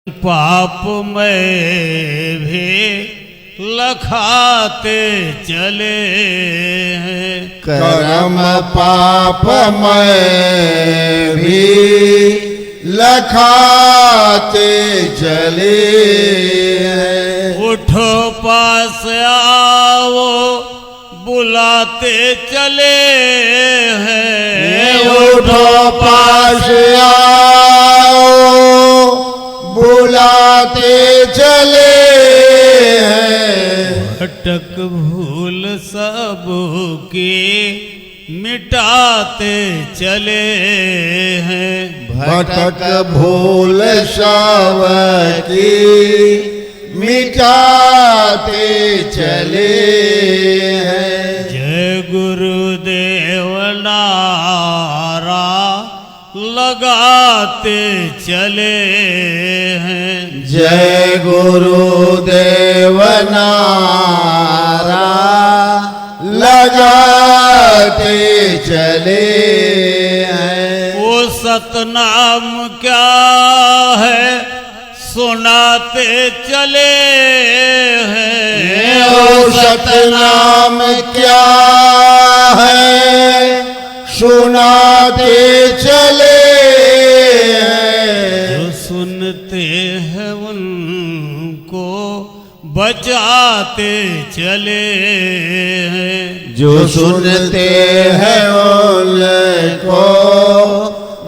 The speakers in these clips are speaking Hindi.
पाप में भी लखाते चले हैं, कर्म पाप में भी लखाते चले हैं। उठो पास आओ बुलाते चले हैं, उठो पास आओ बुलाते चले हैं। भटक भूल सब की मिटाते चले हैं, भटक भूल सब की मिटाते चले हैं। जय गुरुदेव नारा लगाते चले हैं, जय गुरुदेव नारा लगाते चले हैं। वो सतनाम क्या है सुनाते चले हैं, ओ सतनाम क्या है सुनाते चले हैं। जो सुनते हैं उनको बचाते चले हैं, जो सुनते हैं उनको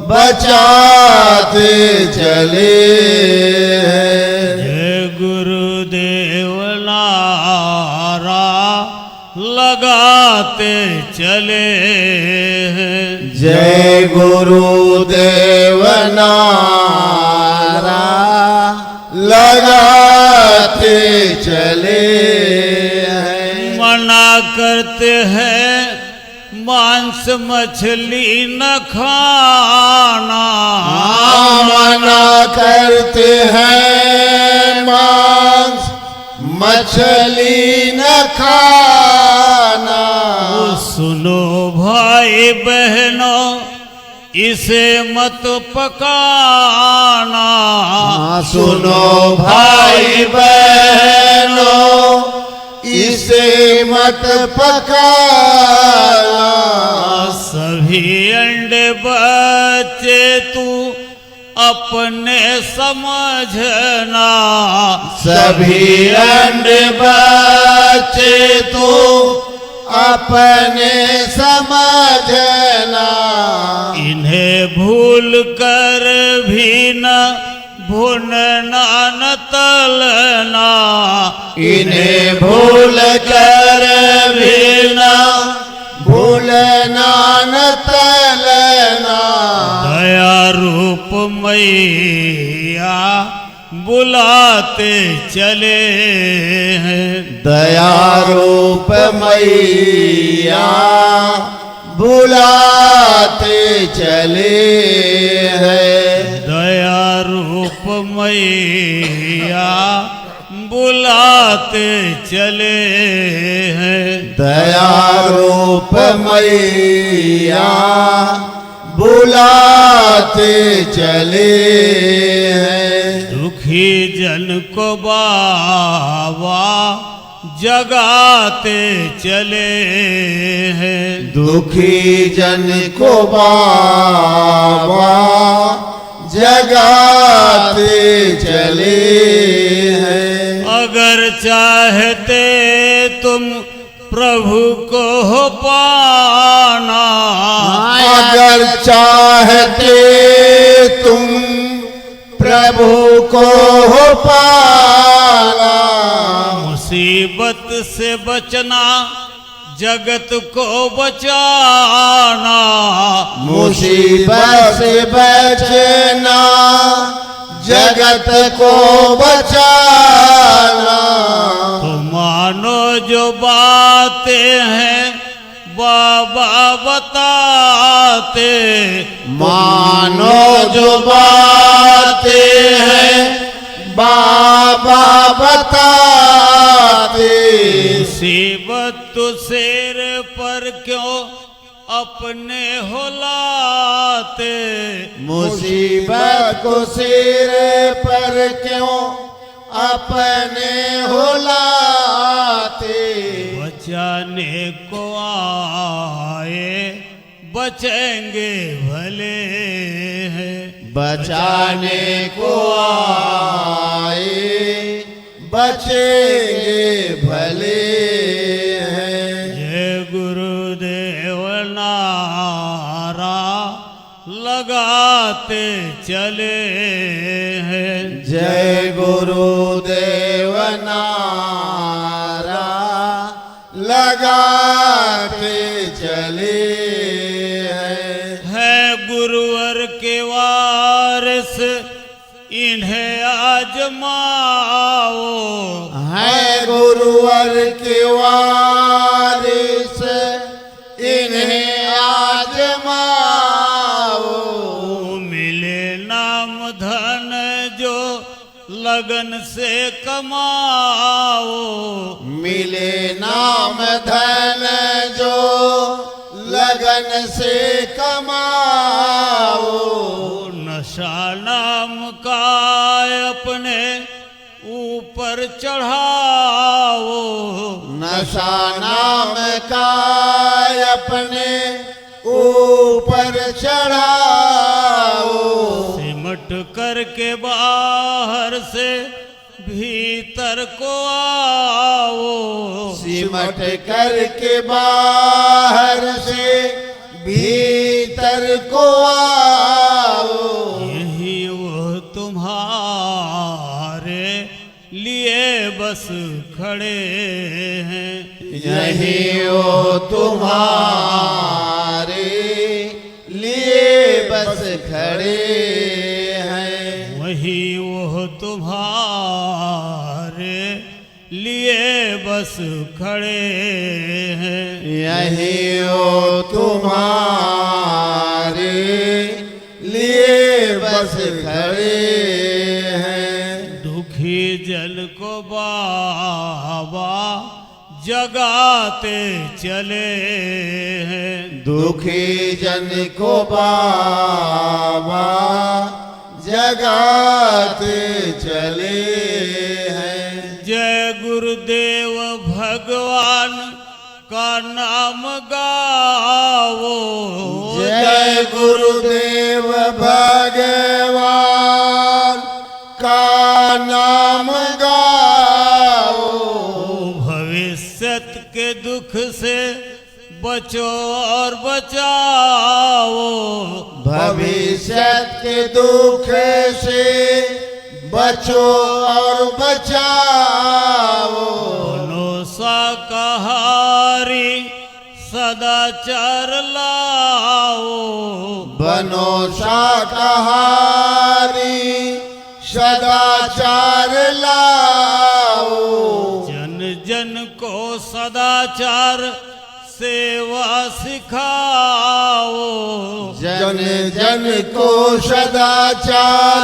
बचाते चले हैं। जय गुरुदेव नारा लगाते चले हैं, जय गुरुदेव नारा लगाते चले हैं। मना करते हैं मांस मछली न खाना, मना करते हैं मांस मछली न खाना। सुनो भाई बहनों इसे मत पकाना, सुनो भाई बहनों इसे मत पकाना। सभी अंडे बच्चे तू अपने समझना, सभी अंडे बच्चे तू अपने समझना। इन्हें भूल कर भी न भुनना न तलना, इन्हें भूल कर भी न भूलना न तलना। दया रूप मैया बुलाते चले हैं, दया रूप मैया बुलाते चले हैं। दया रूप मैया बुलाते चले हैं, दया रूप मैया बुलाते चले हैं। दुखी जन को बाबा जगाते चले हैं, दुखी जन को बाबा जगाते चले हैं। अगर चाहते तुम प्रभु को हो पाना, अगर चाहते तुम प्रभु को हो पाना। मुसीबत से बचना जगत को बचाना, मुसीबत से बचना जगत को बचाना। तो मानो जो बातें हैं बाबा बताते, मानो जो बातें हैं बाबा बताते। मुसीबत तो सिर पर क्यों अपने होलाते, मुसीबत को सिर पर क्यों अपने होलाते, बचाने को आए बचेंगे भले हैं, बचाने को आए बचेंगे भले हैं। जय गुरुदेव नारा लगाते चले हैं, जय गुरुदेव नारा लगाते चले हैं। है गुरुवर के वारिस इन्हें आजमाओ, है गुरुवर के वारिस इन्हें आजमाओ, मिले नाम धन जो लगन से कमाओ, मिले नाम धन जो लगन से कमाओ, नशा नाम का अपने ऊपर चढ़ाओ, नशा नाम का अपने ऊपर चढ़ाओ, सिमट करके बाहर से भीतर को आओ, सिमट करके बाहर से भीतर को आओ, यही वो तुम्हारे लिए बस खड़े हैं, यही वो तुम्हारे लिए बस खड़े हैं, वही वो तुम्हारे लिए बस खड़े हैं, यही वो तुम्हारे लिए बस खड़े हैं। दुखी जन को बाबा जगाते चले हैं, दुखी जन को बाबा जगाते चले हैं। जय गुरुदेव भगवान का नाम गाओ, जय गुरुदेव भगवान का नाम गाओ, भविष्यत के दुख से बचो और बचाओ, भविष्यत के दुख से बचो और बचाओ, बनो शाकाहारी सदाचार लाओ, बनो शाकाहारी सदाचार लाओ, जन जन को सदाचार सेवा सिखाओ, जन जन को सदाचार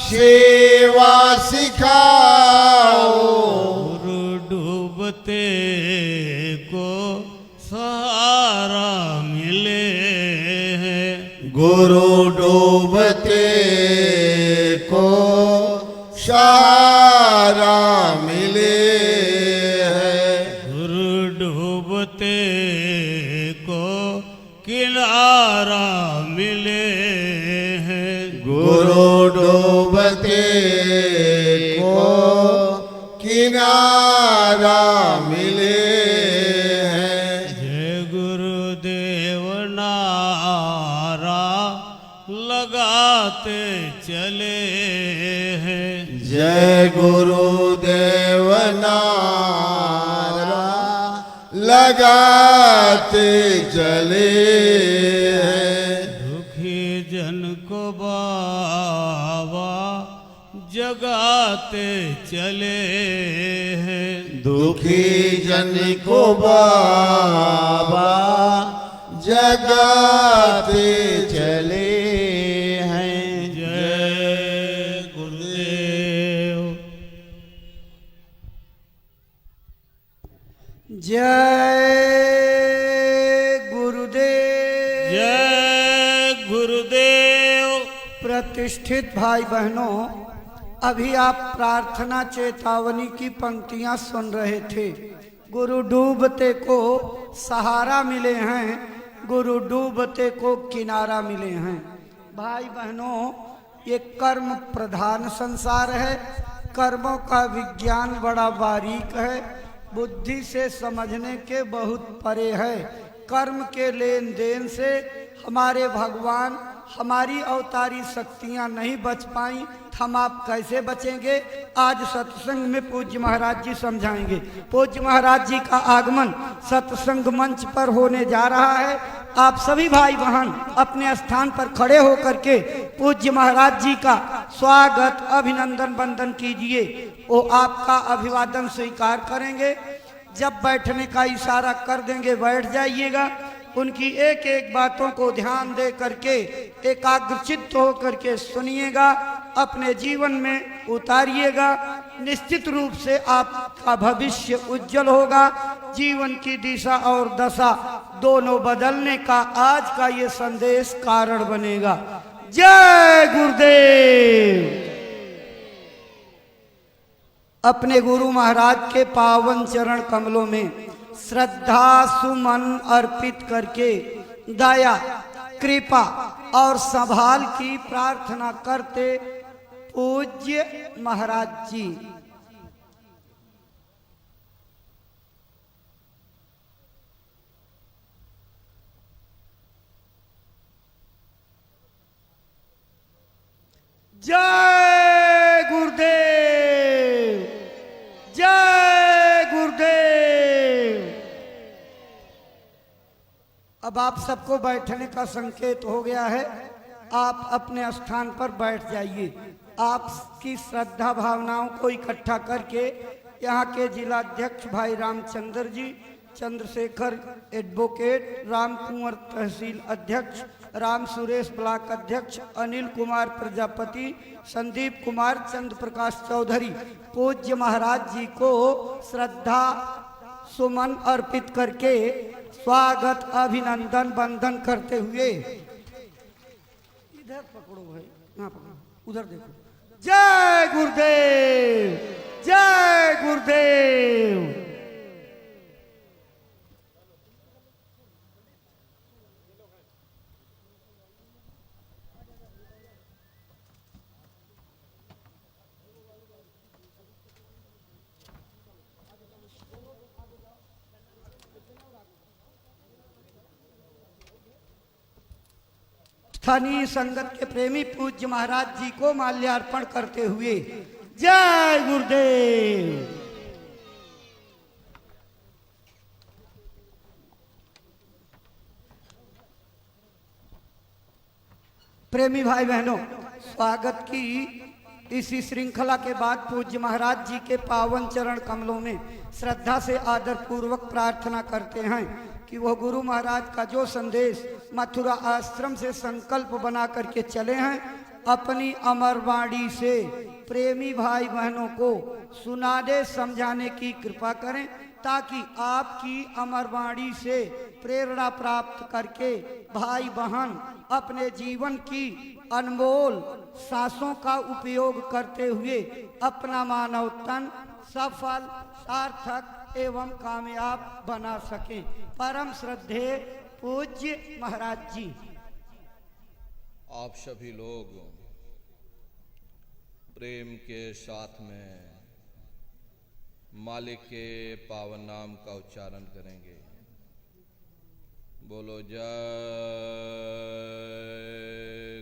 सेवा सिखाओ, गुरु डूबते को सहारा मिले हैं, गुरु डूबते को सहारा मिले है, गुरु डूबते को किनारा मिले हैं, गुरु डूबते को किनारा मिले हैं। जय गुरुदेव नारा लगाते चले हैं, जय गुरुदेव नारा लगाते चले हैं। दुखी जन को बाबा जगाते चले हैं, दुखी जन को बाबा जगाते चले हैं। जय गुरुदेव। जय गुरुदेव। प्रतिष्ठित भाई बहनों, अभी आप प्रार्थना चेतावनी की पंक्तियां सुन रहे थे। गुरु डूबते को सहारा मिले हैं, गुरु डूबते को किनारा मिले हैं। भाई बहनों, ये कर्म प्रधान संसार है। कर्मों का विज्ञान बड़ा बारीक है, बुद्धि से समझने के बहुत परे है। कर्म के लेन देन से हमारे भगवान, हमारी अवतारी शक्तियां नहीं बच पाई, हम आप कैसे बचेंगे? आज सत्संग में पूज्य महाराज जी समझाएंगे। पूज्य महाराज जी का आगमन सत्संग मंच पर होने जा रहा है। आप सभी भाई बहन अपने स्थान पर खड़े होकर के पूज्य महाराज जी का स्वागत, अभिनंदन, वंदन कीजिए। वो आपका अभिवादन स्वीकार करेंगे। जब बैठने का इशारा कर देंगे बैठ जाइएगा। उनकी एक एक बातों को ध्यान दे करके एकाग्रचित्त होकर के सुनिएगा, अपने जीवन में उतारिएगा। निश्चित रूप से आपका भविष्य उज्जवल होगा। जीवन की दिशा और दशा दोनों बदलने का आज का ये संदेश कारण बनेगा। जय गुरुदेव। अपने गुरु महाराज के पावन चरण कमलों में श्रद्धा सुमन अर्पित करके दया, कृपा और संभाल की प्रार्थना करते पूज्य महाराज जी। जय गुरुदेव, जय गुरुदेव। अब आप सबको बैठने का संकेत हो गया है। आप अपने स्थान पर बैठ जाइए। आपकी श्रद्धा भावनाओं को इकट्ठा करके यहाँ के जिलाध्यक्ष भाई रामचंद्र जी, चंद्रशेखर एडवोकेट, राम कुंवर तहसील अध्यक्ष, राम सुरेश ब्लॉक अध्यक्ष, अनिल कुमार प्रजापति, संदीप कुमार, चंद्र प्रकाश चौधरी पूज्य महाराज जी को श्रद्धा सुमन अर्पित करके स्वागत, अभिनंदन, वंदन करते हुए इधर पकड़ो भाई, यहाँ पकड़ो, उधर देखो। जय गुरुदेव, जय गुरुदेव। स्थानीय संगत के प्रेमी पूज्य महाराज जी को माल्यार्पण करते हुए जय गुरुदेव। प्रेमी भाई बहनों, स्वागत की इसी श्रृंखला के बाद पूज्य महाराज जी के पावन चरण कमलों में श्रद्धा से आदर पूर्वक प्रार्थना करते हैं कि वो गुरु महाराज का जो संदेश मथुरा आश्रम से संकल्प बना करके चले हैं, अपनी अमर वाणी से प्रेमी भाई बहनों को सुनाने समझाने की कृपा करें, ताकि आपकी अमर वाणी से प्रेरणा प्राप्त करके भाई बहन अपने जीवन की अनमोल सांसों का उपयोग करते हुए अपना मानव तन सफल, सार्थक एवं कामयाब बना सकें। परम श्रद्धेय पूज्य महाराज जी। आप सभी लोग प्रेम के साथ में मालिक के पावन नाम का उच्चारण करेंगे। बोलो जय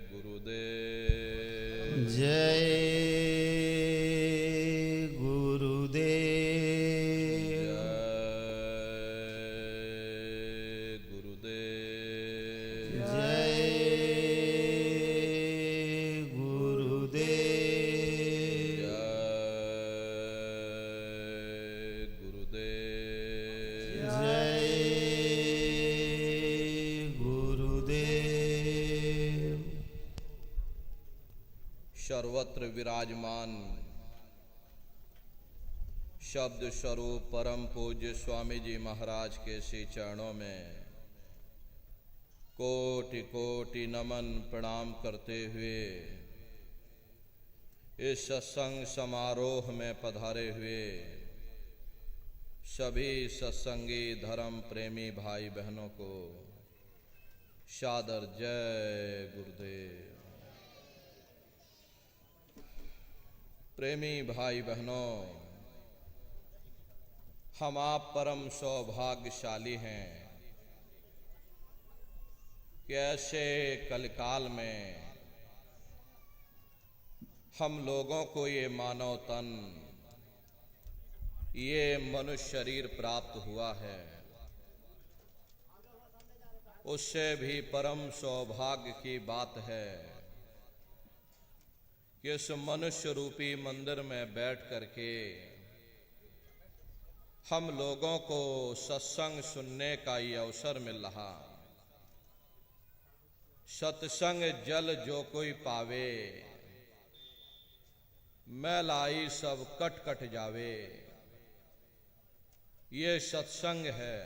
गुरुदेव, जय गुरुदेव, जय गुरुदेव, जय गुरुदेव, जय गुरुदेव, जय गुरुदेव। सर्वत्र विराजमान शब्द स्वरूप परम पूज्य स्वामी जी महाराज के श्री चरणों में कोटि कोटि नमन प्रणाम करते हुए इस सत्संग समारोह में पधारे हुए सभी सत्संगी धर्म प्रेमी भाई बहनों को सादर जय गुरुदेव। प्रेमी भाई बहनों, हम आप परम सौभाग्यशाली हैं कि ऐसे कलकाल में हम लोगों को ये मानव तन, ये मनुष्य शरीर प्राप्त हुआ है। उससे भी परम सौभाग्य की बात है कि इस मनुष्य रूपी मंदिर में बैठ करके हम लोगों को सत्संग सुनने का ये अवसर मिल रहा। सत्संग जल जो कोई पावे, मैलाई सब कट कट जावे। ये सत्संग है,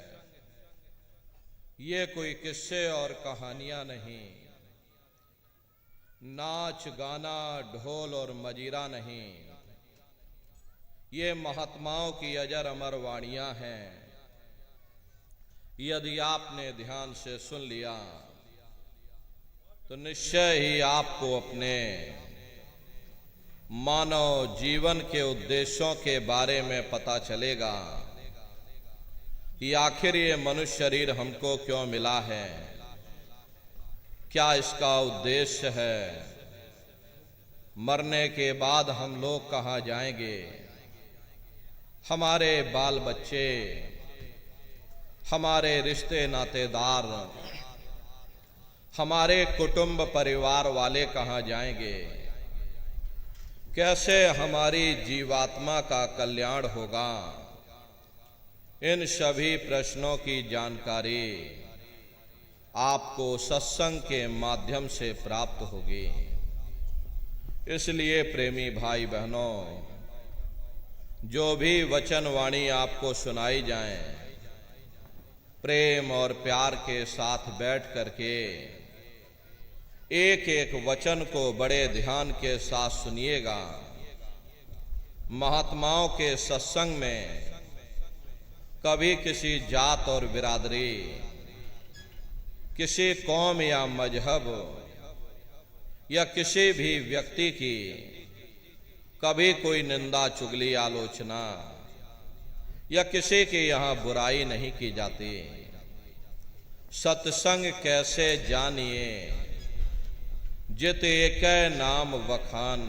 ये कोई किस्से और कहानियां नहीं, नाच गाना ढोल और मजीरा नहीं। ये महात्माओं की अजर अमर वाणियां हैं। यदि आपने ध्यान से सुन लिया तो निश्चय ही आपको अपने मानव जीवन के उद्देश्यों के बारे में पता चलेगा कि आखिर ये मनुष्य शरीर हमको क्यों मिला है, क्या इसका उद्देश्य है, मरने के बाद हम लोग कहाँ जाएंगे, हमारे बाल बच्चे, हमारे रिश्ते नातेदार, हमारे कुटुंब परिवार वाले कहाँ जाएंगे, कैसे हमारी जीवात्मा का कल्याण होगा। इन सभी प्रश्नों की जानकारी आपको सत्संग के माध्यम से प्राप्त होगी। इसलिए प्रेमी भाई बहनों, जो भी वचन वाणी आपको सुनाई जाए, प्रेम और प्यार के साथ बैठ करके एक एक वचन को बड़े ध्यान के साथ सुनिएगा। महात्माओं के सत्संग में कभी किसी जात और बिरादरी, किसी कौम या मजहब या किसी भी व्यक्ति की कभी कोई निंदा चुगली आलोचना या किसी की यहाँ बुराई नहीं की जाती। सत्संग कैसे जानिए, जित एक नाम वखान।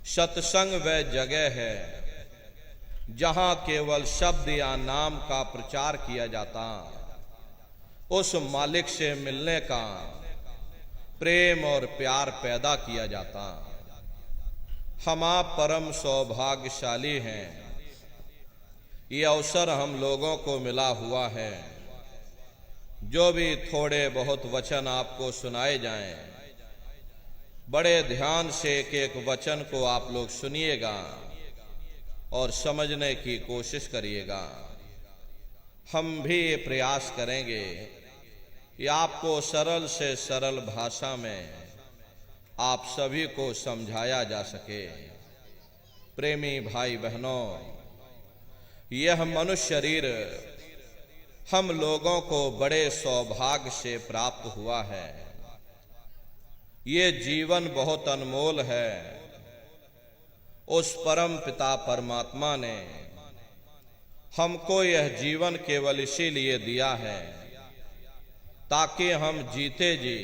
सत्संग वह जगह है जहां केवल शब्द या नाम का प्रचार किया जाता, उस मालिक से मिलने का प्रेम और प्यार पैदा किया जाता। हम आप परम सौभाग्यशाली हैं, ये अवसर हम लोगों को मिला हुआ है। जो भी थोड़े बहुत वचन आपको सुनाए जाएं, बड़े ध्यान से एक एक वचन को आप लोग सुनिएगा और समझने की कोशिश करिएगा। हम भी ये प्रयास करेंगे कि आपको सरल से सरल भाषा में आप सभी को समझाया जा सके। प्रेमी भाई बहनों, यह मनुष्य शरीर हम लोगों को बड़े सौभाग्य से प्राप्त हुआ है। ये जीवन बहुत अनमोल है। उस परम पिता परमात्मा ने हमको यह जीवन केवल इसीलिए दिया है ताकि हम जीते जी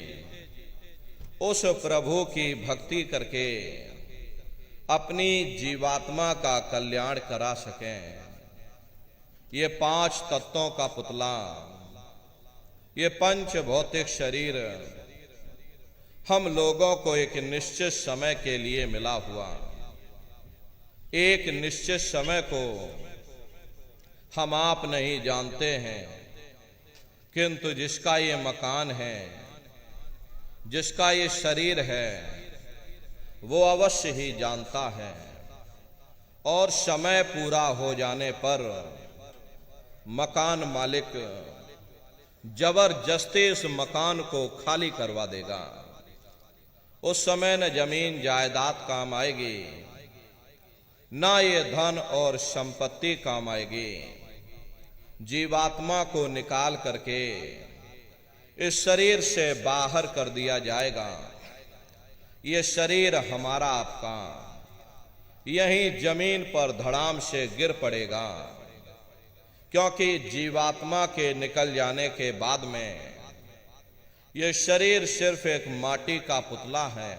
उस प्रभु की भक्ति करके अपनी जीवात्मा का कल्याण करा सकें। ये 5 तत्वों का पुतला, ये पंच भौतिक शरीर हम लोगों को एक निश्चित समय के लिए मिला हुआ। एक निश्चित समय को हम आप नहीं जानते हैं, किंतु जिसका ये मकान है, जिसका ये शरीर है, वो अवश्य ही जानता है। और समय पूरा हो जाने पर मकान मालिक जबरदस्ती इस मकान को खाली करवा देगा। उस समय न जमीन जायदाद काम आएगी, ना ये धन और संपत्ति काम आएगी। जीवात्मा को निकाल करके इस शरीर से बाहर कर दिया जाएगा। ये शरीर हमारा आपका यहीं जमीन पर धड़ाम से गिर पड़ेगा, क्योंकि जीवात्मा के निकल जाने के बाद में ये शरीर सिर्फ एक माटी का पुतला है,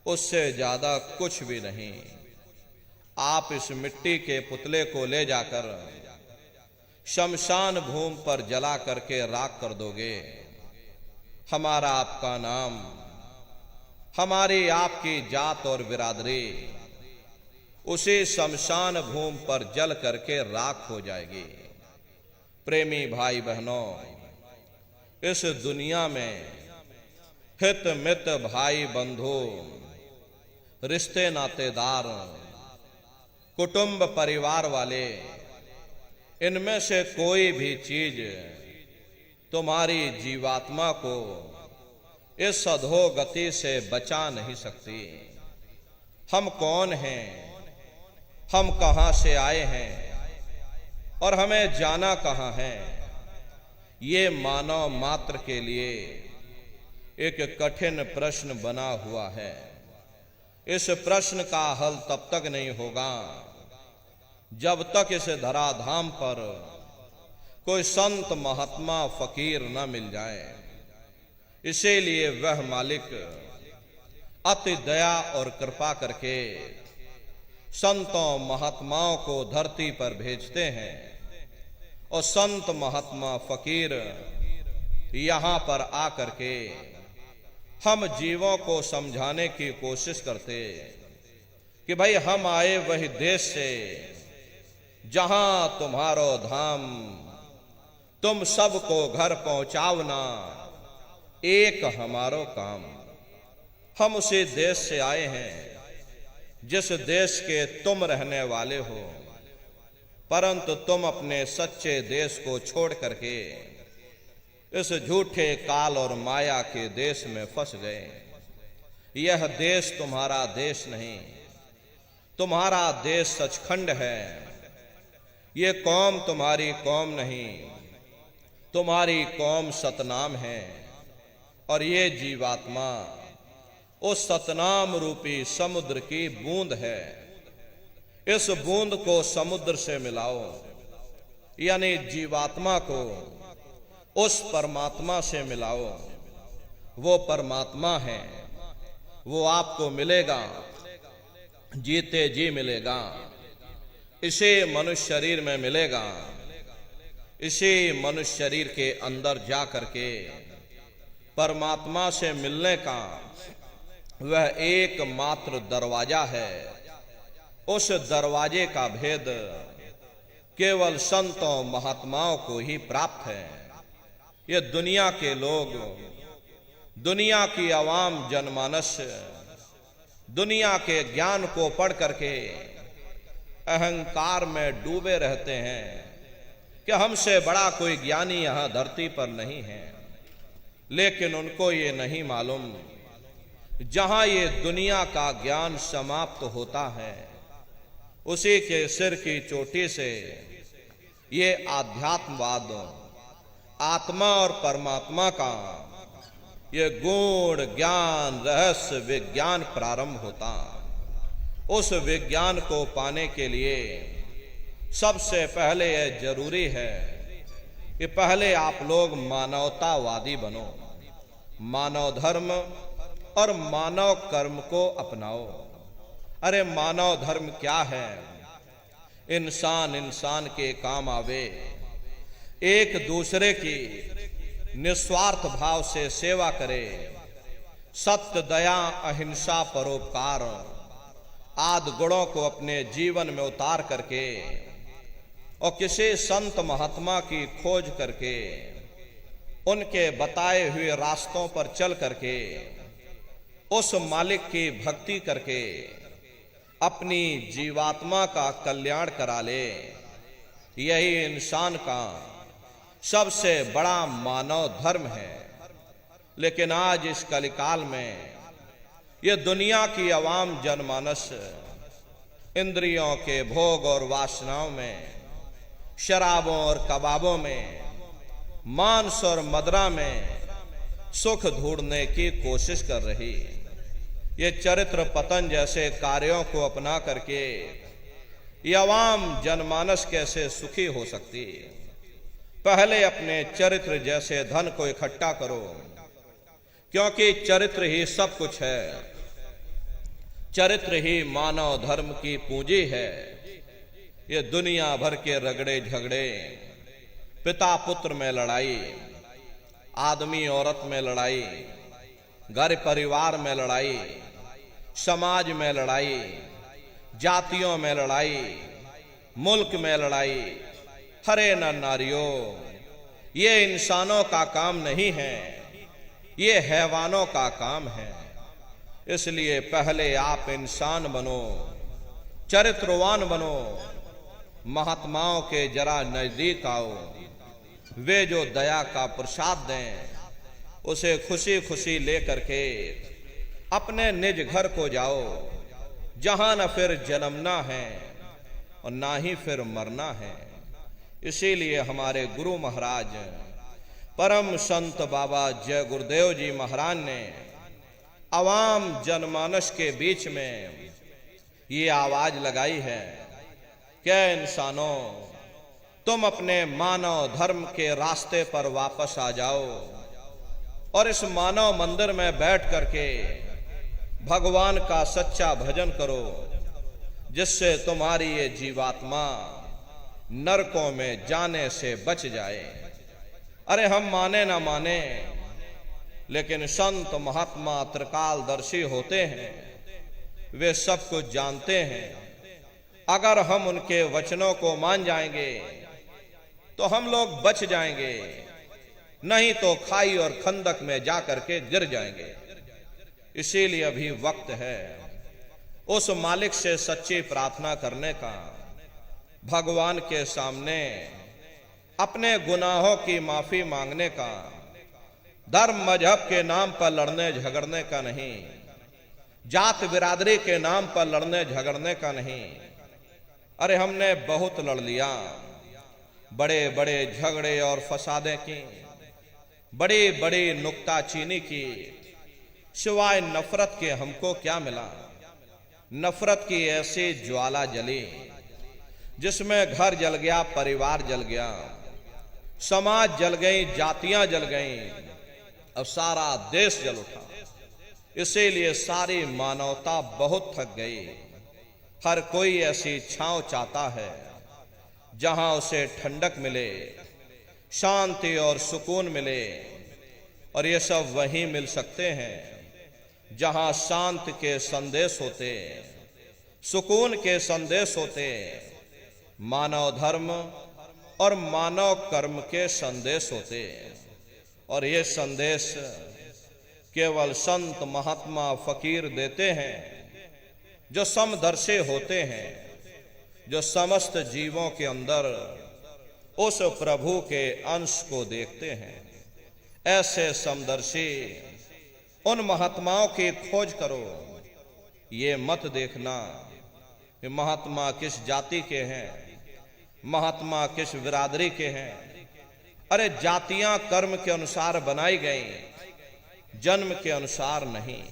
उससे ज्यादा कुछ भी नहीं। आप इस मिट्टी के पुतले को ले जाकर शमशान भूमि पर जला करके राख कर दोगे। हमारा आपका नाम, हमारी आपकी जात और बिरादरी उसी शमशान भूमि पर जल करके राख हो जाएगी। प्रेमी भाई बहनों, इस दुनिया में हित मित भाई बंधु, रिश्ते नातेदार, कुटुंब परिवार वाले, इनमें से कोई भी चीज तुम्हारी जीवात्मा को इस अधोगति से बचा नहीं सकती। हम कौन हैं, हम कहां से आए हैं और हमें जाना कहां है, ये मानव मात्र के लिए एक कठिन प्रश्न बना हुआ है। इस प्रश्न का हल तब तक नहीं होगा जब तक इस धराधाम पर कोई संत महात्मा फकीर न मिल जाए। इसीलिए वह मालिक अति दया और कृपा करके संतों महात्माओं को धरती पर भेजते हैं और संत महात्मा फकीर यहां पर आकर के हम जीवों को समझाने की कोशिश करते कि भाई हम आए वही देश से जहां तुम्हारो धाम, तुम सबको घर पहुंचावना एक हमारो काम। हम उसी देश से आए हैं जिस देश के तुम रहने वाले हो, परंतु तुम अपने सच्चे देश को छोड़ करके इस झूठे काल और माया के देश में फंस गए। यह देश तुम्हारा देश नहीं, तुम्हारा देश सचखंड है। ये कौम तुम्हारी कौम नहीं, तुम्हारी कौम सतनाम है। और ये जीवात्मा उस सतनाम रूपी समुद्र की बूंद है। इस बूंद को समुद्र से मिलाओ, यानी जीवात्मा को उस परमात्मा से मिलाओ। वो परमात्मा है, वो आपको मिलेगा, जीते जी मिलेगा। इसे मनुष्य शरीर में मिलेगा। इसे मनुष्य शरीर के अंदर जा करके परमात्मा से मिलने का वह एकमात्र दरवाजा है। उस दरवाजे का भेद केवल संतों महात्माओं को ही प्राप्त है। ये दुनिया के लोग, दुनिया की आवाम जनमानस दुनिया के ज्ञान को पढ़ करके अहंकार में डूबे रहते हैं कि हमसे बड़ा कोई ज्ञानी यहां धरती पर नहीं है। लेकिन उनको ये नहीं मालूम, जहां ये दुनिया का ज्ञान समाप्त होता है, उसी के सिर की चोटी से ये आध्यात्मवाद, आत्मा और परमात्मा का ये गूढ़ ज्ञान, रहस्य विज्ञान प्रारंभ होता। उस विज्ञान को पाने के लिए सबसे पहले यह जरूरी है कि पहले आप लोग मानवतावादी बनो, मानव धर्म और मानव कर्म को अपनाओ। अरे मानव धर्म क्या है? इंसान इंसान के काम आवे, एक दूसरे की निस्वार्थ भाव से सेवा करे, सत्य, दया, अहिंसा, परोपकार आदि गुणों को अपने जीवन में उतार करके और किसी संत महात्मा की खोज करके उनके बताए हुए रास्तों पर चल करके उस मालिक की भक्ति करके अपनी जीवात्मा का कल्याण करा ले, यही इंसान का सबसे बड़ा मानव धर्म है। लेकिन आज इस कलिकाल में ये दुनिया की आवाम जनमानस इंद्रियों के भोग और वासनाओं में, शराबों और कबाबों में, मांस और मदिरा में सुख ढूंढने की कोशिश कर रही। ये चरित्र पतन जैसे कार्यों को अपना करके ये आवाम जनमानस कैसे सुखी हो सकती? पहले अपने चरित्र जैसे धन को इकट्ठा करो, क्योंकि चरित्र ही सब कुछ है। चरित्र ही मानव धर्म की पूंजी है। ये दुनिया भर के रगड़े झगड़े, पिता पुत्र में लड़ाई, आदमी औरत में लड़ाई, घर परिवार में लड़ाई, समाज में लड़ाई, जातियों में लड़ाई, मुल्क में लड़ाई, हरे नर नारियों, ये इंसानों का काम नहीं है, ये हैवानों का काम है। इसलिए पहले आप इंसान बनो, चरित्रवान बनो, महात्माओं के जरा नजदीक आओ। वे जो दया का प्रसाद दें उसे खुशी खुशी लेकर के अपने निज घर को जाओ, जहां न फिर जन्मना है और ना ही फिर मरना है। इसीलिए हमारे गुरु महाराज परम संत बाबा जय गुरुदेव जी महाराज ने आवाम जनमानस के बीच में ये आवाज लगाई है, क्या इंसानों, तुम अपने मानव धर्म के रास्ते पर वापस आ जाओ और इस मानव मंदिर में बैठ करके भगवान का सच्चा भजन करो, जिससे तुम्हारी ये जीवात्मा नरकों में जाने से बच जाए। अरे हम माने ना माने, लेकिन संत महात्मा त्रिकालदर्शी होते हैं, वे सब कुछ जानते हैं। अगर हम उनके वचनों को मान जाएंगे तो हम लोग बच जाएंगे, नहीं तो खाई और खंदक में जाकर के गिर जाएंगे। इसीलिए अभी वक्त है उस मालिक से सच्ची प्रार्थना करने का, भगवान के सामने अपने गुनाहों की माफी मांगने का, धर्म मजहब के नाम पर लड़ने झगड़ने का नहीं, जात बिरादरी के नाम पर लड़ने झगड़ने का नहीं। अरे हमने बहुत लड़ लिया, बड़े बड़े झगड़े और फसादें की, बड़ी बड़ी नुक्ताचीनी की, सिवाय नफरत के हमको क्या मिला? नफरत की ऐसी ज्वाला जली जिसमें घर जल गया, परिवार जल गया, समाज जल गई, जातियां जल गई, अब सारा देश जल उठा। इसीलिए सारी मानवता बहुत थक गई। हर कोई ऐसी छांव चाहता है जहां उसे ठंडक मिले, शांति और सुकून मिले, और ये सब वहीं मिल सकते हैं जहां शांति के संदेश होते, सुकून के संदेश होते, मानव धर्म और मानव कर्म के संदेश होते। और ये संदेश केवल संत महात्मा फकीर देते हैं, जो समदर्शी होते हैं, जो समस्त जीवों के अंदर उस प्रभु के अंश को देखते हैं। ऐसे समदर्शी उन महात्माओं की खोज करो। ये मत देखना कि महात्मा किस जाति के हैं, महात्मा किस बिरादरी के हैं। अरे जातियां कर्म के अनुसार बनाई गई, जन्म के अनुसार नहीं।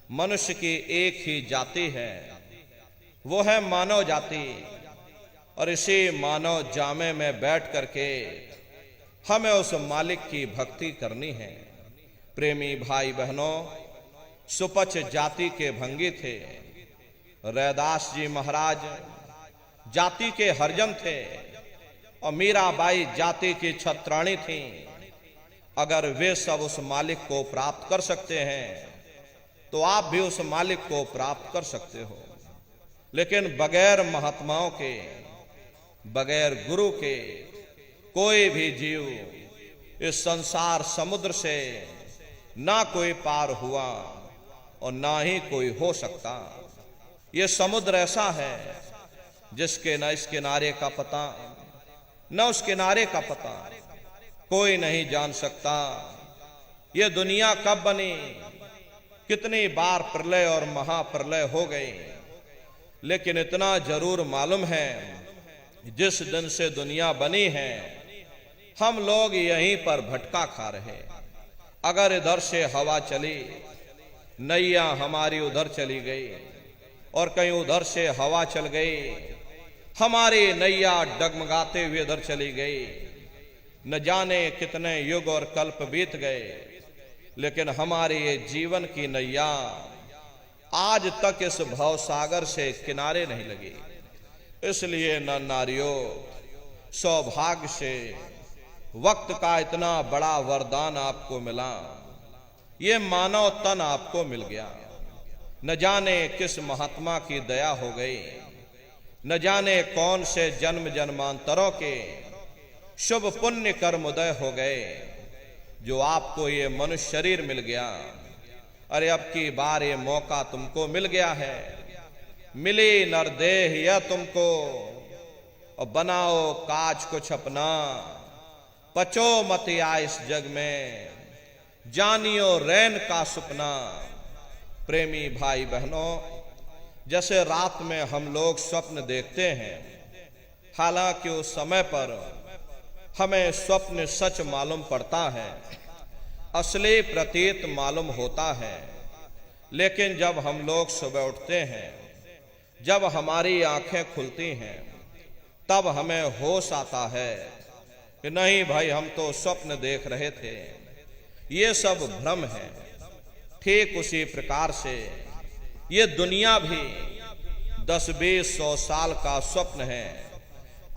मनुष्य की एक ही जाति है, वो है मानव जाति। और इसी मानव जामे में बैठ करके हमें उस मालिक की भक्ति करनी है। प्रेमी भाई बहनों, सुपच जाति के भंगी थे। रैदास जी महाराज जाति के हरजन थे और मीराबाई जाति की छत्राणी थी। अगर वे सब उस मालिक को प्राप्त कर सकते हैं तो आप भी उस मालिक को प्राप्त कर सकते हो। लेकिन बगैर महात्माओं के, बगैर गुरु के कोई भी जीव इस संसार समुद्र से ना कोई पार हुआ और ना ही कोई हो सकता। ये समुद्र ऐसा है जिसके न इस किनारे का पता न उस किनारे का पता, कोई नहीं जान सकता। ये दुनिया कब बनी, कितनी बार प्रलय और महाप्रलय हो गई, लेकिन इतना जरूर मालूम है जिस दिन से दुनिया बनी है हम लोग यहीं पर भटका खा रहे। अगर इधर से हवा चली, नैया हमारी उधर चली गई, और कहीं उधर से हवा चल गई, हमारी नैया डगमगाते हुए इधर चली गई। न जाने कितने युग और कल्प बीत गए, लेकिन हमारे ये जीवन की नैया आज तक इस भवसागर से किनारे नहीं लगी। इसलिए न नारियों, सौभाग्य से वक्त का इतना बड़ा वरदान आपको मिला, ये मानव तन आपको मिल गया। न जाने किस महात्मा की दया हो गई, न जाने कौन से जन्म जन्मांतरों के शुभ पुण्य कर्म उदय हो गए जो आपको ये मनुष्य शरीर मिल गया। अरे अब की बार ये मौका तुमको मिल गया है, मिली नरदेह यह तुमको, और बनाओ काज कुछ अपना, पचो मत या इस जग में, जानियो रैन का सपना। प्रेमी भाई बहनों, जैसे रात में हम लोग स्वप्न देखते हैं, हालांकि उस समय पर हमें स्वप्न सच मालूम पड़ता है, असली प्रतीत मालूम होता है, लेकिन जब हम लोग सुबह उठते हैं, जब हमारी आंखें खुलती हैं, तब हमें होश आता है कि नहीं भाई, हम तो स्वप्न देख रहे थे, ये सब भ्रम है। ठीक उसी प्रकार से ये दुनिया भी 10-20-100 साल का स्वप्न है।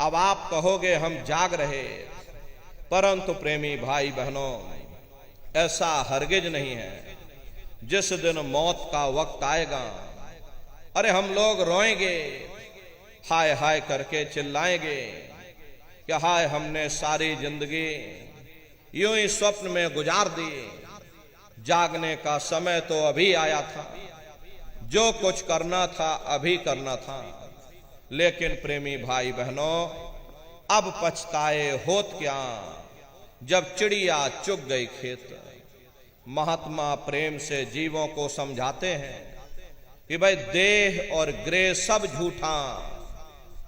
अब आप कहोगे हम जाग रहे, परंतु प्रेमी भाई बहनों, ऐसा हरगिज नहीं है। जिस दिन मौत का वक्त आएगा, अरे हम लोग रोएंगे, हाय हाय करके चिल्लाएंगे कि हाय, हमने सारी जिंदगी यूं ही स्वप्न में गुजार दी, जागने का समय तो अभी आया था, जो कुछ करना था अभी करना था। लेकिन प्रेमी भाई बहनों, अब पछताए होत क्या, जब चिड़िया चुग गई खेत। महात्मा प्रेम से जीवों को समझाते हैं कि भाई देह और गृह सब झूठा,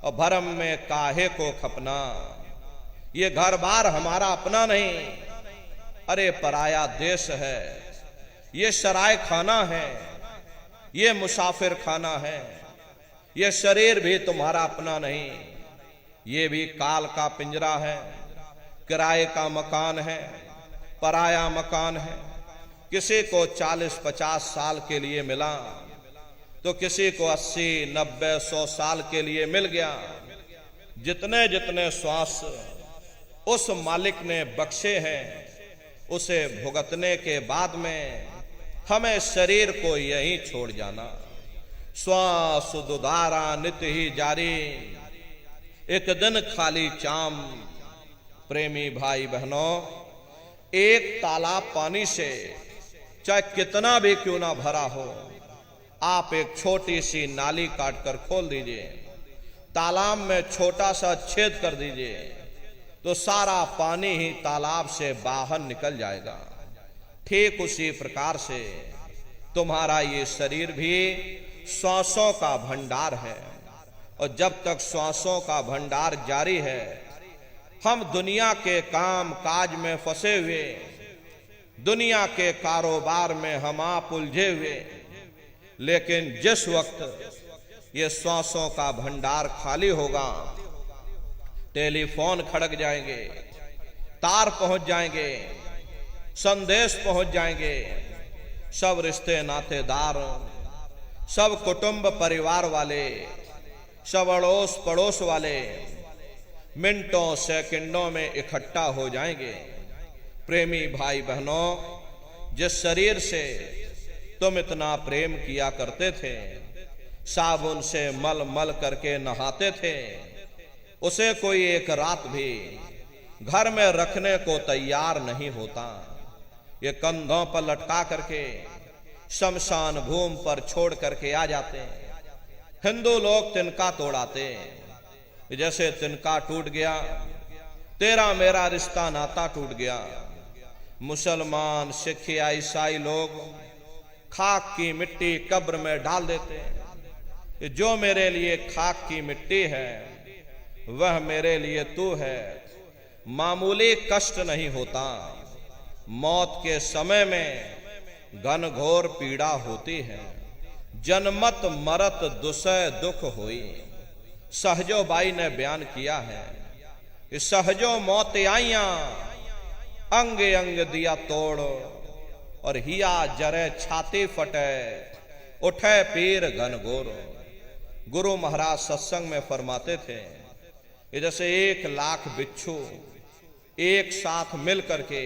और भरम में काहे को खपना। ये घर बार हमारा अपना नहीं, अरे पराया देश है। ये सराय खाना है, ये मुसाफिर खाना है। ये शरीर भी तुम्हारा अपना नहीं, ये भी काल का पिंजरा है, किराए का मकान है, पराया मकान है। किसी को 40-50 साल के लिए मिला, तो किसी को 80-90-100 साल के लिए मिल गया। जितने जितने श्वास उस मालिक ने बख्शे हैं, उसे भुगतने के बाद में हमें शरीर को यहीं छोड़ जाना। श्वास दुधारा नित्य ही जारी, एक दिन खाली चाम। प्रेमी भाई बहनों, एक तालाब पानी से चाहे कितना भी क्यों ना भरा हो, आप एक छोटी सी नाली काट कर खोल दीजिए, तालाब में छोटा सा छेद कर दीजिए, तो सारा पानी ही तालाब से बाहर निकल जाएगा। ठीक उसी प्रकार से तुम्हारा ये शरीर भी श्वासों का भंडार है, और जब तक श्वासों का भंडार जारी है, हम दुनिया के काम काज में फंसे हुए, दुनिया के कारोबार में हम आप उलझे हुए। लेकिन जिस वक्त ये श्वासों का भंडार खाली होगा, टेलीफोन खड़क जाएंगे, तार पहुंच जाएंगे, संदेश पहुंच जाएंगे, सब रिश्ते नातेदार, सब कुटुंब परिवार वाले, सब अड़ोस पड़ोस वाले मिनटों सेकंडों में इकट्ठा हो जाएंगे। प्रेमी भाई बहनों, जिस शरीर से तुम इतना प्रेम किया करते थे, साबुन से मल मल करके नहाते थे, उसे कोई एक रात भी घर में रखने को तैयार नहीं होता। ये कंधों पर लटका करके शमशान भूमि पर छोड़ करके आ जाते हैं। हिंदू लोग तिनका तोड़ाते हैं, जैसे तिनका टूट गया, तेरा मेरा रिश्ता नाता टूट गया। मुसलमान, सिख या ईसाई लोग खाक की मिट्टी कब्र में डाल देते हैं कि जो मेरे लिए खाक की मिट्टी है वह मेरे लिए तू है। मामूली कष्ट नहीं होता, मौत के समय में घनघोर पीड़ा होती है। जन्मत मरत दुसह दुख होई, सहजो बाई ने बयान किया है कि सहजो मौत आइया, अंग अंग दिया तोड़ और हिया जरे छाती फटे, उठे पीर घनघोर। गुरु महाराज सत्संग में फरमाते थे कि जैसे 1 लाख बिच्छू एक साथ मिल करके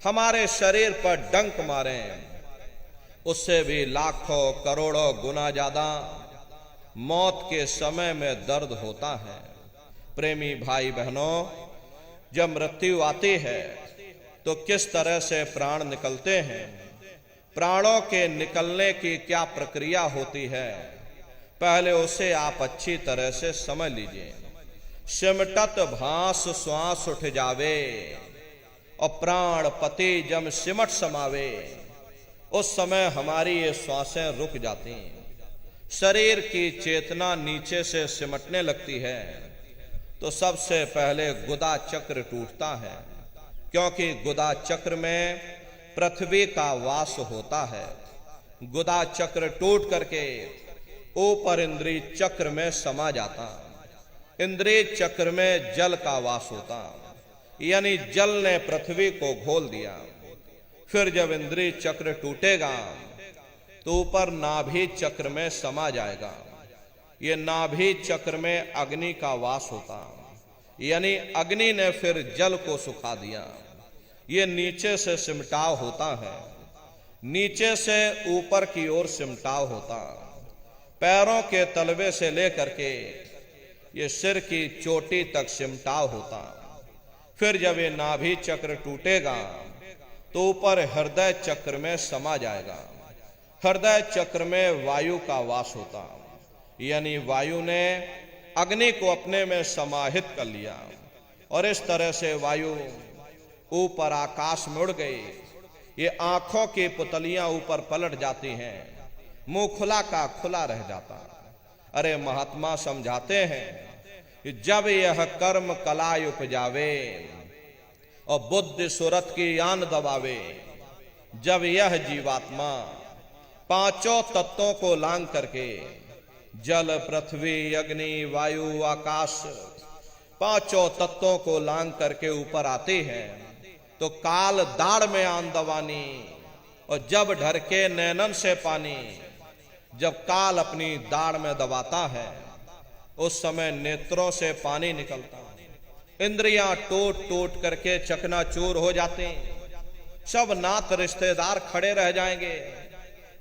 हमारे शरीर पर डंक मारे, उससे भी लाखों करोड़ों गुना ज्यादा मौत के समय में दर्द होता है। प्रेमी भाई बहनों, जब मृत्यु आती है तो किस तरह से प्राण निकलते हैं, प्राणों के निकलने की क्या प्रक्रिया होती है, पहले उसे आप अच्छी तरह से समझ लीजिए। सिमटत भास श्वास उठ जावे और प्राण पति जब सिमट समावे, उस समय हमारी ये श्वासें रुक जाती हैं, शरीर की चेतना नीचे से सिमटने लगती है। तो सबसे पहले गुदा चक्र टूटता है, क्योंकि गुदा चक्र में पृथ्वी का वास होता है। गुदा चक्र टूट करके ऊपर इंद्रिय चक्र में समा जाता, इंद्रिय चक्र में जल का वास होता, यानी जल ने पृथ्वी को घोल दिया। फिर जब इंद्रिय चक्र टूटेगा तो ऊपर नाभि चक्र में समा जाएगा। ये नाभि चक्र में अग्नि का वास होता, यानी अग्नि ने फिर जल को सुखा दिया। ये नीचे से सिमटाव होता है, नीचे से ऊपर की ओर सिमटाव होता, पैरों के तलवे से लेकर के ये सिर की चोटी तक सिमटाव होता। फिर जब ये नाभि चक्र टूटेगा तो ऊपर हृदय चक्र में समा जाएगा। हृदय चक्र में वायु का वास होता, यानी वायु ने अग्नि को अपने में समाहित कर लिया और इस तरह से वायु ऊपर आकाश में उड़ गई। ये आंखों की पुतलियां ऊपर पलट जाती हैं, मुंह खुला का खुला रह जाता। अरे महात्मा समझाते हैं कि जब यह कर्म कला उपजावे और बुद्धि सुरत की यान दबावे, जब यह जीवात्मा पांचों तत्वों को लांग करके जल पृथ्वी अग्नि वायु आकाश पांचों तत्वों को लांग करके ऊपर आती है, तो काल दाढ़ में आन दवानी और जब ढरके नैनन से पानी, जब काल अपनी दाढ़ में दबाता है उस समय नेत्रों से पानी निकलता, इंद्रियां टूट टूट करके चकनाचूर हो जाते, सब नात रिश्तेदार खड़े रह जाएंगे,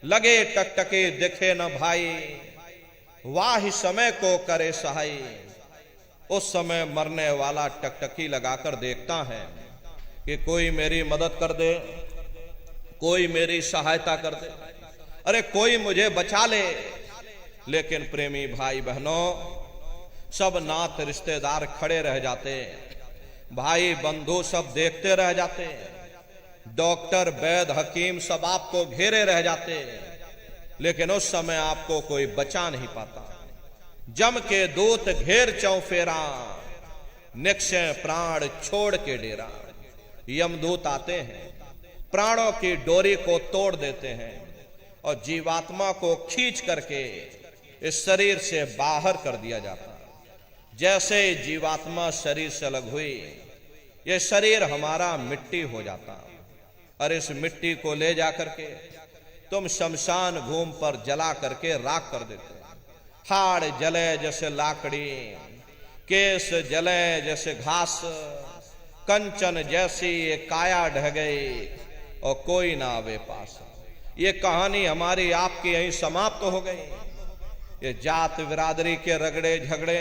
लगे टकटके दिखे न भाई, वाह समय को करे सहाय। उस समय मरने वाला टकटकी लगाकर देखता है कि कोई मेरी मदद कर दे, कोई मेरी सहायता कर दे, अरे कोई मुझे बचा ले। लेकिन प्रेमी भाई बहनों, सब नात रिश्तेदार खड़े रह जाते, भाई बंधु सब देखते रह जाते, डॉक्टर वैद्य हकीम सब आपको घेरे रह जाते, लेकिन उस समय आपको कोई बचा नहीं पाता। जम के दूत घेर चौफेरा, निक्षय प्राण छोड़ के डेरा। यमदूत आते हैं, प्राणों की डोरी को तोड़ देते हैं और जीवात्मा को खींच करके इस शरीर से बाहर कर दिया जाता। जैसे जीवात्मा शरीर से अलग हुई, ये शरीर हमारा मिट्टी हो जाता और इस मिट्टी को ले जा करके तुम शमशान भूमि पर जला करके राख कर देते। हाड़ जले जैसे लाकड़ी, केस जले जैसे घास, कंचन जैसी ये काया ढह गई और कोई ना आवे पास। ये कहानी हमारी आपकी यहीं समाप्त हो गई। ये जात बिरादरी के रगड़े झगड़े,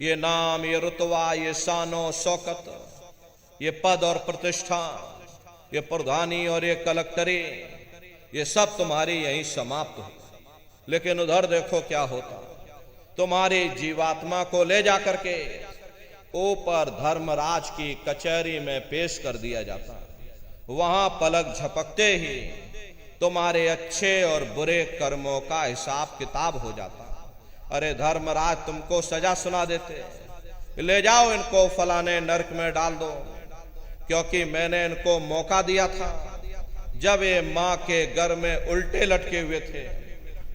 ये नाम, ये रुतबा, ये शानो शौकत, ये पद और प्रतिष्ठा, ये प्रधानी और ये कलेक्टरी, ये सब तुम्हारी यहीं समाप्त हो। लेकिन उधर देखो क्या होता, तुम्हारी जीवात्मा को ले जाकर के ऊपर धर्मराज की कचहरी में पेश कर दिया जाता। वहां पलक झपकते ही तुम्हारे अच्छे और बुरे कर्मों का हिसाब किताब हो जाता। अरे धर्मराज तुमको सजा सुना देते, ले जाओ इनको फलाने नरक में डाल दो, क्योंकि मैंने इनको मौका दिया था जब ये मां के घर में उल्टे लटके हुए थे,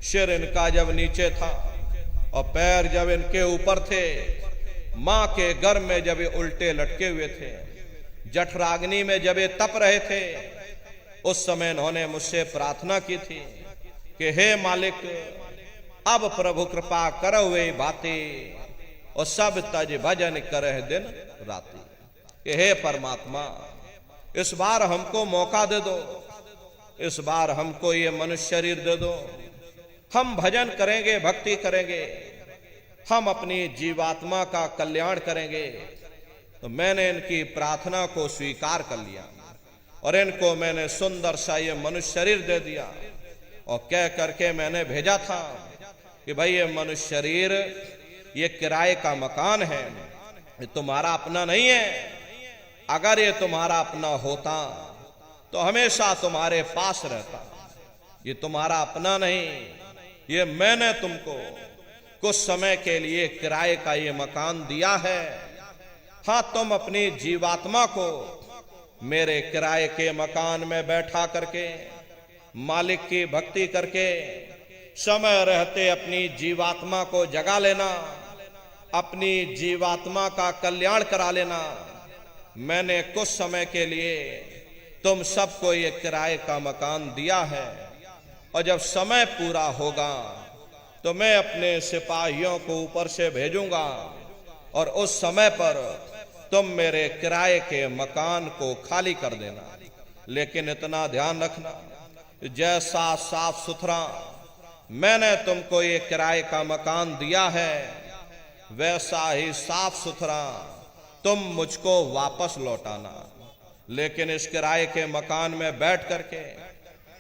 सिर इनका जब नीचे था और पैर जब इनके ऊपर थे, मां के घर में जब ये उल्टे लटके हुए थे, जठराग्नि में जब ये तप रहे थे, उस समय इन्होंने मुझसे प्रार्थना की थी कि हे मालिक, अब प्रभु कृपा करो वे बातें और सब तज भजन करे दिन राती। कि हे परमात्मा, इस बार हमको मौका दे दो, इस बार हमको ये मनुष्य शरीर दे दो, हम भजन करेंगे, भक्ति करेंगे, हम अपनी जीवात्मा का कल्याण करेंगे। तो मैंने इनकी प्रार्थना को स्वीकार कर लिया और इनको मैंने सुंदर सा ये मनुष्य शरीर दे दिया और कह करके मैंने भेजा था कि भाई ये मनुष्य शरीर ये किराए का मकान है, ये तुम्हारा अपना नहीं है। अगर ये तुम्हारा अपना होता तो हमेशा तुम्हारे पास रहता। ये तुम्हारा अपना नहीं, ये मैंने तुमको कुछ समय के लिए किराए का ये मकान दिया है। हाँ, तुम अपनी जीवात्मा को मेरे किराए के मकान में बैठा करके मालिक की भक्ति करके समय रहते अपनी जीवात्मा को जगा लेना, अपनी जीवात्मा का कल्याण करा लेना। मैंने कुछ समय के लिए तुम सबको ये किराए का मकान दिया है और जब समय पूरा होगा तो मैं अपने सिपाहियों को ऊपर से भेजूंगा और उस समय पर तुम मेरे किराए के मकान को खाली कर देना। लेकिन इतना ध्यान रखना, जैसा साफ सुथरा मैंने तुमको ये किराए का मकान दिया है, वैसा ही साफ सुथरा तुम मुझको वापस लौटाना। लेकिन इस किराए के मकान में बैठ करके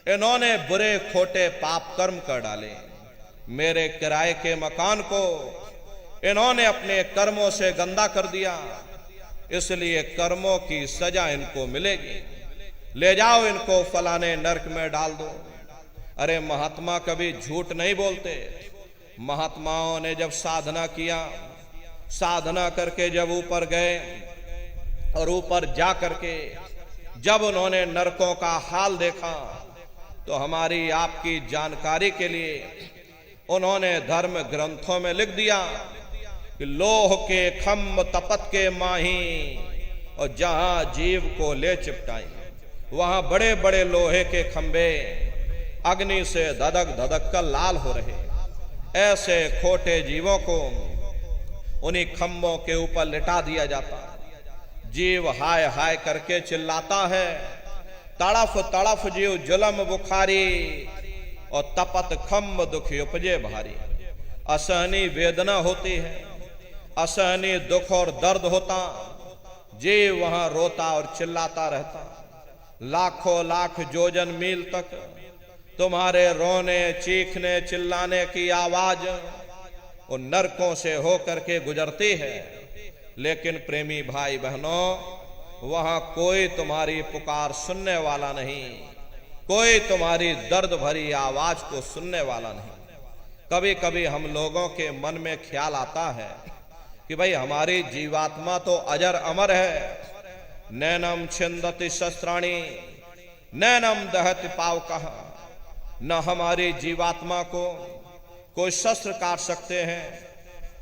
इन्होंने बुरे खोटे पाप कर्म कर डाले। मेरे किराए के मकान को इन्होंने अपने कर्मों से गंदा कर दिया, इसलिए कर्मों की सजा इनको मिलेगी। ले जाओ इनको फलाने नरक में डाल दो। अरे महात्मा कभी झूठ नहीं बोलते। महात्माओं ने जब साधना किया, साधना करके जब ऊपर गए और ऊपर जा करके जब उन्होंने नरकों का हाल देखा, तो हमारी आपकी जानकारी के लिए उन्होंने धर्म ग्रंथों में लिख दिया कि लोह के खम्भ तपत के माही और जहां जीव को ले चिपटाई, वहां बड़े बड़े लोहे के खंभे अग्नि से धधक धधक कर लाल हो रहे। ऐसे खोटे जीवों को उन्हीं खंभों के ऊपर लिटा दिया जाता। जीव हाय हाय करके चिल्लाता है, तड़फ तड़फ जीव जुलम बुखारी और तपत खम्भ दुख उपजे भारी। असहनी वेदना होती है, असहनी दुख और दर्द होता, जीव वहां रोता और चिल्लाता रहता। लाखों लाख जोजन मील तक तुम्हारे रोने चीखने चिल्लाने की आवाज उन नरकों से होकर के गुजरती है। लेकिन प्रेमी भाई बहनों, वहां कोई तुम्हारी पुकार सुनने वाला नहीं, कोई तुम्हारी दर्द भरी आवाज को सुनने वाला नहीं। कभी कभी हम लोगों के मन में ख्याल आता है कि भाई हमारी जीवात्मा तो अजर अमर है। नैनम छिंदति शस्त्राणी नैनम दहति पावकः। न हमारी जीवात्मा को कोई शस्त्र काट सकते हैं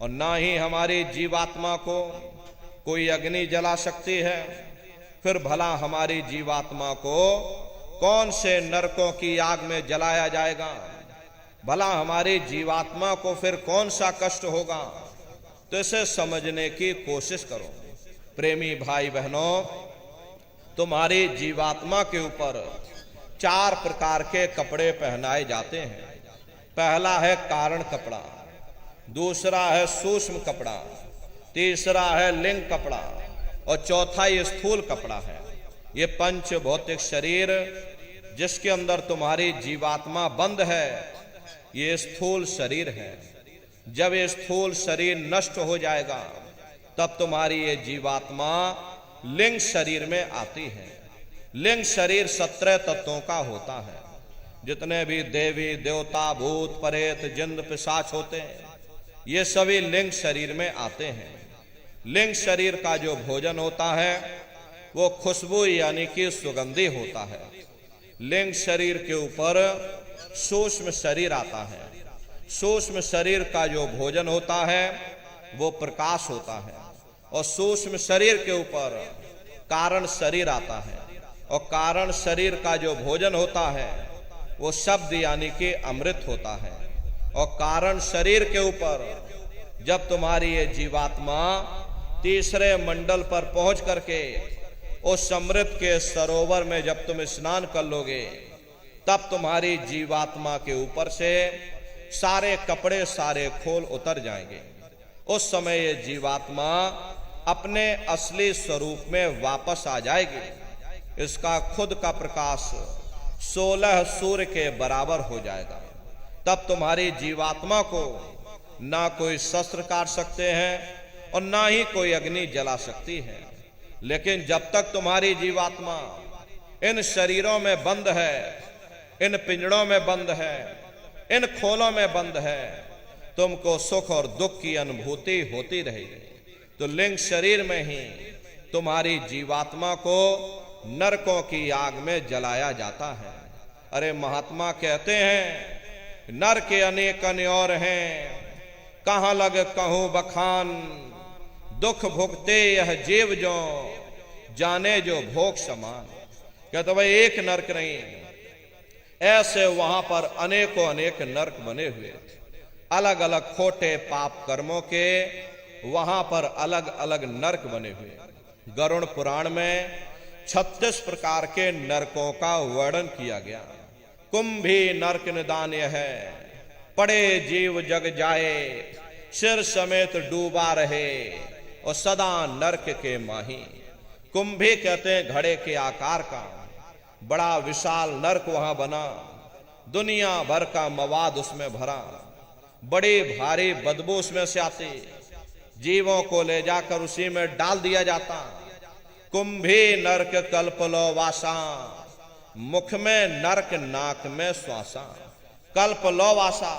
और ना ही हमारी जीवात्मा को कोई अग्नि जला सकती है। फिर भला हमारी जीवात्मा को कौन से नरकों की आग में जलाया जाएगा? भला हमारी जीवात्मा को फिर कौन सा कष्ट होगा? तो इसे समझने की कोशिश करो। प्रेमी भाई बहनों, तुम्हारी जीवात्मा के ऊपर 4 प्रकार के कपड़े पहनाए जाते हैं। पहला है कारण कपड़ा, दूसरा है सूक्ष्म कपड़ा, तीसरा है लिंग कपड़ा और चौथा ये स्थूल कपड़ा है। ये पंच भौतिक शरीर जिसके अंदर तुम्हारी जीवात्मा बंद है, ये स्थूल शरीर है। जब ये स्थूल शरीर नष्ट हो जाएगा तब तुम्हारी ये जीवात्मा लिंग शरीर में आती है। लिंग शरीर 17 तत्वों का होता है। जितने भी देवी देवता भूत प्रेत जिन्न पिशाच होते हैं, ये सभी लिंग शरीर में आते हैं। लिंग शरीर का जो भोजन होता है वो खुशबू यानी कि सुगंधी होता है। लिंग शरीर के ऊपर सूक्ष्म शरीर आता है। सूक्ष्म शरीर का जो भोजन होता है वो प्रकाश होता है, और सूक्ष्म शरीर के ऊपर कारण शरीर आता है, और कारण शरीर का जो भोजन होता है वो शब्द यानी कि अमृत होता है। और कारण शरीर के ऊपर जब तुम्हारी ये जीवात्मा तीसरे मंडल पर पहुंच करके उस अमृत के सरोवर में जब तुम स्नान कर लोगे, तब तुम्हारी जीवात्मा के ऊपर से सारे कपड़े सारे खोल उतर जाएंगे। उस समय ये जीवात्मा अपने असली स्वरूप में वापस आ जाएगी। इसका खुद का प्रकाश 16 सूर्य के बराबर हो जाएगा। तब तुम्हारी जीवात्मा को ना कोई शस्त्र काट सकते हैं और ना ही कोई अग्नि जला सकती है। लेकिन जब तक तुम्हारी जीवात्मा इन शरीरों में बंद है, इन पिंजड़ों में बंद है, इन खोलों में बंद है, तुमको सुख और दुख की अनुभूति होती रहेगी। तो लिंग शरीर में ही तुम्हारी जीवात्मा को नरकों की आग में जलाया जाता है। अरे महात्मा कहते हैं, नर के अनेक और हैं, कहां लग कहूं बखान, दुख भुगते यह जीव जो जाने जो भोग समान। कहते भाई एक नरक नहीं, ऐसे वहां पर अनेकों अनेक नरक बने हुए, अलग अलग खोटे पाप कर्मों के वहां पर अलग अलग नरक बने हुए। गरुड़ पुराण में 36 प्रकार के नरकों का वर्णन किया गया। कुंभी नरक निदान है, पड़े जीव जग जाए, सिर समेत डूबा रहे और सदा नरक के माही। कुंभी कहते हैं घड़े के आकार का बड़ा विशाल नरक वहां बना, दुनिया भर का मवाद उसमें भरा, बड़ी भारी बदबू उसमें से आती, जीवों को ले जाकर उसी में डाल दिया जाता। कुंभी नरक कल्पलो वासा, मुख में नरक नाक में श्वासा। कल्पलो वासा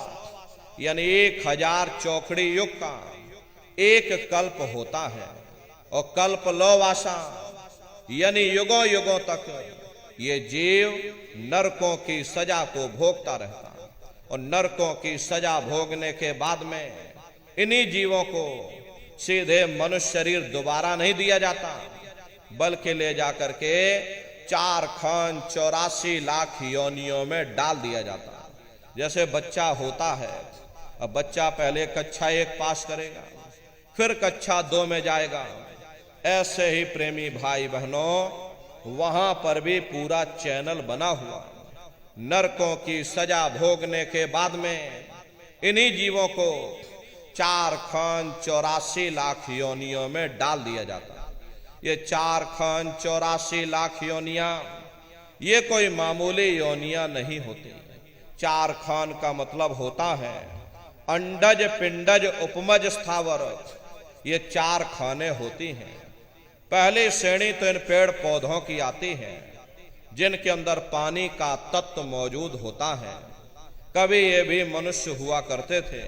यानी 1000 चौकड़ी युग का एक कल्प होता है, और कल्पलो वासा यानी युगों युगों तक ये जीव नरकों की सजा को भोगता रहता। और नरकों की सजा भोगने के बाद में इन्हीं जीवों को सीधे मनुष्य शरीर दोबारा नहीं दिया जाता, बल्कि ले जाकर के 4 खान 84 लाख योनियों में डाल दिया जाता। जैसे बच्चा होता है, अब बच्चा पहले कक्षा 1 पास करेगा, फिर कक्षा 2 में जाएगा। ऐसे ही प्रेमी भाई बहनों, वहां पर भी पूरा चैनल बना हुआ। नरकों की सजा भोगने के बाद में इन्हीं जीवों को 4 खान 84 लाख योनियों में डाल दिया जाता। ये 4 खान 84 लाख योनियां ये कोई मामूली योनियां नहीं होती। 4 खान का मतलब होता है अंडज पिंडज उपमज स्थावर, ये 4 खाने होती हैं। पहली श्रेणी तो इन पेड़ पौधों की आती है जिनके अंदर पानी का तत्व मौजूद होता है। कभी ये भी मनुष्य हुआ करते थे,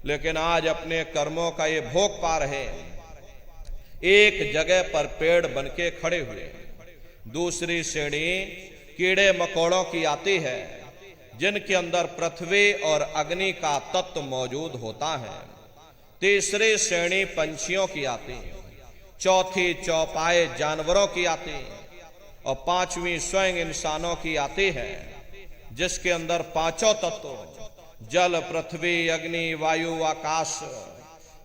लेकिन आज अपने कर्मों का ये भोग पा रहे, एक जगह पर पेड़ बनके खड़े हुए। दूसरी श्रेणी कीड़े मकोड़ों की आती है जिनके अंदर पृथ्वी और अग्नि का तत्व मौजूद होता है। तीसरी श्रेणी पंछियों की आती, चौथी चौपाए जानवरों की आती, और 5वीं स्वयं इंसानों की आती है जिसके अंदर 5 तत्व जल पृथ्वी अग्नि वायु आकाश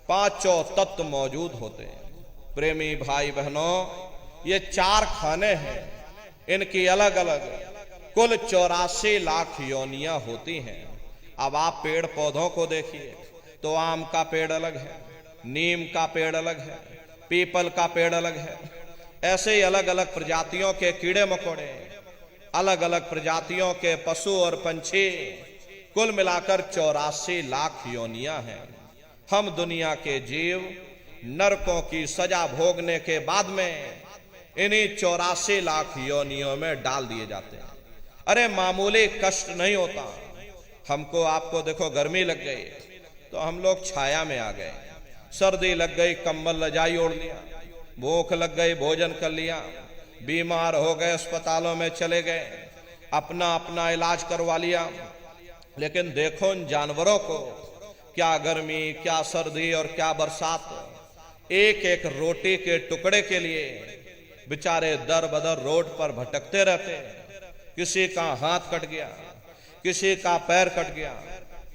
5 तत्व मौजूद होते हैं। प्रेमी भाई बहनों, ये 4 खाने हैं, इनकी अलग अलग कुल 84 लाख योनियां होती हैं। अब आप पेड़ पौधों को देखिए तो आम का पेड़ अलग है, नीम का पेड़ अलग है, पीपल का पेड़ अलग है। ऐसे ही अलग अलग प्रजातियों के कीड़े मकोड़े, अलग अलग प्रजातियों के पशु और पंछी, कुल मिलाकर 84 लाख योनियां हैं। हम दुनिया के जीव नरकों की सजा भोगने के बाद में इन्हीं 84 लाख योनियों में डाल दिए जाते हैं। अरे मामूली कष्ट नहीं होता। हमको आपको देखो गर्मी लग गई तो हम लोग छाया में आ गए, सर्दी लग गई कंबल रजाई ओढ़ लिया, भूख लग गई भोजन कर लिया, बीमार हो गए अस्पतालों में चले गए, अपना अपना इलाज करवा लिया। लेकिन देखो उन जानवरों को, क्या गर्मी, क्या सर्दी और क्या बरसात, एक एक रोटी के टुकड़े के लिए बेचारे दर बदर रोड पर भटकते रहते। किसी का हाथ कट गया, किसी का पैर कट गया,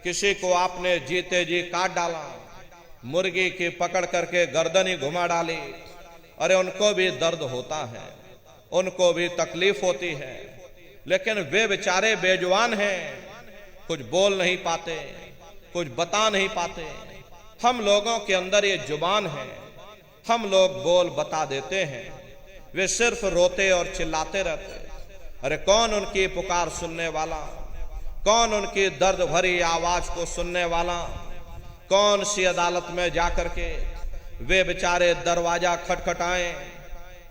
किसी को आपने जीते जी काट डाला, मुर्गी की पकड़ करके गर्दन ही घुमा डाली। अरे उनको भी दर्द होता है, उनको भी तकलीफ होती है, लेकिन वे बेचारे बेजुबान हैं, कुछ बोल नहीं पाते, कुछ बता नहीं पाते। हम लोगों के अंदर ये जुबान है, हम लोग बोल बता देते हैं, वे सिर्फ रोते और चिल्लाते रहते। अरे कौन उनकी पुकार सुनने वाला, कौन उनकी दर्द भरी आवाज को सुनने वाला, कौन सी अदालत में जाकर के वे बेचारे दरवाजा खटखटाएं,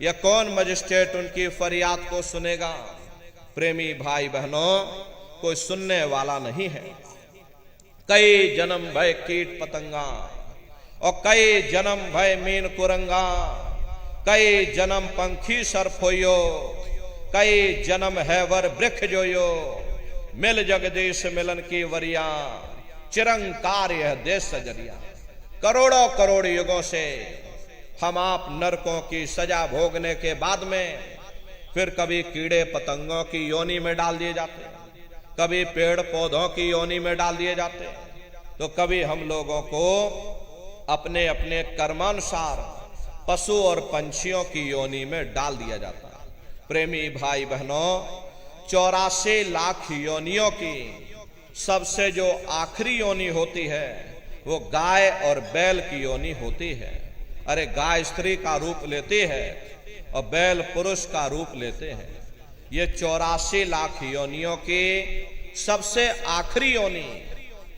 या कौन मजिस्ट्रेट उनकी फरियाद को सुनेगा। प्रेमी भाई बहनों, कोई सुनने वाला नहीं है। कई जन्म भय कीट पतंगा और कई जन्म भय मीन कुरंगा, कई जन्म पंखी सर्प होयो, कई जन्म है वर वृक्ष जोयो, मिल जगदीश मिलन की वरिया, चिरंकार यह देश सजरिया। करोड़ों करोड़ युगों से हम आप नरकों की सजा भोगने के बाद में फिर कभी कीड़े पतंगों की योनि में डाल दिए जाते, कभी पेड़ पौधों की योनि में डाल दिए जाते, तो कभी हम लोगों को अपने अपने कर्मानुसार पशु और पंछियों की योनि में डाल दिया जाता है। प्रेमी भाई बहनों, 84 लाख योनियों की सबसे जो आखिरी योनि होती है वो गाय और बैल की योनि होती है। अरे गाय स्त्री का रूप लेती है और बैल पुरुष का रूप लेते हैं। ये 84 लाख योनियों की सबसे आखिरी योनि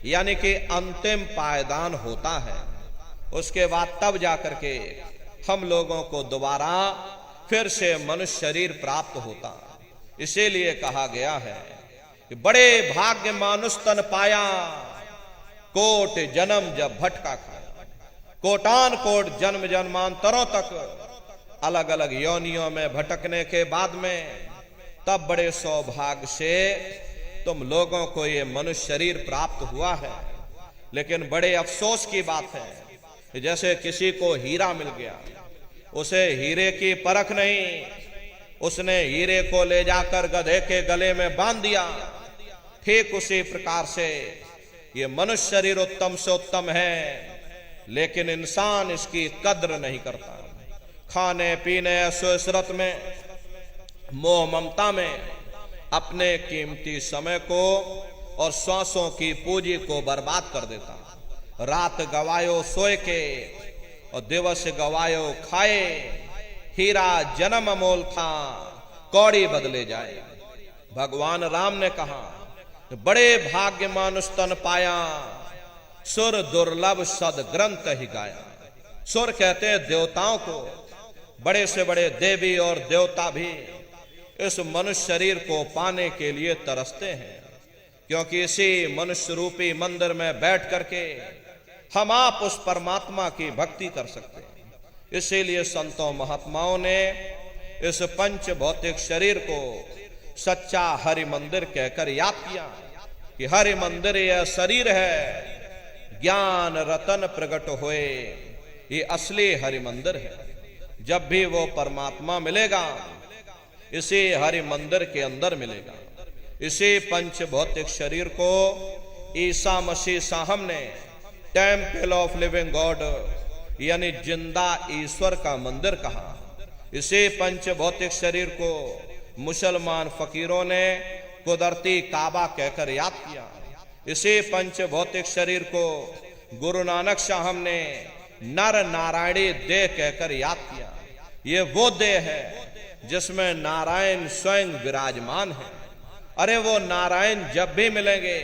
यानी कि अंतिम पायदान होता है। उसके बाद तब जाकर के हम लोगों को दोबारा फिर से मनुष्य शरीर प्राप्त होता। इसीलिए कहा गया है कि बड़े भाग्य मानुष तन पाया, कोट जन्म जब भटका खाया। कोटान कोट जन्म जन्मांतरों तक अलग अलग योनियों में भटकने के बाद में तब बड़े सौभाग्य से तुम लोगों को ये मनुष्य शरीर प्राप्त हुआ है। लेकिन बड़े अफसोस की बात है कि जैसे किसी को हीरा मिल गया, उसे हीरे की परख नहीं, उसने हीरे को ले जाकर गधे के गले में बांध दिया। ठीक उसी प्रकार से ये मनुष्य शरीर उत्तम से उत्तम है, लेकिन इंसान इसकी कद्र नहीं करता। खाने पीने ऐशोइशरत में, मोह ममता में अपने कीमती समय को और श्वासों की पूंजी को बर्बाद कर देता। रात गवायो सोए के और दिवस गवायो खाए, हीरा जन्म अमोल था कौड़ी बदले जाए। भगवान राम ने कहा बड़े भाग्य मानुष तन पाया, सुर दुर्लभ सद ग्रंथ ही गाया। सुर कहते हैं देवताओं को, बड़े से बड़े देवी और देवता भी इस मनुष्य शरीर को पाने के लिए तरसते हैं, क्योंकि इसी मनुष्य रूपी मंदिर में बैठ करके हम आप उस परमात्मा की भक्ति कर सकते हैं। इसीलिए संतों महात्माओं ने इस पंच भौतिक शरीर को सच्चा हरि मंदिर कहकर याद किया कि हरि मंदिर यह शरीर है, ज्ञान रतन प्रकट होए, ये असली हरि मंदिर है। जब भी वो परमात्मा मिलेगा इसी हरि मंदिर के अंदर मिलेगा। इसी पंच भौतिक शरीर को ईसा मसीह साहब ने टेम्पल ऑफ लिविंग गॉड यानी जिंदा ईश्वर का मंदिर कहा। इसी पंच भौतिक शरीर को मुसलमान फकीरों ने कुदरती काबा कहकर याद किया। इसी पंच भौतिक शरीर को गुरु नानक साहब ने नर नारायणी देह कहकर याद किया। ये वो देह है जिसमें नारायण स्वयं विराजमान है। अरे वो नारायण जब भी मिलेंगे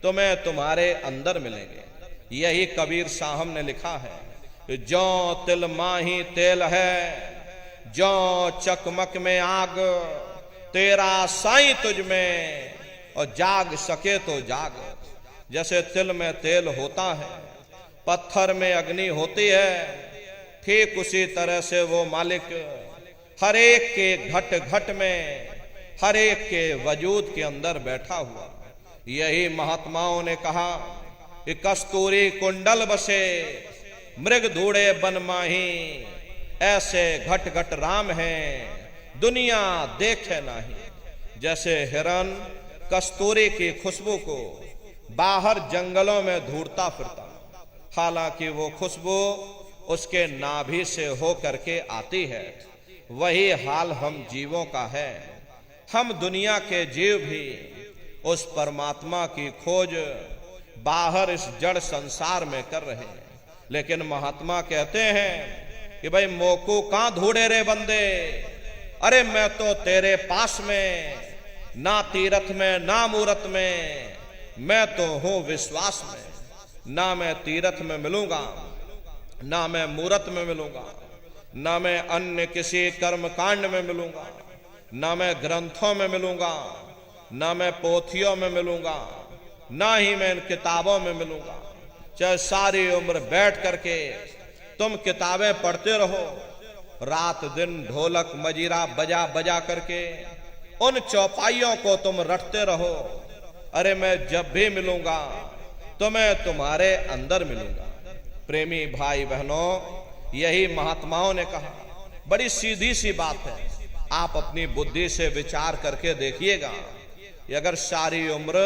तुम्हें तुम्हारे अंदर मिलेंगे। यही कबीर साहब ने लिखा है, जो तिल माही तेल है, जो चकमक में आग, तेरा साईं तुझ में, और जाग सके तो जाग। जैसे तिल में तेल होता है, पत्थर में अग्नि होती है, ठीक उसी तरह से वो मालिक हर एक के घट घट में, हर एक के वजूद के अंदर बैठा हुआ। यही महात्माओं ने कहा कि कस्तूरी कुंडल बसे, मृग धूड़े बन माही, ऐसे घट घट राम हैं दुनिया देखे नहीं। जैसे हिरन कस्तूरी की खुशबू को बाहर जंगलों में ढूंढता फिरता, हालांकि वो खुशबू उसके नाभि से हो करके आती है, वही हाल हम जीवों का है। हम दुनिया के जीव भी उस परमात्मा की खोज बाहर इस जड़ संसार में कर रहे हैं, लेकिन महात्मा कहते हैं कि भाई मोकू कहां ढूंढे रे बंदे, अरे मैं तो तेरे पास में, ना तीरथ में ना मूरत में, मैं तो हूं विश्वास में। ना मैं तीरथ में मिलूंगा, ना मैं मूरत में मिलूंगा, ना मैं अन्य किसी कर्म कांड में मिलूंगा, ना मैं ग्रंथों में मिलूंगा, ना मैं पोथियों में मिलूंगा, ना ही मैं इन किताबों में मिलूंगा। चाहे सारी उम्र बैठ करके तुम किताबें पढ़ते रहो, रात दिन ढोलक मजीरा बजा बजा करके उन चौपाइयों को तुम रटते रहो, अरे मैं जब भी मिलूंगा तो मैं तुम्हारे अंदर मिलूंगा। प्रेमी भाई बहनों, यही महात्माओं ने कहा। बड़ी सीधी सी बात है, आप अपनी बुद्धि से विचार करके देखिएगा कि अगर सारी उम्र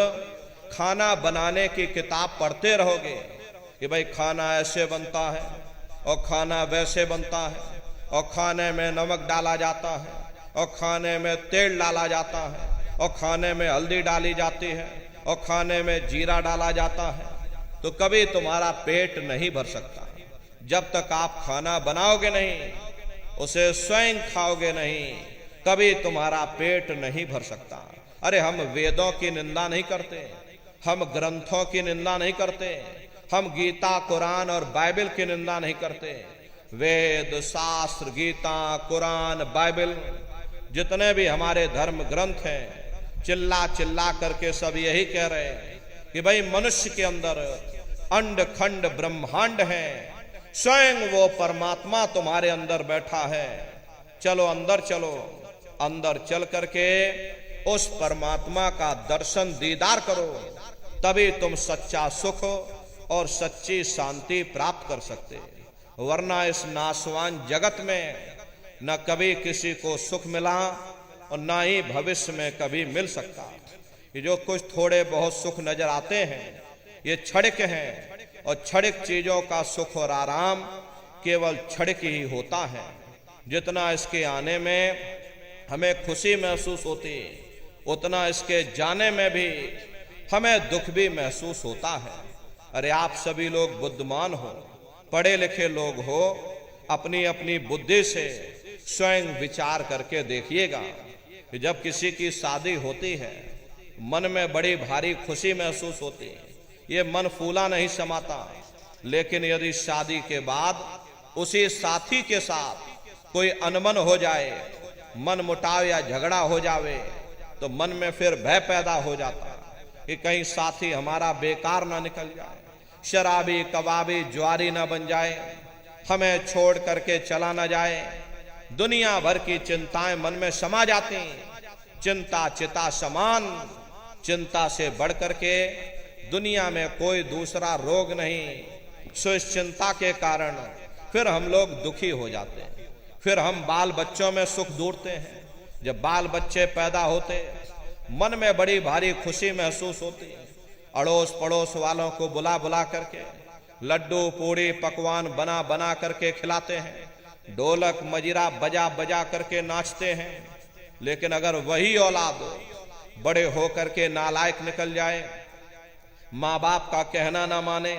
खाना बनाने की किताब पढ़ते रहोगे कि भाई खाना ऐसे बनता है और खाना वैसे बनता है, और खाने में नमक डाला जाता है, और खाने में तेल डाला जाता है, और खाने में हल्दी डाली जाती है, और खाने में जीरा डाला जाता है, तो कभी तुम्हारा पेट नहीं भर सकता। जब तक आप खाना बनाओगे नहीं, उसे स्वयं खाओगे नहीं, कभी तुम्हारा पेट नहीं भर सकता। अरे हम वेदों की निंदा नहीं करते, हम ग्रंथों की निंदा नहीं करते, हम गीता कुरान और बाइबल की निंदा नहीं करते। वेद शास्त्र गीता कुरान बाइबल जितने भी हमारे धर्म ग्रंथ हैं, चिल्ला चिल्ला करके सब यही कह रहे हैं कि भाई मनुष्य के अंदर अंड खंड ब्रह्मांड है, स्वयं वो परमात्मा तुम्हारे अंदर बैठा है। चलो अंदर चलो, अंदर चल करके उस परमात्मा का दर्शन दीदार करो, तभी तुम सच्चा सुख और सच्ची शांति प्राप्त कर सकते। वरना इस नाशवान जगत में न कभी किसी को सुख मिला और ना ही भविष्य में कभी मिल सकता। ये जो कुछ थोड़े बहुत सुख नजर आते हैं, ये क्षणिक हैं, और क्षणिक चीजों का सुख और आराम केवल क्षणिक ही होता है। जितना इसके आने में हमें खुशी महसूस होती, उतना इसके जाने में भी हमें दुख भी महसूस होता है। अरे आप सभी लोग बुद्धिमान हो, पढ़े लिखे लोग हो, अपनी अपनी बुद्धि से स्वयं विचार करके देखिएगा कि जब किसी की शादी होती है, मन में बड़ी भारी खुशी महसूस होती है, ये मन फूला नहीं समाता। लेकिन यदि शादी के बाद उसी साथी के साथ कोई अनबन हो जाए, मन मुटाव या झगड़ा हो जावे, तो मन में फिर भय पैदा हो जाता कि कहीं साथी हमारा बेकार ना निकल जाए, शराबी कबाबी ज्वारी ना बन जाए, हमें छोड़ करके चला ना जाए। दुनिया भर की चिंताएं मन में समा जाती, चिंता चिता समान। चिंता से बढ़ करके दुनिया में कोई दूसरा रोग नहीं। सो इस चिंता के कारण फिर हम लोग दुखी हो जाते हैं, फिर हम बाल बच्चों में सुख ढूंढते हैं। जब बाल बच्चे पैदा होते, मन में बड़ी भारी खुशी महसूस होती है। अड़ोस पड़ोस वालों को बुला बुला करके लड्डू पूड़ी पकवान बना बना करके खिलाते हैं, ढोलक मजीरा बजा बजा करके नाचते हैं। लेकिन अगर वही औलाद बड़े होकर के नालायक निकल जाए, माँ बाप का कहना ना माने,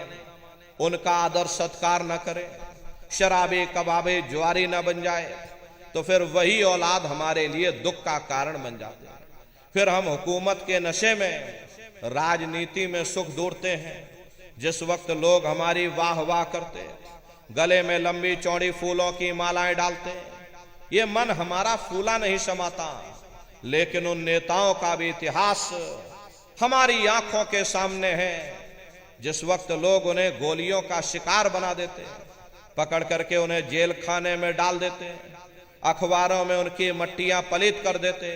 उनका आदर सत्कार न करे, शराबी कबाबी ज्वारी न बन जाए, तो फिर वही औलाद हमारे लिए दुख का कारण बन जाते हैं। फिर हम हुकूमत के नशे में, राजनीति में सुख ढूंढते हैं। जिस वक्त लोग हमारी वाह वाह करते, गले में लंबी चौड़ी फूलों की मालाएं डालते, ये मन हमारा फूला नहीं समाता। लेकिन उन नेताओं का भी इतिहास हमारी आंखों के सामने है। जिस वक्त लोग उन्हें गोलियों का शिकार बना देते, पकड़ करके उन्हें जेल खाने में डाल देते, अखबारों में उनकी मट्टियां पलित कर देते,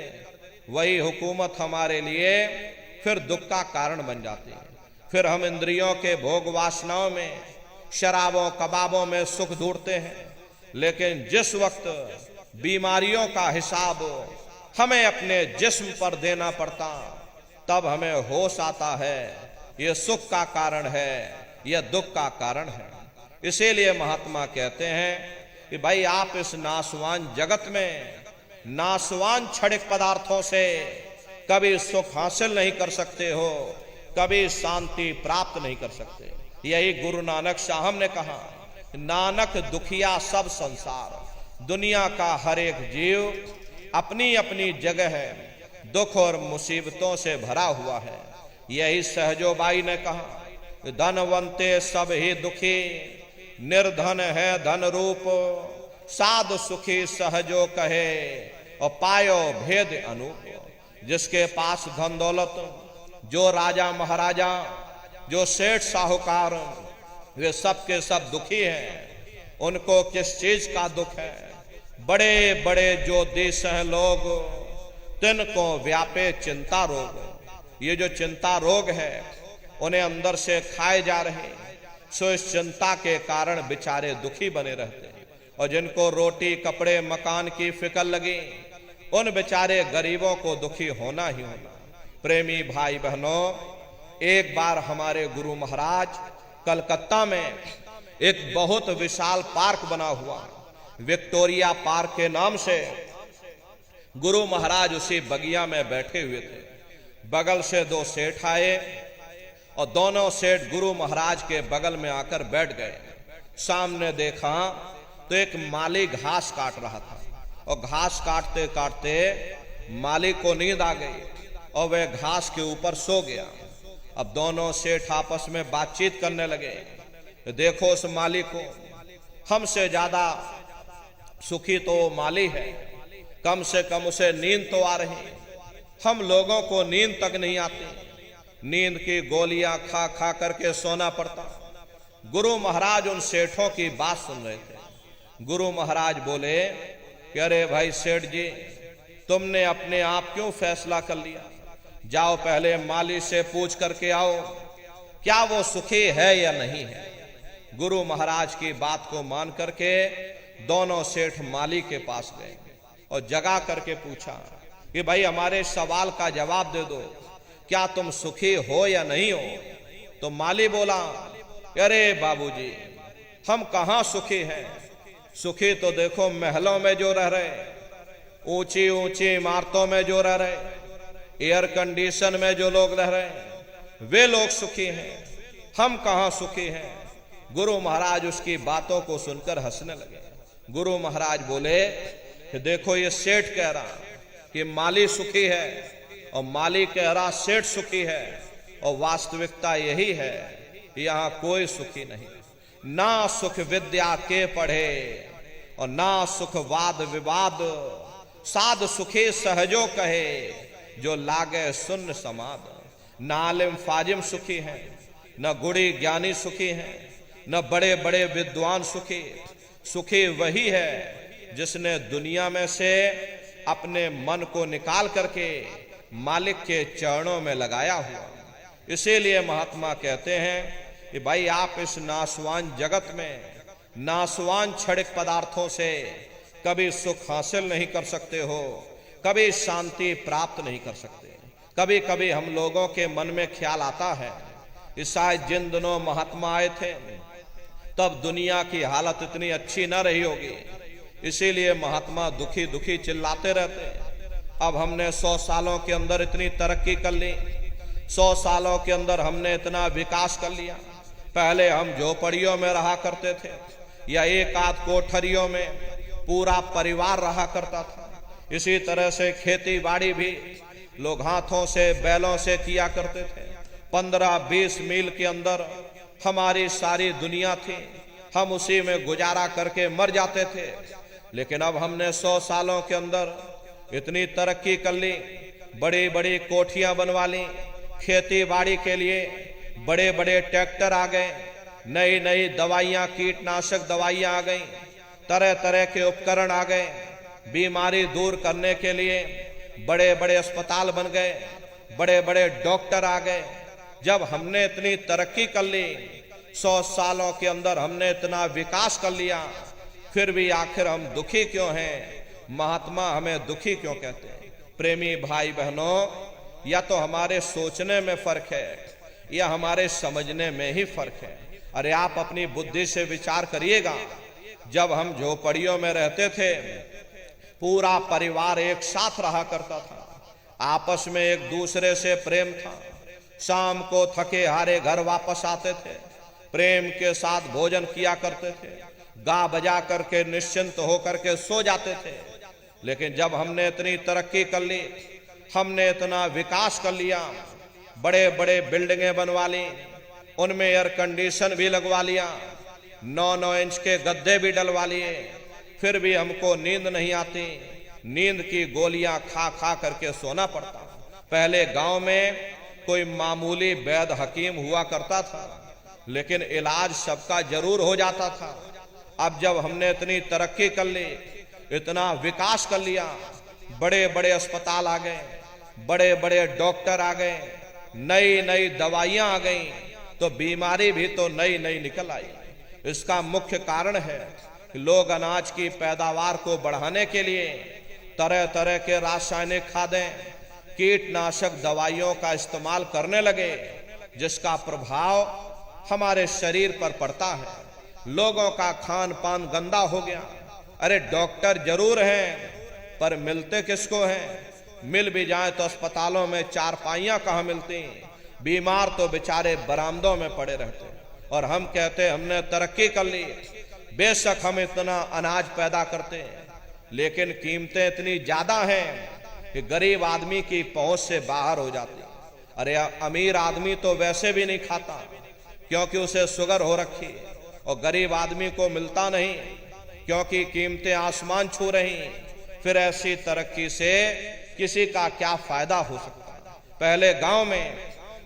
वही हुकूमत हमारे लिए फिर दुख का कारण बन जाती है। फिर हम इंद्रियों के भोग वासनाओं में, शराबों कबाबों में सुख ढूंढते हैं। लेकिन जिस वक्त बीमारियों का हिसाब हमें अपने जिस्म पर देना पड़ता, तब हमें होश आता है यह सुख का कारण है, यह दुख का कारण है। इसीलिए महात्मा कहते हैं कि भाई आप इस नासवान जगत में नासवान क्षणिक पदार्थों से कभी सुख हासिल नहीं कर सकते हो, कभी शांति प्राप्त नहीं कर सकते। यही गुरु नानक साहब ने कहा, नानक दुखिया सब संसार, दुनिया का हर एक जीव अपनी अपनी जगह है, दुख और मुसीबतों से भरा हुआ है। यही सहजोबाई ने कहा, धनवंते सब ही दुखी, निर्धन है धन रूप, साध सुखी सहजो कहे, और पायो भेद अनूप। जिसके पास धन दौलत, जो राजा महाराजा, जो सेठ साहूकार, वे सब के सब दुखी हैं। उनको किस चीज का दुख है? बड़े बड़े जो देश हैं लोग, तिनको व्यापे चिंता रोग। ये जो चिंता रोग है उन्हें अंदर से खाए जा रहे, सो इस चिंता के कारण बेचारे दुखी बने रहते हैं। और जिनको रोटी कपड़े मकान की फिक्र लगी, उन बेचारे गरीबों को दुखी होना ही होना। प्रेमी भाई बहनों, एक बार हमारे गुरु महाराज कलकत्ता में एक बहुत विशाल पार्क बना हुआ, विक्टोरिया पार्क के नाम से, गुरु महाराज उसी बगिया में बैठे हुए थे। बगल से दो सेठ आए और दोनों सेठ गुरु महाराज के बगल में आकर बैठ गए। सामने देखा तो एक माली घास काट रहा था, और घास काटते काटते माली को नींद आ गई और वह घास के ऊपर सो गया। अब दोनों सेठ आपस में बातचीत करने लगे, देखो उस माली को, हमसे ज्यादा सुखी तो वो माली है, कम से कम उसे नींद तो आ रही, हम लोगों को नींद तक नहीं आती। नींद की गोलियां खा खा करके सोना पड़ता। गुरु महाराज उन सेठों की बात सुन रहे थे। गुरु महाराज बोले कि अरे भाई सेठ जी, तुमने अपने आप क्यों फैसला कर लिया? जाओ पहले माली से पूछ करके आओ, क्या वो सुखी है या नहीं है। गुरु महाराज की बात को मान करके दोनों सेठ माली के पास गए और जगा करके पूछा कि भाई हमारे सवाल का जवाब दे दो, क्या तुम सुखी हो या नहीं हो? तो माली बोला, अरे बाबूजी, हम कहां सुखी हैं? सुखी तो देखो महलों में जो रह रहे, ऊंची ऊंची इमारतों में जो रह रहे, एयर कंडीशन में जो लोग रह रहे, वे लोग सुखी हैं। हम कहां सुखी हैं? गुरु महाराज उसकी बातों को सुनकर हंसने लगे। गुरु महाराज बोले कि देखो ये सेठ कह रहा कि माली सुखी है, और माली कह रहा सेठ सुखी है, और वास्तविकता यही है, यहां कोई सुखी नहीं। ना सुख विद्या के पढ़े और ना सुख वाद विवाद, साध सुखी सहजो कहे, जो लागे सुन्न समाद। न आलिम फाजिम सुखी है, न गुड़ी ज्ञानी सुखी है, न बड़े बड़े विद्वान सुखी। सुखी वही है जिसने दुनिया में से अपने मन को निकाल करके मालिक के चरणों में लगाया हुआ। इसीलिए महात्मा कहते हैं कि भाई आप इस नासवान जगत में नासवान क्षणिक पदार्थों से कभी सुख हासिल नहीं कर सकते हो, कभी शांति प्राप्त नहीं कर सकते। कभी कभी हम लोगों के मन में ख्याल आता है कि शायद जिन दिनों महात्मा आए थे तब दुनिया की हालत इतनी अच्छी न रही होगी, इसीलिए महात्मा दुखी दुखी चिल्लाते रहते। अब हमने 100 सालों के अंदर इतनी तरक्की कर ली, 100 सालों के अंदर हमने इतना विकास कर लिया। पहले हम झोपड़ियों में रहा करते थे या एक आध कोठरियों में पूरा परिवार रहा करता था। इसी तरह से खेती बाड़ी भी लोग हाथों से बैलों से किया करते थे। 15-20 मील के अंदर हमारी सारी दुनिया थी, हम उसी में गुजारा करके मर जाते थे। लेकिन अब हमने 100 सालों के अंदर इतनी तरक्की कर ली, बड़ी बड़ी कोठियां बनवा ली, खेती बाड़ी के लिए बड़े बड़े ट्रैक्टर आ गए, नई नई दवाइयां, कीटनाशक दवाइयां आ गई, तरह तरह के उपकरण आ गए, बीमारी दूर करने के लिए बड़े बड़े अस्पताल बन गए, बड़े बड़े डॉक्टर आ गए। जब हमने इतनी तरक्की कर ली, 100 सालों के अंदर हमने इतना विकास कर लिया, फिर भी आखिर हम दुखी क्यों हैं? महात्मा हमें दुखी क्यों कहते हैं? प्रेमी भाई बहनों, या तो हमारे सोचने में फर्क है या हमारे समझने में ही फर्क है। अरे आप अपनी बुद्धि से विचार करिएगा, जब हम झोपड़ियों में रहते थे, पूरा परिवार एक साथ रहा करता था, आपस में एक दूसरे से प्रेम था, शाम को थके हारे घर वापस आते थे, प्रेम के साथ भोजन किया करते थे, गा बजा करके निश्चिंत होकर के सो जाते थे। लेकिन जब हमने इतनी तरक्की कर ली, हमने इतना विकास कर लिया, बड़े बड़े बिल्डिंगें बनवा ली, उनमें एयर कंडीशन भी लगवा लिया, 9-9 इंच के गद्दे भी डलवा लिए, फिर भी हमको नींद नहीं आती, नींद की गोलियां खा खा करके सोना पड़ता। पहले गांव में कोई मामूली वैद्य हकीम हुआ करता था, लेकिन इलाज सबका जरूर हो जाता था। अब जब हमने इतनी तरक्की कर ली, इतना विकास कर लिया, बड़े बड़े अस्पताल आ गए, बड़े बड़े डॉक्टर आ गए, नई नई दवाइयां आ गई, तो बीमारी भी तो नई नई निकल आई। इसका मुख्य कारण है कि लोग अनाज की पैदावार को बढ़ाने के लिए तरह तरह के रासायनिक खादें, कीटनाशक दवाइयों का इस्तेमाल करने लगे, जिसका प्रभाव हमारे शरीर पर पड़ता है। लोगों का खान पान गंदा हो गया। अरे डॉक्टर जरूर हैं, पर मिलते किसको हैं? मिल भी जाए तो अस्पतालों में चारपाइयां कहाँ मिलती? बीमार तो बेचारे बरामदों में पड़े रहते हैं। और हम कहते हैं हमने तरक्की कर ली, बेशक हम इतना अनाज पैदा करते हैं, लेकिन कीमतें इतनी ज्यादा हैं कि गरीब आदमी की पहुंच से बाहर हो जाती। अरे अमीर आदमी तो वैसे भी नहीं खाता, क्योंकि उसे शुगर हो रखी, और गरीब आदमी को मिलता नहीं, क्योंकि कीमतें आसमान छू रही। फिर ऐसी तरक्की से किसी का क्या फायदा हो सकता है? पहले गांव में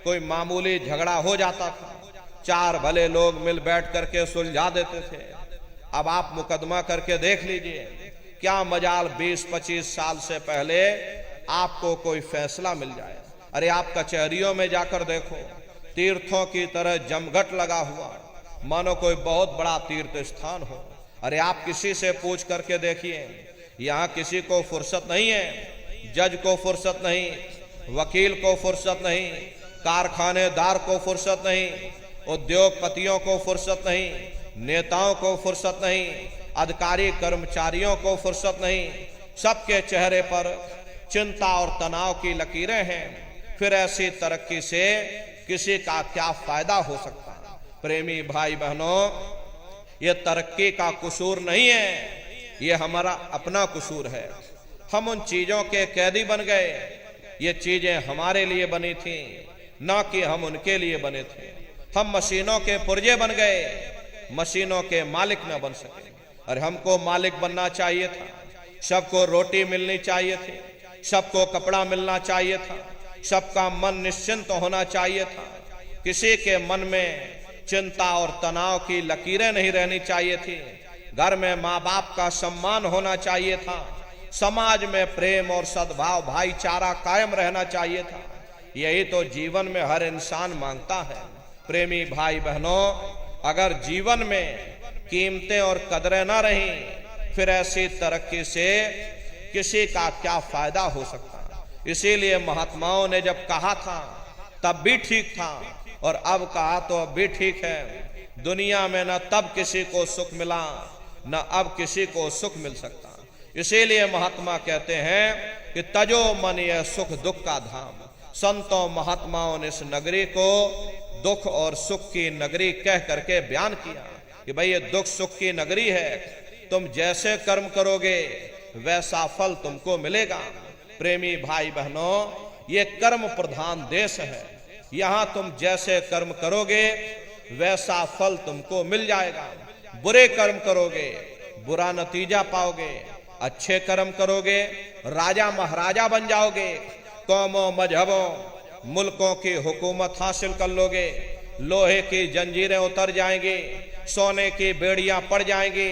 कोई मामूली झगड़ा हो जाता था, 4 भले लोग मिल बैठ करके सुलझा देते थे। अब आप मुकदमा करके देख लीजिए, क्या मजाल 20-25 साल से पहले आपको कोई फैसला मिल जाए। अरे आप कचहरियों में जाकर देखो, तीर्थों की तरह जमघट लगा हुआ, मानो कोई बहुत बड़ा तीर्थ स्थान हो। अरे आप किसी से पूछ करके देखिए, यहाँ किसी को फुर्सत नहीं है, जज को फुर्सत नहीं, वकील को फुर्सत नहीं, कारखानेदार को फुर्सत नहीं, उद्योगपतियों को फुर्सत नहीं, नेताओं को फुर्सत नहीं, अधिकारी कर्मचारियों को फुर्सत नहीं। सबके चेहरे पर चिंता और तनाव की लकीरें हैं। फिर ऐसी तरक्की से किसी का क्या फायदा हो सकता है? प्रेमी भाई बहनों, ये तरक्की का कसूर नहीं है, ये हमारा अपना कसूर है। हम उन चीजों के कैदी बन गए। ये चीजें हमारे लिए बनी थी, ना कि हम उनके लिए बने थे। हम मशीनों के पुर्जे बन गए, मशीनों के मालिक न बन सके। और हमको मालिक बनना चाहिए था, सबको रोटी मिलनी चाहिए थी, सबको कपड़ा मिलना चाहिए था, सबका मन निश्चिंत होना चाहिए था, किसी के मन में चिंता और तनाव की लकीरें नहीं रहनी चाहिए थी, घर में माँ बाप का सम्मान होना चाहिए था, समाज में प्रेम और सद्भाव भाईचारा कायम रहना चाहिए था। यही तो जीवन में हर इंसान मांगता है। प्रेमी भाई बहनों, अगर जीवन में कीमतें और कदरें ना रही, फिर ऐसी तरक्की से किसी का क्या फायदा हो सकता है? इसीलिए महात्माओं ने जब कहा था तब भी ठीक था, और अब कहा तो अब भी ठीक है। दुनिया में न तब किसी को सुख मिला, न अब किसी को सुख मिल सकता। इसीलिए महात्मा कहते हैं कि तजो मन यह सुख दुख का धाम। संतों महात्माओं ने इस नगरी को दुख और सुख की नगरी कह करके बयान किया कि भाई ये दुख सुख की नगरी है, तुम जैसे कर्म करोगे वैसा फल तुमको मिलेगा। प्रेमी भाई बहनों, ये कर्म प्रधान देश है, यहाँ तुम जैसे कर्म करोगे वैसा फल तुमको मिल जाएगा। बुरे कर्म करोगे बुरा नतीजा पाओगे, अच्छे कर्म करोगे राजा महाराजा बन जाओगे, कौमों मजहबों मुल्कों की हुकूमत हासिल कर लोगे, लोहे की जंजीरें उतर जाएंगी, सोने की बेड़ियां पड़ जाएंगी,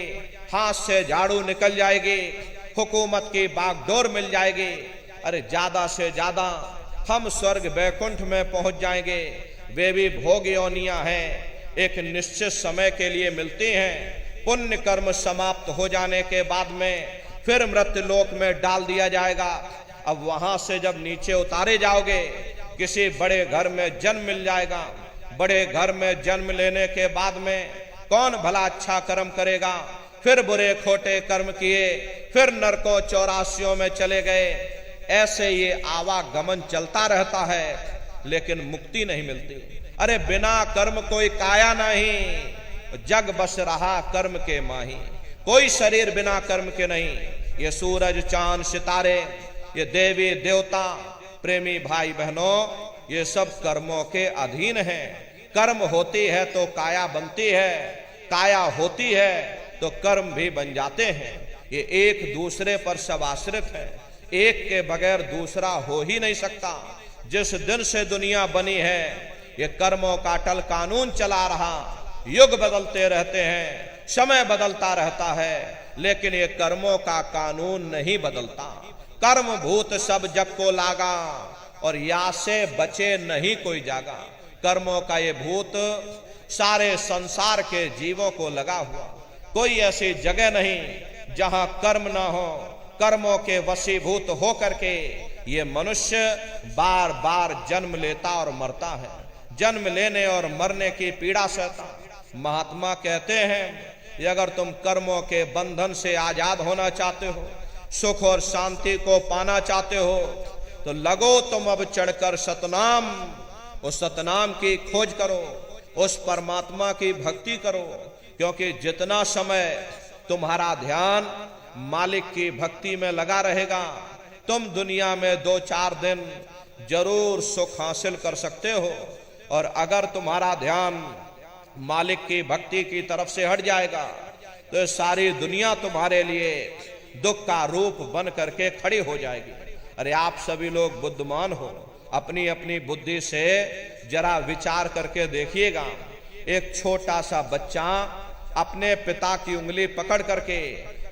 हाथ से झाड़ू निकल जाएगी, हुकूमत की बागडोर मिल जाएगी। अरे ज्यादा से ज्यादा हम स्वर्ग बैकुंठ में पहुंच जाएंगे। वे भी भोग योनियां हैं, एक निश्चित समय के लिए मिलती हैं। पुण्य कर्म समाप्त हो जाने के बाद में फिर मृत्यु लोक में डाल दिया जाएगा। अब वहां से जब नीचे उतारे जाओगे किसी बड़े घर में जन्म मिल जाएगा। बड़े घर में जन्म लेने के बाद में कौन भला अच्छा कर्म करेगा, फिर बुरे खोटे कर्म किए, फिर नरकों 84 में चले गए। ऐसे ये आवागमन चलता रहता है, लेकिन मुक्ति नहीं मिलती। अरे बिना कर्म कोई काया नहीं, जग बस रहा कर्म के माही। कोई शरीर बिना कर्म के नहीं। ये सूरज चांद सितारे, ये देवी देवता, प्रेमी भाई बहनों, ये सब कर्मों के अधीन हैं। कर्म होती है तो काया बनती है, काया होती है तो कर्म भी बन जाते हैं। ये एक दूसरे पर सब आश्रित है, एक के बगैर दूसरा हो ही नहीं सकता। जिस दिन से दुनिया बनी है ये कर्मों का अटल कानून चला रहा। युग बदलते रहते हैं, समय बदलता रहता है, लेकिन ये कर्मों का कानून नहीं बदलता। कर्म भूत सब जग को लागा, और या से बचे नहीं कोई जागा। कर्मों का ये भूत सारे संसार के जीवों को लगा हुआ। कोई ऐसी जगह नहीं जहां कर्म ना हो। कर्मों के वशीभूत हो करके ये मनुष्य बार बार जन्म लेता और मरता है, जन्म लेने और मरने की पीड़ा सहता। महात्मा कहते हैं कि अगर तुम कर्मों के बंधन से आजाद होना चाहते हो, सुख और शांति को पाना चाहते हो, तो लगो तुम अब चढ़कर सतनाम। उस सतनाम की खोज करो, उस परमात्मा की भक्ति करो, क्योंकि जितना समय तुम्हारा ध्यान मालिक की भक्ति में लगा रहेगा, तुम दुनिया में 2-4 दिन जरूर सुख हासिल कर सकते हो। और अगर तुम्हारा ध्यान मालिक की भक्ति की तरफ से हट जाएगा तो सारी दुनिया तुम्हारे लिए दुख का रूप बन करके खड़ी हो जाएगी। अरे आप सभी लोग बुद्धिमान हो, अपनी अपनी बुद्धि से जरा विचार करके देखिएगा। एक छोटा सा बच्चा अपने पिता की उंगली पकड़ करके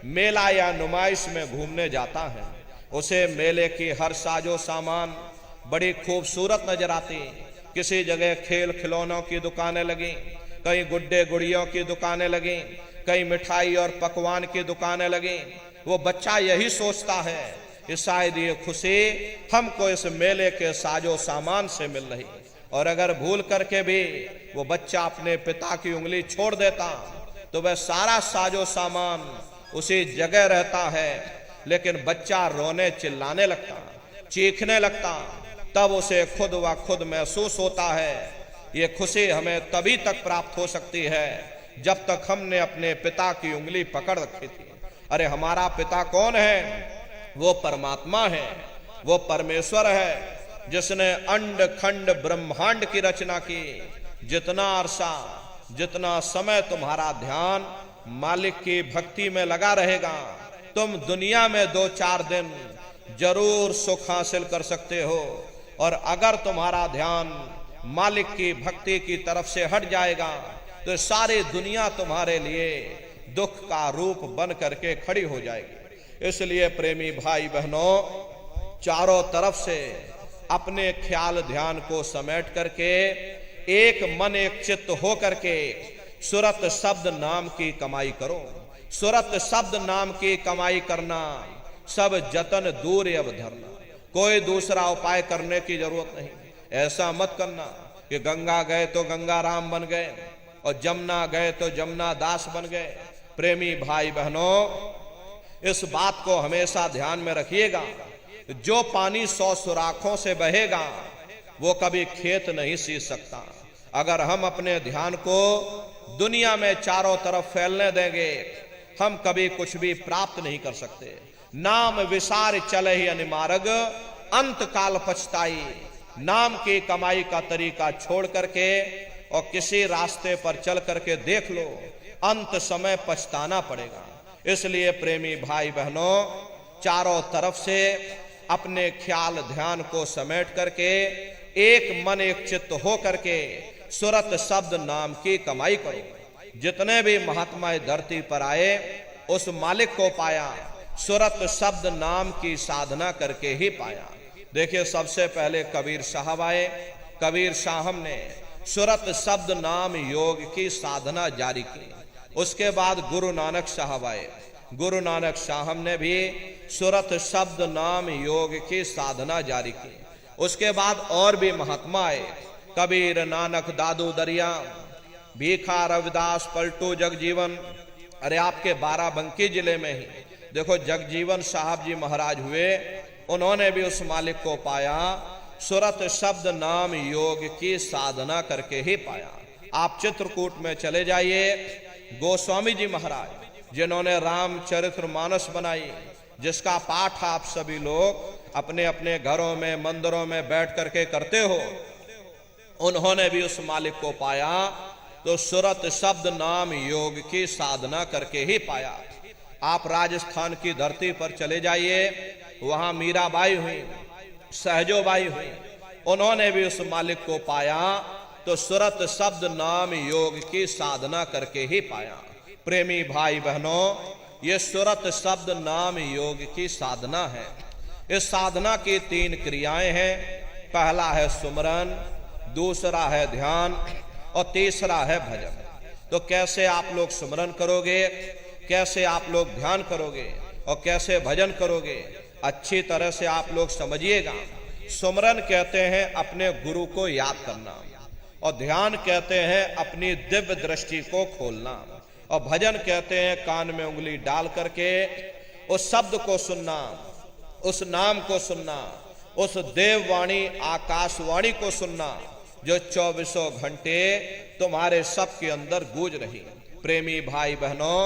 मेला या नुमाइश में घूमने जाता है। उसे मेले की हर साजो सामान बड़ी खूबसूरत नजर आती। किसी जगह खेल खिलौनों की दुकानें लगी, कहीं गुड्डे गुड़ियों की दुकानें लगी, कहीं मिठाई और पकवान की दुकानें लगी। वो बच्चा यही सोचता है कि शायद ये खुशी हमको इस मेले के साजो सामान से मिल रही। और अगर भूल करके भी वो बच्चा अपने पिता की उंगली छोड़ देता तो वह सारा साजो सामान उसी जगह रहता है, लेकिन बच्चा रोने चिल्लाने लगता, चीखने लगता। तब उसे खुद व खुद महसूस होता है ये खुशी हमें तभी तक प्राप्त हो सकती है जब तक हमने अपने पिता की उंगली पकड़ रखी थी। अरे हमारा पिता कौन है? वो परमात्मा है, वो परमेश्वर है जिसने अंड खंड ब्रह्मांड की रचना की। जितना अरसा, जितना समय तुम्हारा ध्यान मालिक की भक्ति में लगा रहेगा, तुम दुनिया में 2-4 दिन जरूर सुख हासिल कर सकते हो। और अगर तुम्हारा ध्यान मालिक की भक्ति की तरफ से हट जाएगा तो सारी दुनिया तुम्हारे लिए दुख का रूप बन करके खड़ी हो जाएगी। इसलिए प्रेमी भाई बहनों, चारों तरफ से अपने ख्याल ध्यान को समेट करके एक मन एक चित्त हो करके सुरत शब्द नाम की कमाई करो। सुरत शब्द नाम की कमाई करना, सब जतन दूर अब धरना। कोई दूसरा उपाय करने की जरूरत नहीं। ऐसा मत करना कि गंगा गए तो गंगा राम बन गए और जमुना गए तो जमुना दास बन गए। प्रेमी भाई बहनों, इस बात को हमेशा ध्यान में रखिएगा, जो पानी 100 सुराखों से बहेगा वो कभी खेत नहीं सींच सकता। अगर हम अपने ध्यान को दुनिया में चारों तरफ फैलने देंगे, हम कभी कुछ भी प्राप्त नहीं कर सकते। नाम विसार चले ही अनिमार्ग, अंत काल पछताई। नाम की कमाई का तरीका छोड़ करके और किसी रास्ते पर चल करके देख लो, अंत समय पछताना पड़ेगा। इसलिए प्रेमी भाई बहनों, चारों तरफ से अपने ख्याल ध्यान को समेट करके एक मन एक चित्त हो करके सुरत शब्द नाम की कमाई करो। जितने भी महात्मा धरती पर आए उस मालिक को पाया, सुरत शब्द नाम की साधना करके ही पाया। देखिए, सबसे पहले कबीर साहब आए। कबीर साहब ने सुरत शब्द नाम योग की साधना जारी की। उसके बाद गुरु नानक साहब आए। गुरु नानक साहब ने भी सुरत शब्द नाम योग की साधना जारी की। उसके बाद और भी महात्मा आए, कबीर, नानक, दादू दरिया, भीखा, रविदास, पलटू, जगजीवन। अरे आपके बाराबंकी जिले में ही देखो जगजीवन साहब जी महाराज हुए, उन्होंने भी उस मालिक को पाया, सुरत शब्द नाम योग की साधना करके ही पाया। आप चित्रकूट में चले जाइए, गोस्वामी जी महाराज जिन्होंने रामचरितमानस बनाई, जिसका पाठ आप सभी लोग अपने अपने घरों में मंदिरों में बैठ करके करते हो, उन्होंने भी उस मालिक को पाया तो सुरत शब्द नाम योग की साधना करके ही पाया। आप राजस्थान की धरती पर चले जाइए, वहां मीराबाई हुई, सहजोबाई हुई, उन्होंने भी उस मालिक को पाया तो सुरत शब्द नाम योग की साधना करके ही पाया। प्रेमी भाई बहनों, ये सुरत शब्द नाम योग की साधना है। इस साधना की 3 क्रियाएं हैं। पहला है सुमरन, दूसरा है ध्यान और तीसरा है भजन। तो कैसे आप लोग सुमरन करोगे, कैसे आप लोग ध्यान करोगे और कैसे भजन करोगे, अच्छी तरह से आप लोग समझिएगा। सुमरन कहते हैं अपने गुरु को याद करना, और ध्यान कहते हैं अपनी दिव्य दृष्टि को खोलना, और भजन कहते हैं कान में उंगली डाल करके उस शब्द को सुनना, उस नाम को सुनना, उस देववाणी आकाशवाणी को सुनना जो 24 घंटे तुम्हारे सब के अंदर गूंज रही। प्रेमी भाई बहनों,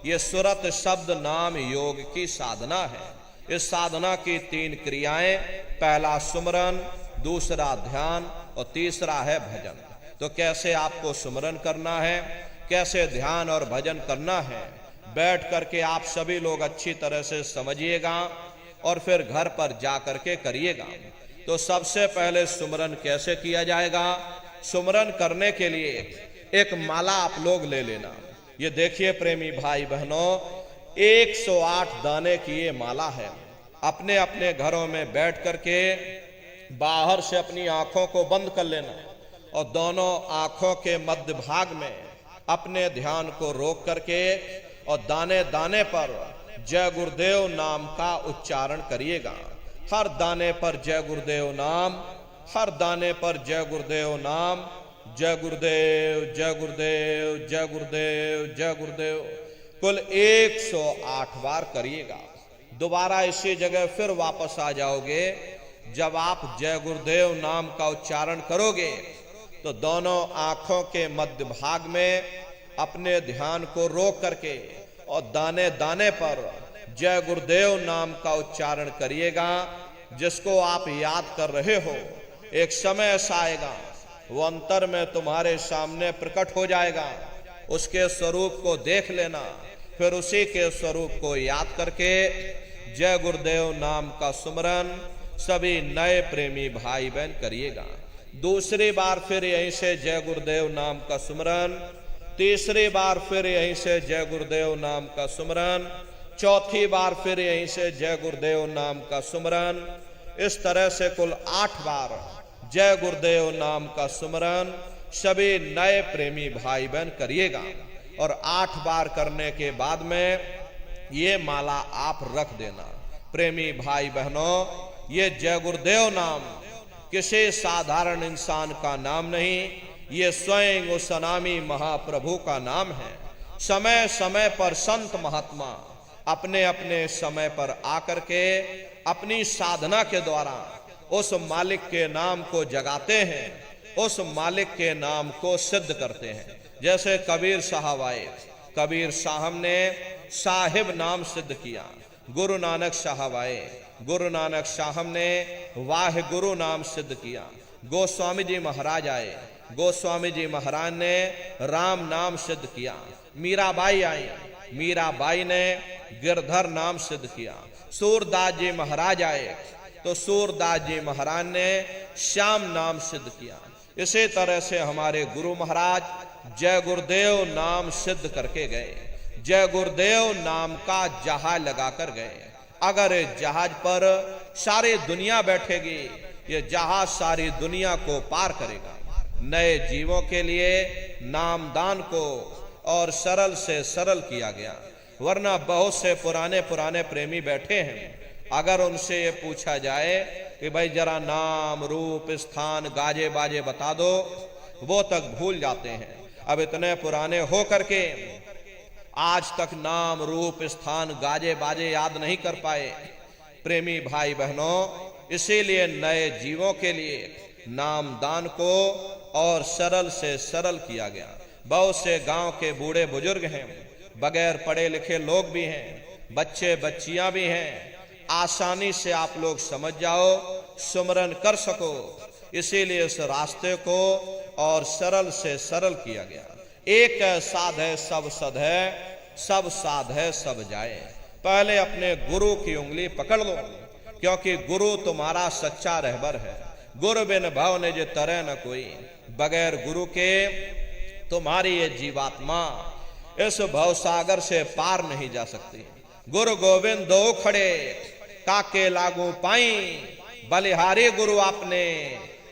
ये सुरत शब्द नाम योग की साधना है। इस साधना की 3 क्रियाएं, पहला सुमरन, दूसरा ध्यान और तीसरा है भजन। तो कैसे आपको सुमरन करना है, कैसे ध्यान और भजन करना है, बैठ करके आप सभी लोग अच्छी तरह से समझिएगा और फिर घर पर जा करके करिएगा। तो सबसे पहले सुमरन कैसे किया जाएगा? सुमरन करने के लिए एक माला आप लोग ले लेना। ये देखिए प्रेमी भाई बहनों, 108 दाने की ये माला है। अपने अपने घरों में बैठ करके बाहर से अपनी आंखों को बंद कर लेना और दोनों आंखों के मध्य भाग में अपने ध्यान को रोक करके और दाने दाने पर जय गुरुदेव नाम का उच्चारण करिएगा। हर दाने पर जय गुरुदेव नाम, हर दाने पर जय गुरुदेव नाम, जय गुरुदेव, जय गुरुदेव, जय गुरुदेव, जय गुरुदेव, कुल 108 बार करिएगा। दोबारा इसी जगह फिर वापस आ जाओगे। जब आप जय गुरुदेव नाम का उच्चारण करोगे तो दोनों आंखों के मध्य भाग में अपने ध्यान को रोक करके और दाने दाने पर जय गुरुदेव नाम का उच्चारण करिएगा। जिसको आप याद कर रहे हो, एक समय ऐसा आएगा वो अंतर में तुम्हारे सामने प्रकट हो जाएगा। उसके स्वरूप को देख लेना, फिर उसी के स्वरूप को याद करके जय गुरुदेव नाम का सुमरन सभी नए प्रेमी भाई बहन करिएगा। दूसरी बार फिर यहीं से जय गुरुदेव नाम का सुमरन, तीसरी बार फिर यहीं से जय गुरुदेव नाम का सुमरन, चौथी बार फिर यहीं से जय गुरुदेव नाम का सुमरन। इस तरह से कुल 8 बार जय गुरुदेव नाम का सुमरन सभी नए प्रेमी भाई बहन करिएगा। और 8 बार करने के बाद में ये माला आप रख देना। प्रेमी भाई बहनों, ये जय गुरुदेव नाम किसी साधारण इंसान का नाम नहीं, ये स्वयं उस अनामी महाप्रभु का नाम है। समय समय पर संत महात्मा अपने अपने समय पर आकर के अपनी साधना के द्वारा उस मालिक के नाम को जगाते हैं, उस मालिक के नाम को सिद्ध करते हैं। जैसे कबीर साहब आए, कबीर साहब ने साहिब नाम सिद्ध किया। गुरु नानक साहब आए, गुरु नानक साहब ने वाह गुरु नाम सिद्ध किया। गोस्वामी जी महाराज आए, गोस्वामी जी महाराज ने राम नाम सिद्ध किया। मीराबाई आई, मीराबाई ने गिरधर नाम सिद्ध किया। सूरदास जी महाराज आए तो सूरदास जी महाराज ने श्याम नाम सिद्ध किया। इसी तरह से हमारे गुरु महाराज जय गुरुदेव नाम सिद्ध करके गए। जय गुरुदेव नाम का जहाज लगा कर गए। अगर जहाज पर सारी दुनिया बैठेगी, ये जहाज सारी दुनिया को पार करेगा। नए जीवों के लिए नामदान को और सरल से सरल किया गया, वरना बहुत से पुराने पुराने प्रेमी बैठे हैं। अगर उनसे ये पूछा जाए कि भाई जरा नाम रूप स्थान गाजे बाजे बता दो, वो तक भूल जाते हैं। अब इतने पुराने हो करके आज तक नाम रूप स्थान गाजे बाजे याद नहीं कर पाए। प्रेमी भाई बहनों, इसीलिए नए जीवों के लिए नामदान को और सरल से सरल किया गया। बहुत से गांव के बूढ़े बुजुर्ग हैं, बगैर पढ़े लिखे लोग भी हैं, बच्चे बच्चियां भी हैं। आसानी से आप लोग समझ जाओ, सुमरन कर सको, इसीलिए इस रास्ते को और सरल से सरल किया गया। एक साध है सब सद है, सब साध है सब जाए। पहले अपने गुरु की उंगली पकड़ लो, क्योंकि गुरु तुम्हारा सच्चा रहबर है। गुरु बिन भव ने जे तरह न कोई, बगैर गुरु के तुम्हारी ये जीवात्मा इस भव सागर से पार नहीं जा सकती। गुरु गोविंद दो खड़े ताके लागू पाई, बलिहारी गुरु आपने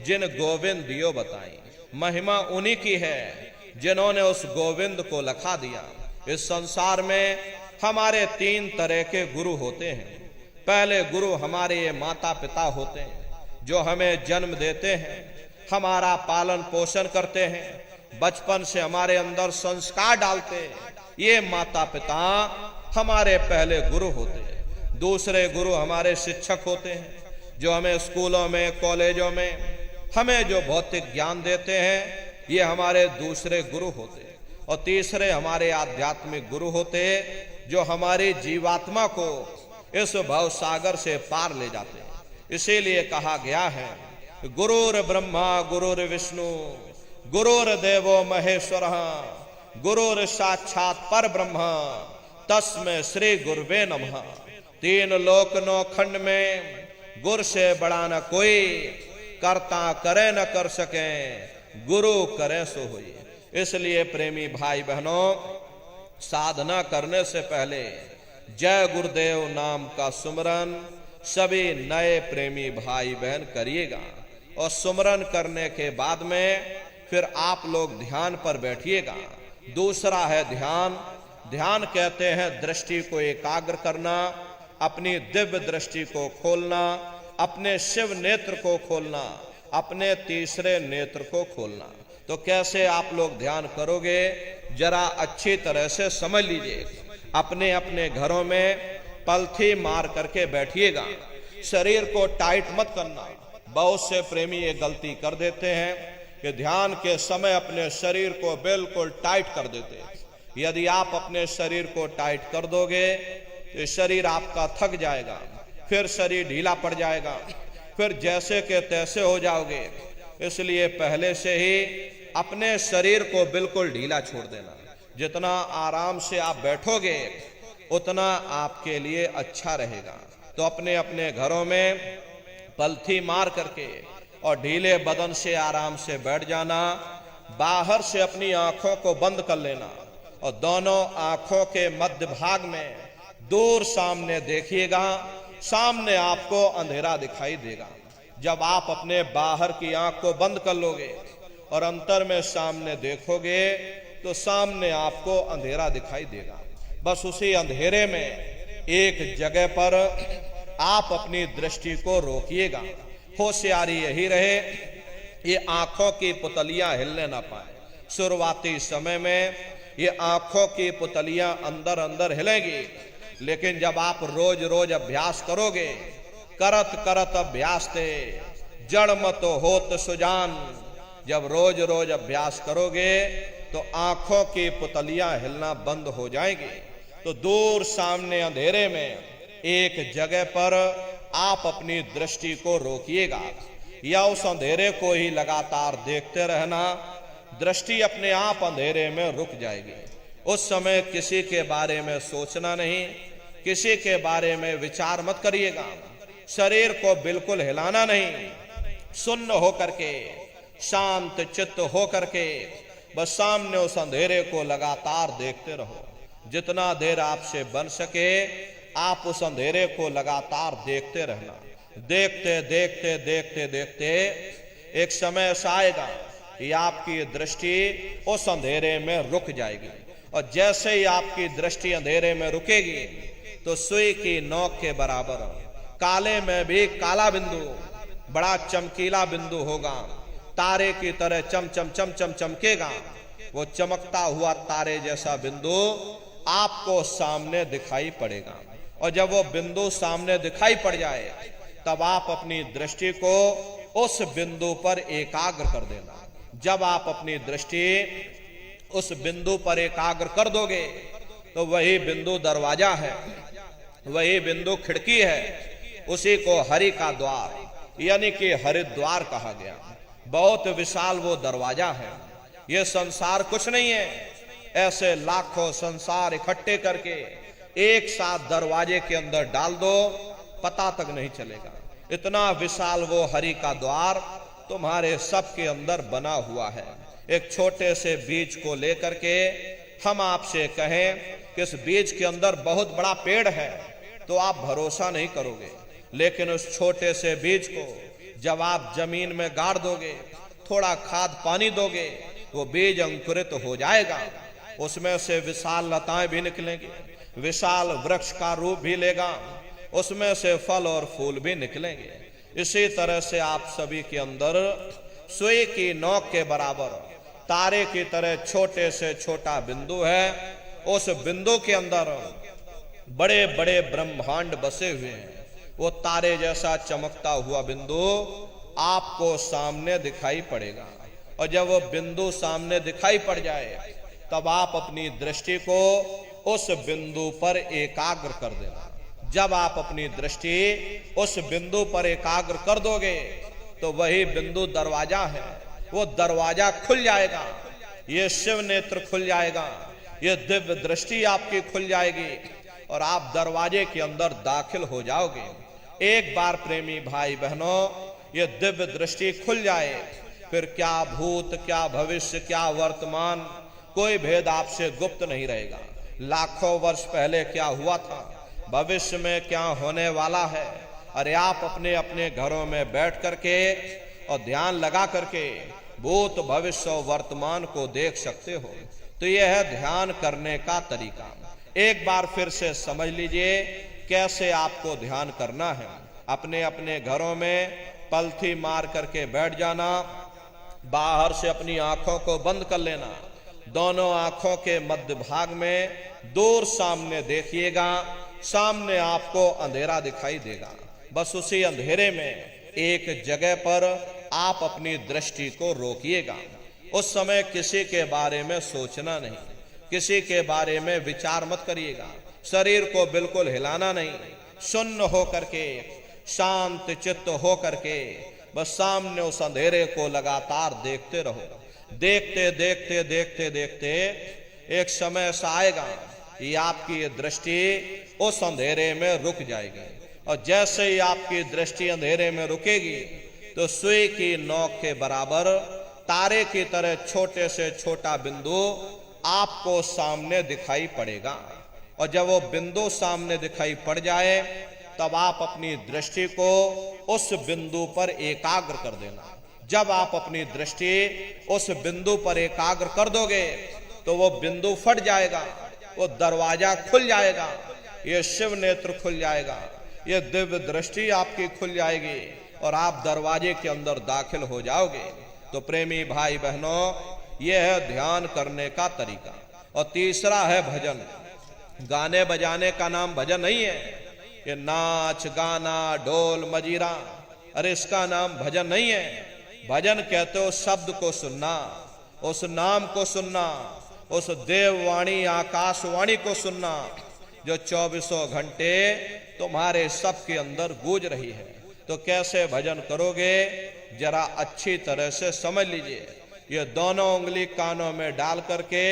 जिन गोविंद दियो बताई। महिमा उन्हीं की है जिन्होंने उस गोविंद को लखा दिया। इस संसार में हमारे तीन तरह के गुरु होते हैं। पहले गुरु हमारे ये माता पिता होते हैं, जो हमें जन्म देते हैं, हमारा पालन पोषण करते हैं, बचपन से हमारे अंदर संस्कार डालते हैं। ये माता पिता हमारे पहले गुरु होते हैं। दूसरे गुरु हमारे शिक्षक होते हैं, जो हमें स्कूलों में कॉलेजों में हमें जो भौतिक ज्ञान देते हैं, ये हमारे दूसरे गुरु होते हैं। और तीसरे हमारे आध्यात्मिक गुरु होते हैं, जो हमारी जीवात्मा को इस भव सागर से पार ले जाते हैं। इसीलिए कहा गया है, गुरुर ब्रह्मा गुरुर विष्णु गुरुर्देवो महेश्वर गुरुर साक्षात पर ब्रह्म तस्मै श्री गुरुवे नमः। तीन लोक नौ खंड में गुरु से बड़ा न कोई, करता करे न कर सके, गुरु करे सो होई। इसलिए प्रेमी भाई बहनों, साधना करने से पहले जय गुरुदेव नाम का सुमरन सभी नए प्रेमी भाई बहन करिएगा। और सुमरन करने के बाद में फिर आप लोग ध्यान पर बैठिएगा। दूसरा है ध्यान। ध्यान कहते हैं दृष्टि को एकाग्र करना, अपनी दिव्य दृष्टि को खोलना, अपने शिव नेत्र को खोलना, अपने तीसरे नेत्र को खोलना। तो कैसे आप लोग ध्यान करोगे, जरा अच्छी तरह से समझ लीजिए। अपने अपने घरों में पलथी मार करके बैठिएगा। शरीर को टाइट मत करना। बहुत से प्रेमी ये गलती कर देते हैं कि ध्यान के समय अपने शरीर को बिल्कुल टाइट कर देते हैं। यदि आप अपने शरीर को टाइट कर दोगे तो शरीर आपका थक जाएगा, फिर शरीर ढीला पड़ जाएगा, फिर जैसे के तैसे हो जाओगे। इसलिए पहले से ही अपने शरीर को बिल्कुल ढीला छोड़ देना। जितना आराम से आप बैठोगे उतना आपके लिए अच्छा रहेगा। तो अपने अपने घरों में पलथी मार करके और ढीले बदन से आराम से बैठ जाना। बाहर से अपनी आंखों को बंद कर लेना और दोनों आंखों के मध्य भाग में दूर सामने देखिएगा। सामने आपको अंधेरा दिखाई देगा। जब आप अपने बाहर की आंख को बंद कर लोगे और अंतर में सामने देखोगे तो सामने आपको अंधेरा दिखाई देगा। बस उसी अंधेरे में एक जगह पर आप अपनी दृष्टि को रोकिएगा। होशियारी यही रहे, ये आंखों की पुतलियां हिलने ना पाए। शुरुआती समय में ये आंखों की पुतलियां अंदर अंदर हिलेंगी, लेकिन जब आप रोज रोज अभ्यास करोगे, करत करत अभ्यास थे जड़ मत होत सुजान, जब रोज रोज अभ्यास करोगे तो आंखों की पुतलियां हिलना बंद हो जाएंगी। तो दूर सामने अंधेरे में एक जगह पर आप अपनी दृष्टि को रोकिएगा या उस अंधेरे को ही लगातार देखते रहना। दृष्टि अपने आप अंधेरे में रुक जाएगी। उस समय किसी के बारे में सोचना नहीं, किसी के बारे में विचार मत करिएगा। शरीर को बिल्कुल हिलाना नहीं, सुन्न होकर के, शांत चित्त होकर के बस सामने उस अंधेरे को लगातार देखते रहो। जितना देर आपसे बन सके आप उस अंधेरे को लगातार देखते रहना। देखते देखते देखते देखते एक समय ऐसा आएगा कि आपकी दृष्टि उस अंधेरे में रुक जाएगी, और जैसे ही आपकी दृष्टि अंधेरे में रुकेगी तो सुई की नोक के बराबर काले में भी काला बिंदु, बड़ा चमकीला बिंदु होगा, तारे की तरह चम चम चम चम चमकेगा। वो चमकता हुआ तारे जैसा बिंदु आपको सामने दिखाई पड़ेगा, और जब वो बिंदु सामने दिखाई पड़ जाए तब आप अपनी दृष्टि को उस बिंदु पर एकाग्र कर देना। जब आप अपनी दृष्टि उस बिंदु पर एकाग्र कर दोगे तो वही बिंदु दरवाजा है, वही बिंदु खिड़की है। उसी को हरि का द्वार यानी कि हरिद्वार कहा गया। बहुत विशाल वो दरवाजा है। ये संसार कुछ नहीं है, ऐसे लाखों संसार इकट्ठे करके एक साथ दरवाजे के अंदर डाल दो, पता तक नहीं चलेगा। इतना विशाल वो हरि का द्वार तुम्हारे सबके अंदर बना हुआ है। एक छोटे से बीज को लेकर के हम आपसे कहें कि इस बीज के अंदर बहुत बड़ा पेड़ है तो आप भरोसा नहीं करोगे, लेकिन उस छोटे से बीज को जब आप जमीन में गाड़ दोगे, थोड़ा खाद पानी दोगे, वो बीज अंकुरित हो जाएगा। उसमें से विशाल लताएं भी निकलेंगी, विशाल वृक्ष का रूप भी लेगा, उसमें से फल और फूल भी निकलेंगे। इसी तरह से आप सभी के अंदर सुई की नोक के बराबर तारे की तरह छोटे से छोटा बिंदु है। उस बिंदु के अंदर बड़े बड़े ब्रह्मांड बसे हुए हैं। वो तारे जैसा चमकता हुआ बिंदु आपको सामने दिखाई पड़ेगा, और जब वो बिंदु सामने दिखाई पड़ जाए तब आप अपनी दृष्टि को उस बिंदु पर एकाग्र कर देना। जब आप अपनी दृष्टि उस बिंदु पर एकाग्र कर दोगे तो वही बिंदु दरवाजा है। वो दरवाजा खुल जाएगा, ये शिव नेत्र खुल जाएगा, ये दिव्य दृष्टि आपकी खुल जाएगी और आप दरवाजे के अंदर दाखिल हो जाओगे। एक बार प्रेमी भाई बहनों ये दिव्य दृष्टि खुल जाए, फिर क्या भूत, क्या भविष्य, क्या वर्तमान, कोई भेद आपसे गुप्त नहीं रहेगा। लाखों वर्ष पहले क्या हुआ था, भविष्य में क्या होने वाला है, अरे आप अपने अपने घरों में बैठ करके और ध्यान लगा करके भूत, भविष्य और वर्तमान को देख सकते हो। तो यह है ध्यान करने का तरीका। एक बार फिर से समझ लीजिए कैसे आपको ध्यान करना है। अपने अपने घरों में पलथी मार करके बैठ जाना, बाहर से अपनी आंखों को बंद कर लेना, दोनों आंखों के मध्य भाग में दूर सामने देखिएगा, सामने आपको अंधेरा दिखाई देगा। बस उसी अंधेरे में एक जगह पर आप अपनी दृष्टि को रोकिएगा। उस समय किसी के बारे में सोचना नहीं, किसी के बारे में विचार मत करिएगा, शरीर को बिल्कुल हिलाना नहीं, शून्य हो करके, शांत चित्त हो करके बस सामने उस अंधेरे को लगातार देखते रहो। देखते देखते देखते देखते एक समय ऐसा आएगा कि आपकी ये दृष्टि उस अंधेरे में रुक जाएगी, और जैसे ही आपकी दृष्टि अंधेरे में रुकेगी तो सुई की नोक के बराबर तारे की तरह छोटे से छोटा बिंदु आपको सामने दिखाई पड़ेगा। और जब वो बिंदु सामने दिखाई पड़ जाए तब आप अपनी दृष्टि को उस बिंदु पर एकाग्र कर देना। जब आप अपनी दृष्टि उस बिंदु पर एकाग्र कर दोगे तो वो बिंदु फट जाएगा, वो दरवाजा खुल जाएगा, ये शिव नेत्र खुल जाएगा, ये दिव्य दृष्टि आपकी खुल जाएगी और आप दरवाजे के अंदर दाखिल हो जाओगे। तो प्रेमी भाई बहनों ये है ध्यान करने का तरीका। और तीसरा है भजन। गाने बजाने का नाम भजन नहीं है, ये नाच गाना ढोल मजीरा, अरे इसका नाम भजन नहीं है। भजन कहते हो शब्द को सुनना, उस नाम को सुनना, उस देववाणी आकाशवाणी को सुनना जो 24 घंटे तुम्हारे सबके अंदर गूंज रही है। तो कैसे भजन करोगे जरा अच्छी तरह से समझ लीजिए। ये दोनों उंगली कानों में डाल करके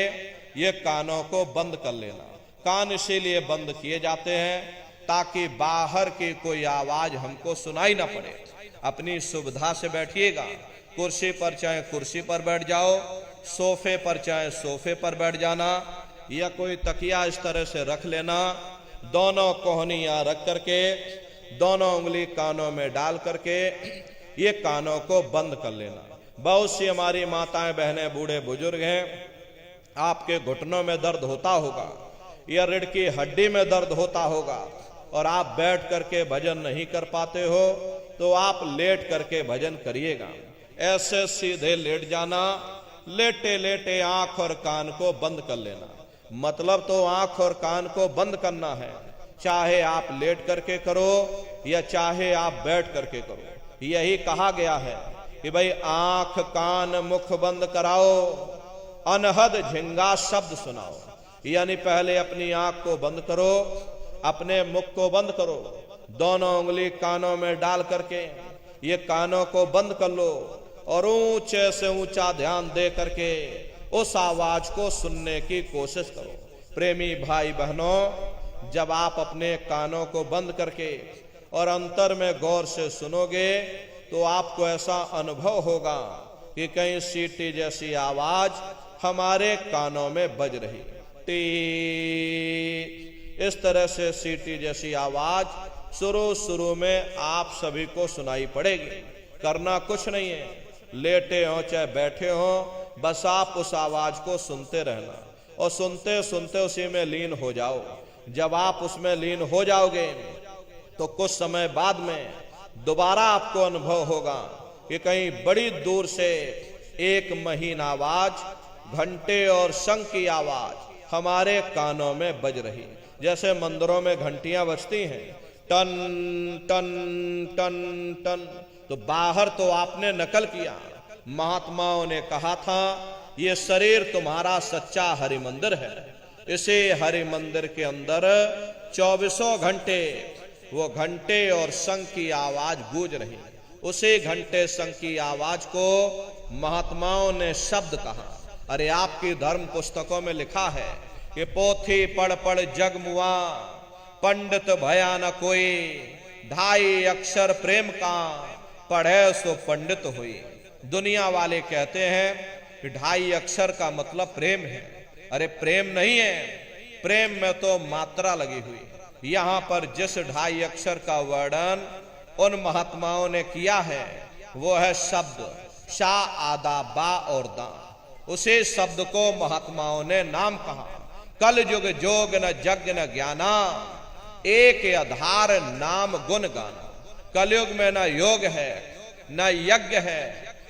ये कानों को बंद कर लेना। कान इसीलिए बंद किए जाते हैं ताकि बाहर की कोई आवाज हमको सुनाई ना पड़े। अपनी सुविधा से बैठिएगा, कुर्सी पर चाहे कुर्सी पर बैठ जाओ, सोफे पर चाहे सोफे पर बैठ जाना, या कोई तकिया इस तरह से रख लेना, दोनों कोहनियां रख करके दोनों उंगली कानों में डाल करके ये कानों को बंद कर लेना। बहुत सी हमारी माताएं बहनें बूढ़े बुजुर्ग हैं, आपके घुटनों में दर्द होता होगा या रीढ़ की हड्डी में दर्द होता होगा और आप बैठ करके भजन नहीं कर पाते हो, तो आप लेट करके भजन करिएगा। ऐसे सीधे लेट जाना, लेटे लेटे आंख और कान को बंद कर लेना। मतलब तो आंख और कान को बंद करना है, चाहे आप लेट करके करो या चाहे आप बैठ करके करो। यही कहा गया है कि भाई आंख कान मुख बंद कराओ, अनहद झिंगा शब्द सुनाओ। यानी पहले अपनी आंख को बंद करो, अपने मुख को बंद करो, दोनों उंगली कानों में डाल करके ये कानों को बंद कर लो और ऊंचे से ऊंचा ध्यान दे करके उस आवाज को सुनने की कोशिश करो। प्रेमी भाई बहनों, जब आप अपने कानों को बंद करके और अंतर में गौर से सुनोगे तो आपको ऐसा अनुभव होगा कि कहीं सीटी जैसी आवाज हमारे कानों में बज रही। टी इस तरह से सीटी जैसी आवाज शुरू में आप सभी को सुनाई पड़ेगी। करना कुछ नहीं है, लेटे हो चाहे बैठे हो, बस आप उस आवाज को सुनते रहना और सुनते सुनते उसी में लीन हो जाओ। जब आप उसमें लीन हो जाओगे तो कुछ समय बाद में दोबारा आपको अनुभव होगा कि कहीं बड़ी दूर से एक महीन आवाज, घंटे और शंख की आवाज हमारे कानों में बज रही। जैसे मंदिरों में घंटियां बजती हैं, टन टन टन टन, तो बाहर तो आपने नकल किया। महात्माओं ने कहा था ये शरीर तुम्हारा सच्चा हरि मंदिर है, इसे हरि मंदिर के अंदर 24 घंटे वो घंटे और शंख की आवाज गूंज रही। उसी घंटे शंख की आवाज को महात्माओं ने शब्द कहा। अरे आपकी धर्म पुस्तकों में लिखा है कि पोथी पढ़ पढ़ जग मुआ, पंडित भया न कोई, 2.5 अक्षर प्रेम का, पढ़े सो पंडित हुई। दुनिया वाले कहते हैं कि 2.5 अक्षर का मतलब प्रेम है। अरे प्रेम नहीं है, प्रेम में तो मात्रा लगी हुई। यहां पर जिस 2.5 अक्षर का वर्णन उन महात्माओं ने किया है वो है शब्द शा आदा बा और दा। उसी शब्द को महात्माओं ने नाम कहा। कल युग जोग न जग न ज्ञाना, एक आधार नाम गुण गाना। कलयुग में न योग है, न यज्ञ है,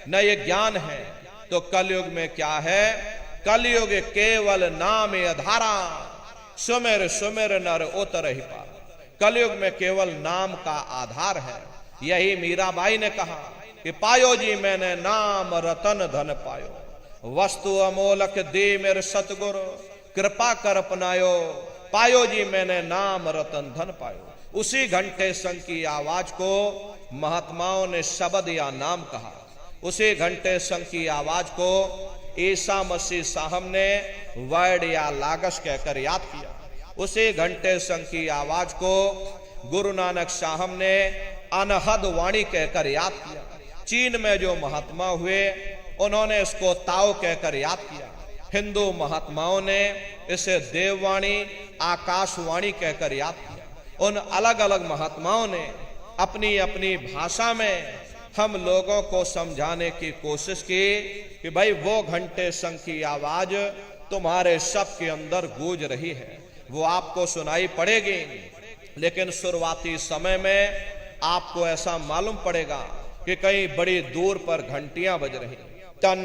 न ये ज्ञान है, तो कलयुग में क्या है? कलयुग केवल नाम आधारा, सुमेर सुमेर नर उतर ही पार। कलयुग में केवल नाम का आधार है। यही मीराबाई ने कहा कि पायो जी मैंने नाम रतन धन पायो, वस्तु अमोलक दे मेरे सतगुरु, कृपा कर अपनायो, पायो जी मैंने नाम रतन धन पायो। उसी घंटे शंख की आवाज को महात्माओं ने शब्द या नाम कहा। उसी घंटे शंख की आवाज को ईसा मसीह साहब ने वर्ड या लागस कहकर याद किया। उसी घंटे शंख की आवाज को गुरु नानक साहब ने अनहद वाणी कहकर याद किया। चीन में जो महात्मा हुए उन्होंने इसको ताओ कहकर याद किया। हिंदू महात्माओं ने इसे देववाणी आकाशवाणी कहकर याद किया। उन अलग अलग महात्माओं ने अपनी अपनी भाषा में हम लोगों को समझाने की कोशिश की कि भाई वो घंटे शंख की आवाज तुम्हारे सब के अंदर गूंज रही है, वो आपको सुनाई पड़ेगी। लेकिन शुरुआती समय में आपको ऐसा मालूम पड़ेगा कि कहीं बड़ी दूर पर घंटियां बज रही, टन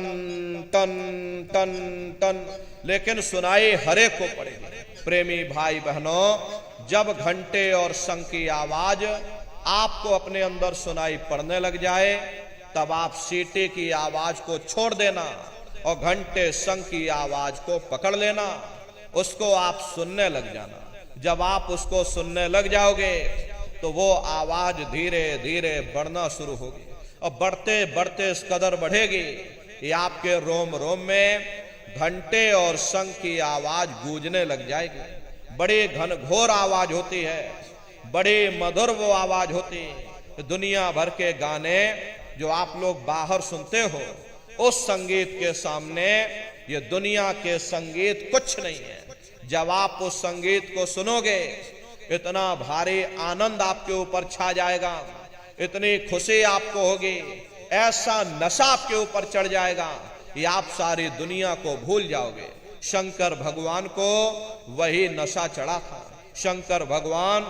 टन टन टन, लेकिन सुनाई हरे को पड़ेगी। प्रेमी भाई बहनों, जब घंटे और शंख की आवाज आपको अपने अंदर सुनाई पड़ने लग जाए तब आप सीटी की आवाज को छोड़ देना और घंटे शंख की आवाज को पकड़ लेना, उसको आप सुनने लग जाना। जब आप उसको सुनने लग जाओगे तो वो आवाज धीरे धीरे बढ़ना शुरू होगी और बढ़ते बढ़ते इस कदर बढ़ेगी ये आपके रोम रोम में घंटे और शंख की आवाज गूंजने लग जाएगी। बड़ी घनघोर आवाज होती है, बड़ी मधुर वो आवाज होती है। दुनिया भर के गाने जो आप लोग बाहर सुनते हो, उस संगीत के सामने ये दुनिया के संगीत कुछ नहीं है। जब आप उस संगीत को सुनोगे, इतना भारी आनंद आपके ऊपर छा जाएगा, इतनी खुशी आपको होगी, ऐसा नशा आपके ऊपर चढ़ जाएगा कि आप सारी दुनिया को भूल जाओगे। शंकर भगवान को वही नशा चढ़ा था। शंकर भगवान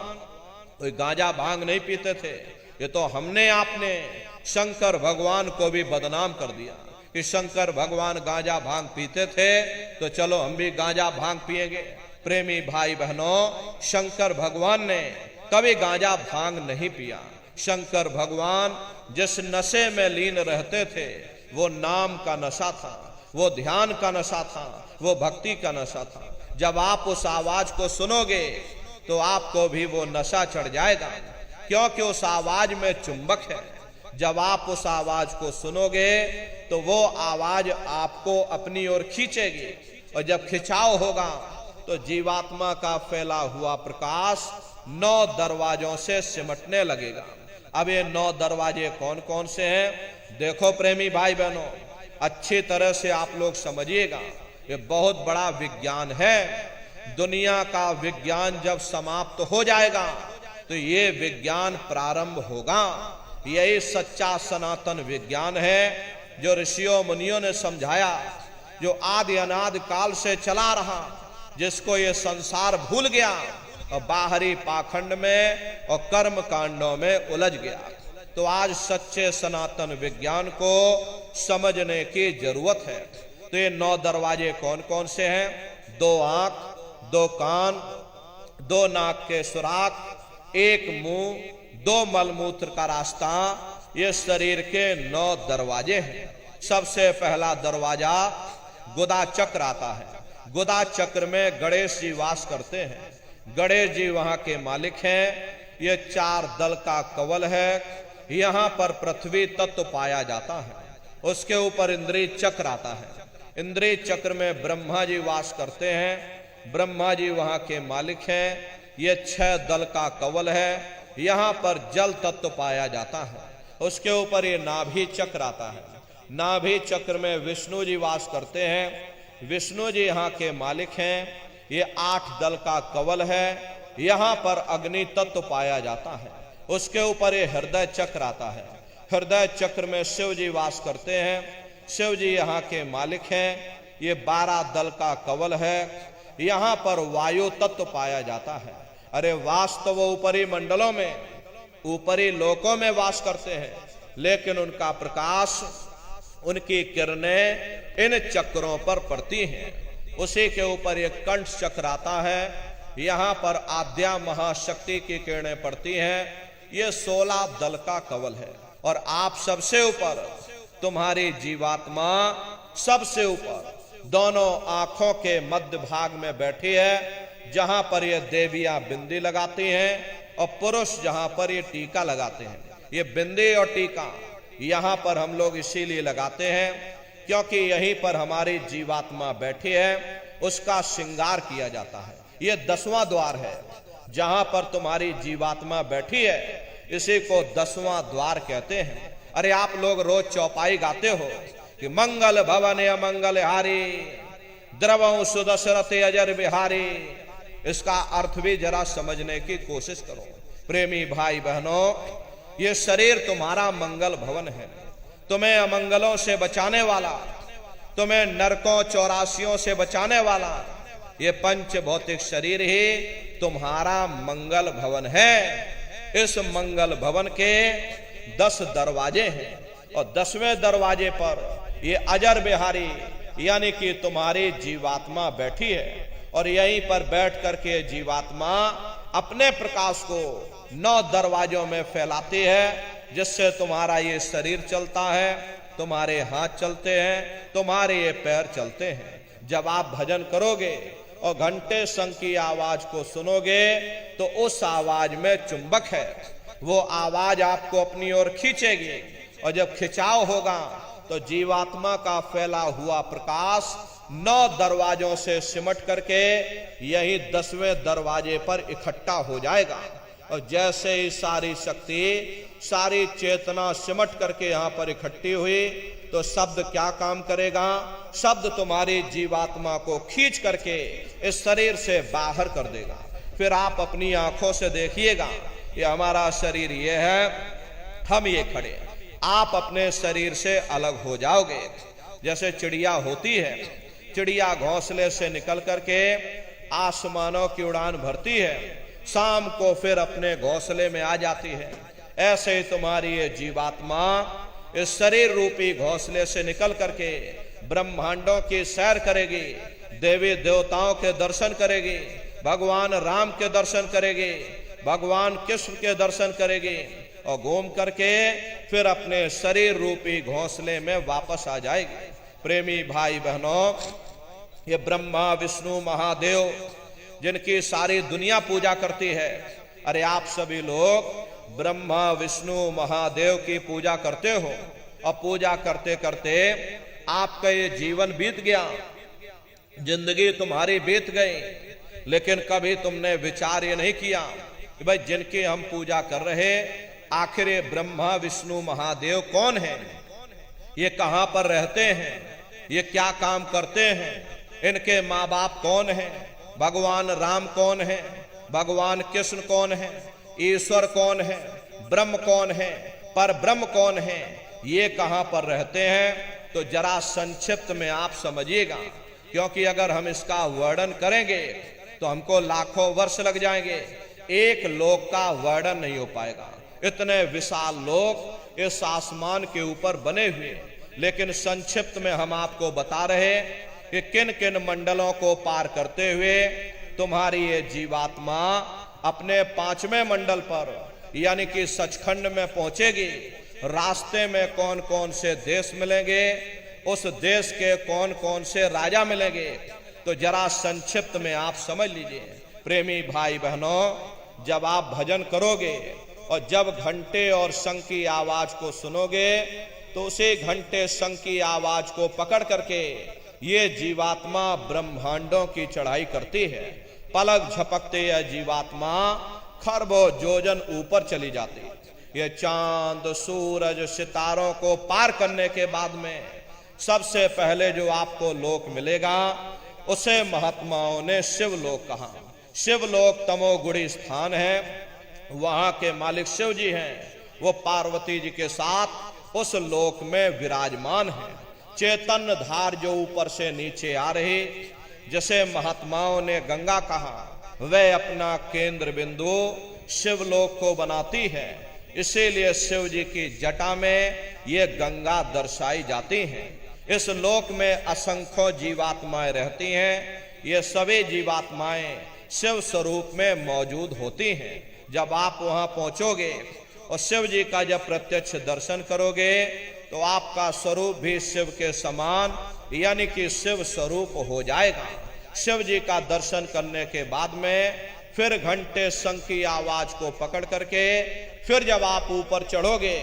कोई गांजा भांग नहीं पीते थे। ये तो हमने आपने शंकर भगवान को भी बदनाम कर दिया कि शंकर भगवान गांजा भांग पीते थे, तो चलो हम भी गांजा भांग पिएंगे। प्रेमी भाई बहनों, शंकर भगवान ने कभी गांजा भांग नहीं पिया। शंकर भगवान जिस नशे में लीन रहते थे, वो नाम का नशा था, वो ध्यान का नशा था, वो भक्ति का नशा था। जब आप उस आवाज को सुनोगे तो आपको भी वो नशा चढ़ जाएगा, क्योंकि उस आवाज में चुंबक है। जब आप उस आवाज को सुनोगे तो वो आवाज आपको अपनी ओर खींचेगी, और जब खिंचाव होगा तो जीवात्मा का फैला हुआ प्रकाश 9 दरवाजों से सिमटने लगेगा। अब ये 9 दरवाजे कौन कौन से हैं? देखो प्रेमी भाई बहनों, अच्छी तरह से आप लोग समझिएगा, ये बहुत बड़ा विज्ञान है। दुनिया का विज्ञान जब समाप्त हो जाएगा तो ये विज्ञान प्रारंभ होगा। यही सच्चा सनातन विज्ञान है जो ऋषियों मुनियों ने समझाया, जो आदि अनाद काल से चला रहा, जिसको ये संसार भूल गया और बाहरी पाखंड में और कर्म कांडों में उलझ गया। तो आज सच्चे सनातन विज्ञान को समझने की जरूरत है। तो ये 9 दरवाजे कौन कौन से हैं? 2 आंख, 2 कान, 2 नाक के सुराख, 1 मुंह, 2 मलमूत्र का रास्ता, ये शरीर के 9 दरवाजे हैं। सबसे पहला दरवाजा गुदा चक्र आता है। गुदा चक्र में गणेश जी वास करते हैं। गणेश जी वहां के मालिक हैं। ये 4 दल का कवल है। यहाँ पर पृथ्वी तत्व पाया जाता है। उसके ऊपर इंद्रिय चक्र आता है। इंद्रिय चक्र में ब्रह्मा जी वास करते हैं। ब्रह्मा जी वहां के मालिक हैं। ये 6 दल का कवल है। यहाँ पर जल तत्व पाया जाता है। उसके ऊपर ये नाभि चक्र आता है। नाभि चक्र में विष्णु जी वास करते हैं। विष्णु जी यहाँ के मालिक हैं। ये 8 दल का कवल है। यहाँ पर अग्नि तत्व पाया जाता है। उसके ऊपर ये हृदय चक्र आता है। हृदय चक्र में शिव जी वास करते हैं। शिव जी यहाँ के मालिक हैं। ये 12 दल का कवल है। यहाँ पर वायु तत्व पाया जाता है। अरे वास्तव वो ऊपरी मंडलों में, ऊपरी लोकों में वास करते हैं, लेकिन उनका प्रकाश, उनकी किरणें इन चक्रों पर पड़ती हैं। उसी के ऊपर एक कंठ चक्र आता है। यहाँ पर आद्या महाशक्ति की किरणें पड़ती हैं। ये 16 दल का कवल है। और आप सबसे ऊपर, तुम्हारी जीवात्मा सबसे ऊपर दोनों आंखों के मध्य भाग में बैठी है, जहां पर ये देवियां बिंदी लगाती हैं और पुरुष जहां पर ये टीका लगाते हैं। ये बिंदी और टीका यहाँ पर हम लोग इसीलिए लगाते हैं क्योंकि यहीं पर हमारी जीवात्मा बैठी है, उसका श्रृंगार किया जाता है। ये 10वां द्वार है जहां पर तुम्हारी जीवात्मा बैठी है, इसी को 10वां द्वार कहते हैं। अरे आप लोग रोज चौपाई गाते हो कि मंगल भवन अमंगल हारी, द्रवं सुदशरथ अजर बिहारी। इसका अर्थ भी जरा समझने की कोशिश करो। प्रेमी भाई बहनों, ये शरीर तुम्हारा मंगल भवन है, तुम्हें अमंगलों से बचाने वाला, तुम्हें नरकों चौरासियों से बचाने वाला ये पंच भौतिक शरीर ही तुम्हारा मंगल भवन है। इस मंगल भवन के 10 दरवाजे हैं और 10वें दरवाजे पर ये अजर बिहारी यानी कि तुम्हारी जीवात्मा बैठी है। और यहीं पर बैठ करके जीवात्मा अपने प्रकाश को 9 दरवाजों में फैलाती है, जिससे तुम्हारा ये शरीर चलता है, तुम्हारे हाथ चलते हैं, तुम्हारे ये पैर चलते हैं। जब आप भजन करोगे और घंटे शंख की आवाज को सुनोगे तो उस आवाज में चुंबक है, वो आवाज आपको अपनी ओर खींचेगी। और जब खिंचाव होगा तो जीवात्मा का फैला हुआ प्रकाश 9 दरवाजों से सिमट करके यही 10वें दरवाजे पर इकट्ठा हो जाएगा। और जैसे ही सारी शक्ति, सारी चेतना सिमट करके यहां पर इकट्ठी हुई तो शब्द क्या काम करेगा? शब्द तुम्हारी जीवात्मा को खींच करके इस शरीर से बाहर कर देगा। फिर आप अपनी आंखों से देखिएगा, ये हमारा शरीर ये है, हम ये खड़े। आप अपने शरीर से अलग हो जाओगे। जैसे चिड़िया होती है, चिड़िया घोंसले से निकल करके आसमानों की उड़ान भरती है, शाम को फिर अपने घोंसले में आ जाती है। ऐसे ही तुम्हारी ये जीवात्मा इस शरीर रूपी घोंसले से निकल करके ब्रह्मांडों की सैर करेगी, देवी देवताओं के दर्शन करेगी, भगवान राम के दर्शन करेगी, भगवान कृष्ण के दर्शन करेगी और घूम करके फिर अपने शरीर रूपी घोंसले में वापस आ जाएगी। प्रेमी भाई बहनों, ये ब्रह्मा विष्णु महादेव जिनकी सारी दुनिया पूजा करती है, अरे आप सभी लोग ब्रह्मा विष्णु महादेव की पूजा करते हो और पूजा करते करते आपका ये जीवन बीत गया, जिंदगी तुम्हारी बीत गई, लेकिन कभी तुमने विचार ये नहीं किया कि भाई जिनकी हम पूजा कर रहे, आखिर ये ब्रह्मा विष्णु महादेव कौन है, ये कहां पर रहते हैं, ये क्या काम करते हैं, इनके माँ बाप कौन है, भगवान राम कौन है, भगवान कृष्ण कौन है, ईश्वर कौन है, ब्रह्म कौन है, पर ब्रह्म कौन है, ये कहां पर रहते हैं? तो जरा संक्षिप्त में आप समझिएगा, क्योंकि अगर हम इसका वर्णन करेंगे तो हमको लाखों वर्ष लग जाएंगे, एक लोक का वर्णन नहीं हो पाएगा। इतने विशाल लोक इस आसमान के ऊपर बने हुए, लेकिन संक्षिप्त में हम आपको बता रहे कि किन किन मंडलों को पार करते हुए तुम्हारी ये जीवात्मा अपने 5वें मंडल पर यानी कि सचखंड में पहुंचेगी। रास्ते में कौन कौन से देश मिलेंगे, उस देश के कौन कौन से राजा मिलेंगे, तो जरा संक्षिप्त में आप समझ लीजिए। प्रेमी भाई बहनों, जब आप भजन करोगे और जब घंटे और शंख की आवाज को सुनोगे तो उसी घंटे शंख की आवाज को पकड़ करके ये जीवात्मा ब्रह्मांडों की चढ़ाई करती है। पलक झपकते यह जीवात्मा खरबों योजन ऊपर चली जाती है। ये चांद सूरज सितारों को पार करने के बाद में सबसे पहले जो आपको लोक मिलेगा उसे महात्माओं ने शिवलोक कहा। शिवलोक तमोगुणी स्थान है, वहां के मालिक शिव जी हैं, वो पार्वती जी के साथ उस लोक में विराजमान है। चैतन्य धार जो ऊपर से नीचे आ रही, जैसे महात्माओं ने गंगा कहा, वह अपना केंद्र बिंदु शिवलोक को बनाती है। इसीलिए शिव जी की जटा में ये गंगा दर्शाई जाती हैं। इस लोक में असंख्य जीवात्माएं रहती हैं। ये सभी जीवात्माएं शिव स्वरूप में मौजूद होती हैं। जब आप वहां पहुंचोगे और शिव जी का जब प्रत्यक्ष दर्शन करोगे तो आपका स्वरूप भी शिव के समान यानी कि शिव स्वरूप हो जाएगा। शिव जी का दर्शन करने के बाद में फिर घंटे शंख की आवाज को पकड़ करके फिर जब आप ऊपर चढ़ोगे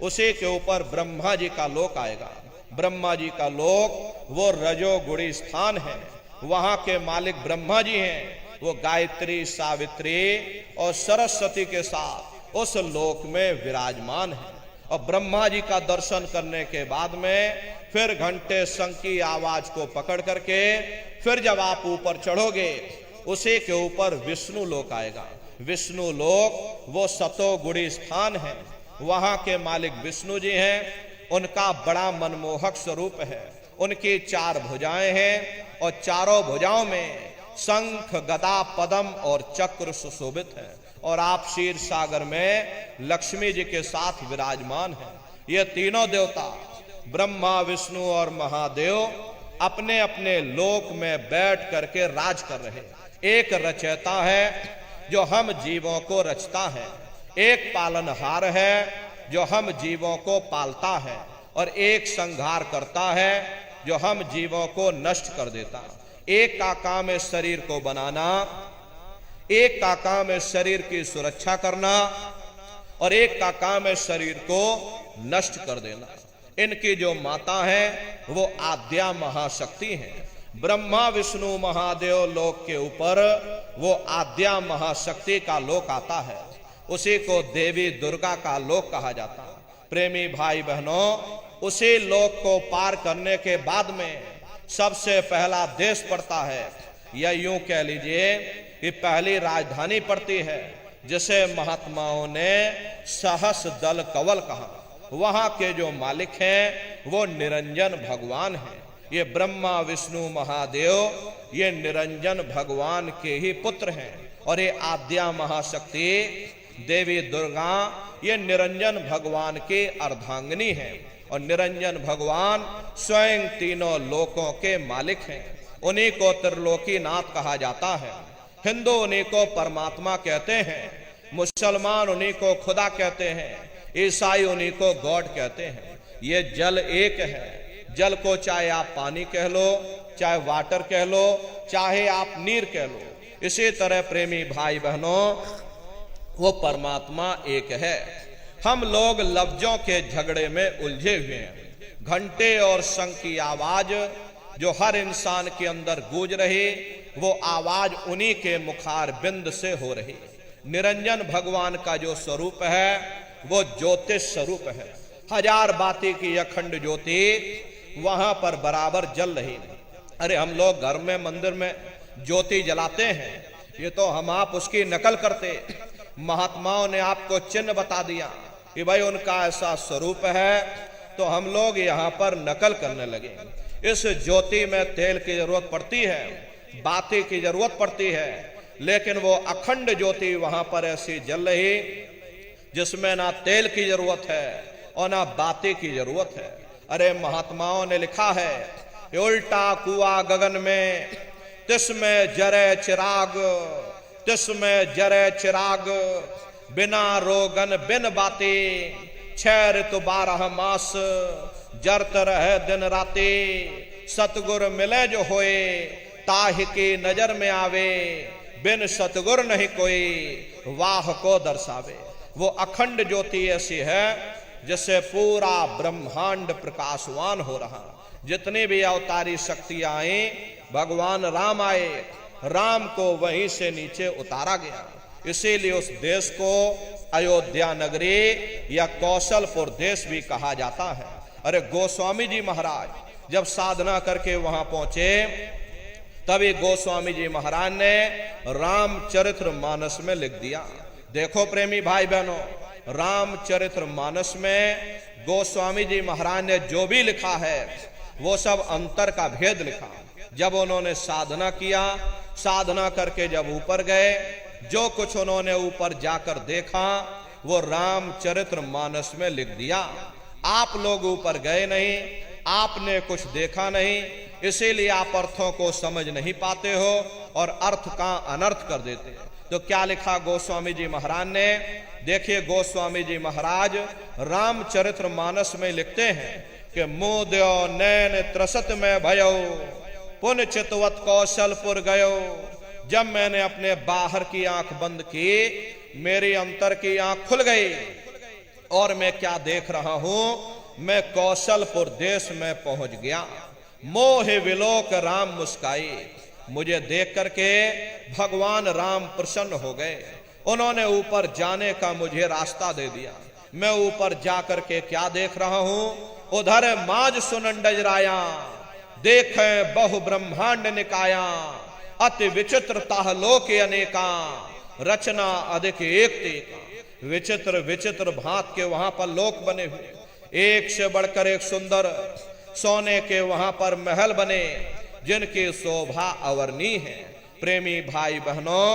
उसी के ऊपर ब्रह्मा जी का लोक आएगा। ब्रह्मा जी का लोक वो रजोगुणी स्थान है। वहां के मालिक ब्रह्मा जी हैं। वो गायत्री, सावित्री और सरस्वती के साथ उस लोक में विराजमान है। और ब्रह्मा जी का दर्शन करने के बाद में फिर घंटे शंख की आवाज को पकड़ करके फिर जब आप ऊपर चढ़ोगे उसी के ऊपर विष्णु लोक आएगा। विष्णु लोक वो सतोगुणी स्थान है। वहां के मालिक विष्णु जी हैं। उनका बड़ा मनमोहक स्वरूप है। उनकी 4 भुजाएं हैं और चारों भुजाओं में शंख, गदा, पद्म और चक्र सुशोभित है। और आप क्षीर सागर में लक्ष्मी जी के साथ विराजमान हैं। ये तीनों देवता ब्रह्मा, विष्णु और महादेव अपने अपने लोक में बैठ करके राज कर रहे हैं। एक रचयिता है जो हम जीवों को रचता है, एक पालनहार है जो हम जीवों को पालता है, और एक संहार करता है जो हम जीवों को नष्ट कर देता है। एक का काम है शरीर को बनाना, एक का काम है शरीर की सुरक्षा करना, और एक का काम है शरीर को नष्ट कर देना। इनकी जो माता है वो आद्या महाशक्ति है। ब्रह्मा विष्णु महादेव लोक के ऊपर वो आद्या महाशक्ति का लोक आता है, उसी को देवी दुर्गा का लोक कहा जाता है। प्रेमी भाई बहनों, उसी लोक को पार करने के बाद में सबसे पहला देश पड़ता है, या यूं कह लीजिए कि पहली राजधानी पड़ती है, जिसे महात्माओं ने सहस दल कवल कहा। वहां के जो मालिक हैं वो निरंजन भगवान हैं। ये ब्रह्मा विष्णु महादेव ये निरंजन भगवान के ही पुत्र हैं, और ये आद्या महाशक्ति देवी दुर्गा ये निरंजन भगवान की अर्धांगिनी है। और निरंजन भगवान स्वयं तीनों लोकों के मालिक हैं। उन्हीं को त्रिलोकीनाथ कहा जाता है। हिंदू उन्हीं को परमात्मा कहते हैं, मुसलमान उन्हीं को खुदा कहते हैं, ईसाई उन्हीं को गॉड कहते हैं। ये जल एक है। जल को चाहे आप पानी कह लो, चाहे वाटर कह लो, चाहे आप नीर कह लो। इसी तरह प्रेमी भाई बहनों, वो परमात्मा एक है। हम लोग लफ्जों के झगड़े में उलझे हुए हैं। घंटे और शंख की आवाज जो हर इंसान के अंदर गूंज रही, वो आवाज उन्हीं के मुखार बिंद से हो रही। निरंजन भगवान का जो स्वरूप है वो ज्योतिष स्वरूप है। हजार बाती की अखंड ज्योति वहां पर बराबर जल रही। अरे हम लोग घर में मंदिर में ज्योति जलाते हैं, ये तो हम आप उसकी नकल करते। महात्माओं ने आपको चिन्ह बता दिया कि भाई उनका ऐसा स्वरूप है, तो हम लोग यहाँ पर नकल करने लगे। इस ज्योति में तेल की जरूरत पड़ती है, बाती की जरूरत पड़ती है, लेकिन वो अखंड ज्योति वहां पर ऐसी जल रही जिसमें ना तेल की जरूरत है और ना बाती की जरूरत है। अरे महात्माओं ने लिखा है, उल्टा कुआं गगन में तिसमें जरे चिराग, तिसमें जरे चिराग, बिना रोगन बिन बाती, 6 ऋतु 12 मास, जरत रहे दिन राती, सतगुर मिले जो होए, ताहि की नजर में आवे, बिन सतगुर नहीं कोई, वाह को दर्शावे। वो अखंड ज्योति ऐसी है जिससे पूरा ब्रह्मांड प्रकाशवान हो रहा। जितनी भी अवतारी शक्तियां आई, भगवान राम आए, राम को वहीं से नीचे उतारा गया। इसीलिए उस देश को अयोध्या नगरी या कौशलपुर देश भी कहा जाता है। अरे गोस्वामी जी महाराज जब साधना करके वहां पहुंचे, तभी गोस्वामी जी महाराज ने रामचरित्र मानस में लिख दिया। देखो प्रेमी भाई बहनों, रामचरित्र मानस में गोस्वामी जी महाराज ने जो भी लिखा है वो सब अंतर का भेद लिखा। जब उन्होंने साधना किया, साधना करके जब ऊपर गए, जो कुछ उन्होंने ऊपर जाकर देखा वो रामचरित्र मानस में लिख दिया। आप लोग ऊपर गए नहीं, आपने कुछ देखा नहीं, इसीलिए आप अर्थों को समझ नहीं पाते हो और अर्थ का अनर्थ कर देते हैं। तो क्या लिखा गोस्वामी जी महाराज ने? देखिए गोस्वामी जी महाराज रामचरित्र मानस में लिखते हैं कि मोदयो नैन त्रसत में भयो, पुन चितवत कौशलपुर गयो। जब मैंने अपने बाहर की आंख बंद की, मेरी अंतर की आंख खुल गई और मैं क्या देख रहा हूं, मैं कौशलपुर देश में पहुंच गया। मोह विलोक राम मुस्काई, मुझे देख करके भगवान राम प्रसन्न हो गए। उन्होंने ऊपर जाने का मुझे रास्ता दे दिया। मैं ऊपर जाकर के क्या देख रहा हूं, उधर माज सुनंडज राया, देखे बहु ब्रह्मांड निकाया, अति विचित्र ताह लोक अनेका, रचना अधिक एक तेका। विचित्र विचित्र भांत के वहां पर लोक बने हुए, एक से बढ़कर एक सुंदर। सोने के वहां पर महल बने जिनकी शोभा अवर्णीय है। प्रेमी भाई बहनों,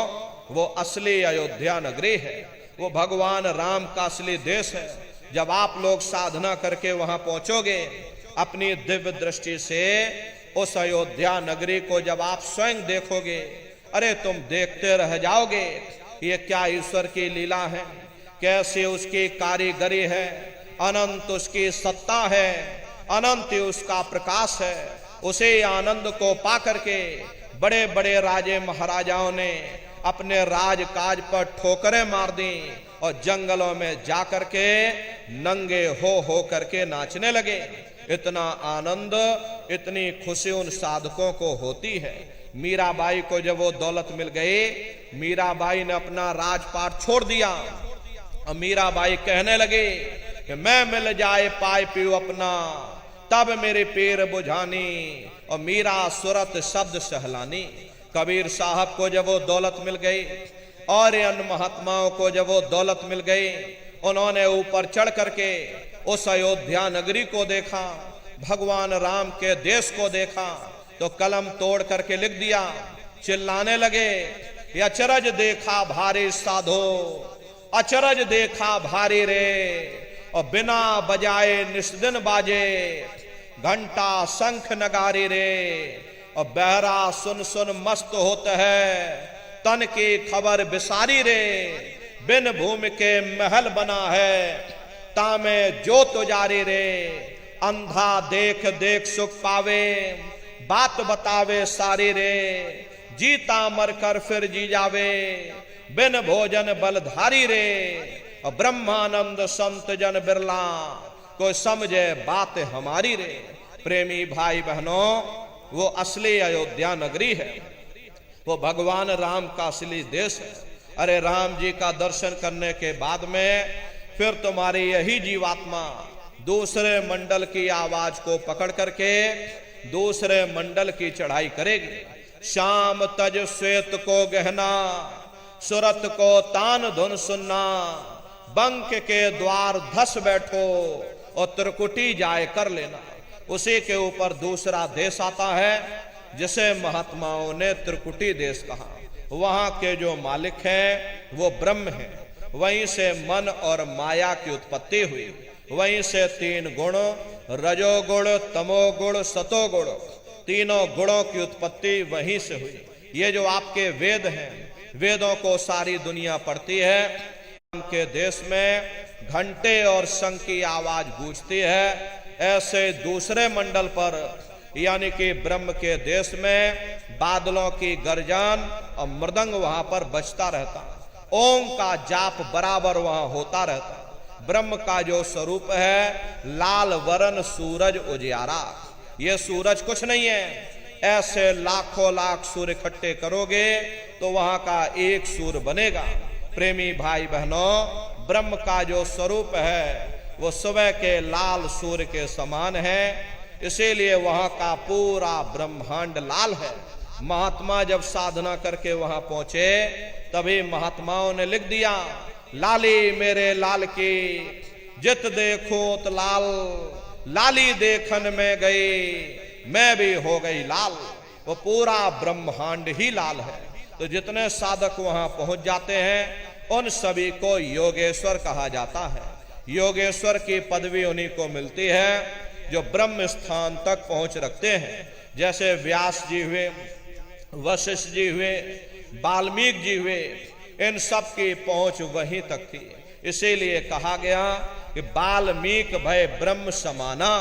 वो असली अयोध्या नगरी है, वो भगवान राम का असली देश है। जब आप लोग साधना करके वहां पहुंचोगे, अपनी दिव्य दृष्टि से उस अयोध्या नगरी को जब आप स्वयं देखोगे, अरे तुम देखते रह जाओगे, ये क्या ईश्वर की लीला है, कैसे उसकी कारीगरी है, अनंत उसकी सत्ता है, अनंत उसका प्रकाश है। उसे आनंद को पा करके बड़े बड़े राजे महाराजाओं ने अपने राजकाज पर ठोकरें मार दी और जंगलों में जाकर के नंगे हो करके नाचने लगे। इतना आनंद, इतनी खुशी उन साधकों को होती है। मीराबाई को जब वो दौलत मिल गई, मीराबाई ने अपना राजपाट छोड़ दिया और मीराबाई कहने लगे कि मैं मिल जाए पाए पीऊ अपना, तब मेरे पीर बुझानी, और मीरा सुरत शब्द सहलानी। कबीर साहब को जब वो दौलत मिल गई और अन्य महात्माओं को जब वो दौलत मिल गई, उन्होंने ऊपर चढ़ करके उस अयोध्या नगरी को देखा, भगवान राम के देश को देखा, तो कलम तोड़ करके लिख दिया। चिल्लाने लगे, ये अचरज देखा भारी साधो, अचरज देखा भारी रे, और बिना बजाए निस्दिन बाजे, घंटा शंख नगारी रे, और बहरा सुन सुन मस्त होता है, तन की खबर बिसारी रे, बिन भूमि के महल बना है, तामे जो तुजारी रे, अंधा देख देख सुख पावे, बात बतावे सारी रे, जीता मर कर फिर जी जावे, बिन भोजन बलधारी रे, और ब्रह्मानंद संत जन बिरला, कोई समझे बात हमारी रे। प्रेमी भाई बहनों, वो असली अयोध्या नगरी है, वो भगवान राम का असली देश है। अरे राम जी का दर्शन करने के बाद में फिर तुम्हारी यही जीवात्मा दूसरे मंडल की आवाज को पकड़ करके दूसरे मंडल की चढ़ाई करेगी। शाम तज श्वेत को गहना, सुरत को तान धुन सुनना, बंक के द्वार धस बैठो, और त्रिकुटी जाए कर लेना। उसी के ऊपर दूसरा देश आता है जिसे महात्माओं ने त्रिकुटी देश कहा। वहां के जो मालिक हैं वो ब्रह्म हैं, वहीं से मन और माया की उत्पत्ति हुई, वहीं से तीन गुण रजोगुण तमोगुण सतोगुण, तीनों गुणों की उत्पत्ति वहीं से हुई। ये जो आपके वेद हैं, वेदों को सारी दुनिया पढ़ती है। के देश में घंटे और शंख की आवाज गूंजती है, ऐसे दूसरे मंडल पर यानी कि ब्रह्म के देश में बादलों की गर्जन और मृदंग वहां पर बजता रहता, ओम का जाप बराबर वहां होता रहता। ब्रह्म का जो स्वरूप है लाल वरण सूरज उजियारा, ये सूरज कुछ नहीं है। ऐसे लाखों लाख सूर्य इकट्ठे करोगे तो वहां का एक सूर्य बनेगा। प्रेमी भाई बहनों, ब्रह्म का जो स्वरूप है वो सुबह के लाल सूर्य के समान है, इसीलिए वहां का पूरा ब्रह्मांड लाल है। महात्मा जब साधना करके वहां पहुंचे तभी महात्माओं ने लिख दिया, लाली मेरे लाल की जित देखो तो लाल, लाली देखन में गई मैं भी हो गई लाल। वो पूरा ब्रह्मांड ही लाल है। तो जितने साधक वहां पहुंच जाते हैं उन सभी को योगेश्वर कहा जाता है। योगेश्वर की पदवी उन्हीं को मिलती है जो ब्रह्म स्थान तक पहुंच रखते हैं। जैसे व्यास जी हुए, वशिष्ठ जी हुए, वाल्मीकि जी हुए, इन सब की पहुंच वहीं तक थी। इसीलिए कहा गया कि वाल्मीकि भय ब्रह्म समाना।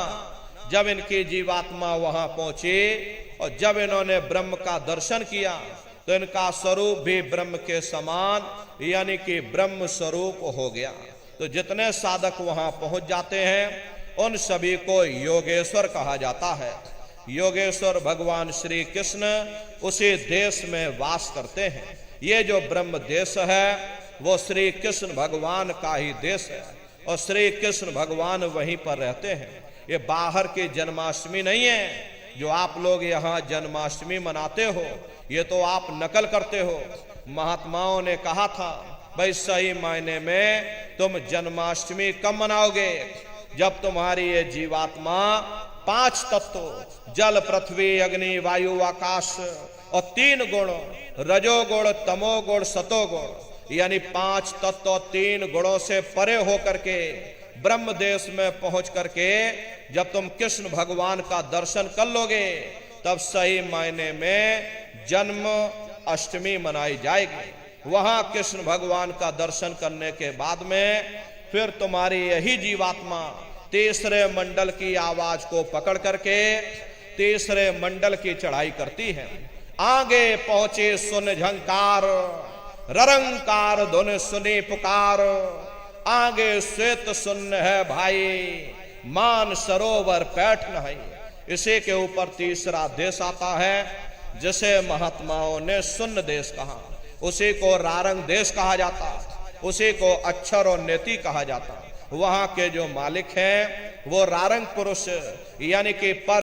जब इनकी जीवात्मा वहां पहुंची और जब इन्होंने ब्रह्म का दर्शन किया तो इनका स्वरूप भी ब्रह्म के समान यानी कि ब्रह्म स्वरूप हो गया। तो जितने साधक वहां पहुंच जाते हैं उन सभी को योगेश्वर कहा जाता है। योगेश्वर भगवान श्री कृष्ण उसी देश में वास करते हैं। ये जो ब्रह्म देश है वो श्री कृष्ण भगवान का ही देश है और श्री कृष्ण भगवान वहीं पर रहते हैं। ये बाहर की जन्माष्टमी नहीं है जो आप लोग यहाँ जन्माष्टमी मनाते हो, ये तो आप नकल करते हो। महात्माओं ने कहा था भाई सही मायने में तुम जन्माष्टमी कब मनाओगे? जब तुम्हारी ये जीवात्मा 5 तत्व जल पृथ्वी अग्नि वायु आकाश और 3 गुण रजोगुण तमोगुण सतोगुण यानी 5 तत्व और 3 गुणों से परे होकर के ब्रह्म देश में पहुंच करके जब तुम कृष्ण भगवान का दर्शन कर लोगे तब सही मायने में जन्म अष्टमी मनाई जाएगी। वहां कृष्ण भगवान का दर्शन करने के बाद में फिर तुम्हारी यही जीवात्मा तीसरे मंडल की आवाज को पकड़ करके तीसरे मंडल की चढ़ाई करती है। आगे पहुंचे सुन झंकार ररंकार धुन सुनी पुकार, आगे श्वेत सुन्न है भाई मान सरोवर पैठ नहीं। इसी के ऊपर तीसरा देश आता है जिसे महात्माओं ने शून्य देश कहा, उसी को रारंग देश कहा जाता, उसी को अक्षर और नेति कहा जाता। वहां के जो मालिक हैं वो रारंग पुरुष यानी कि पर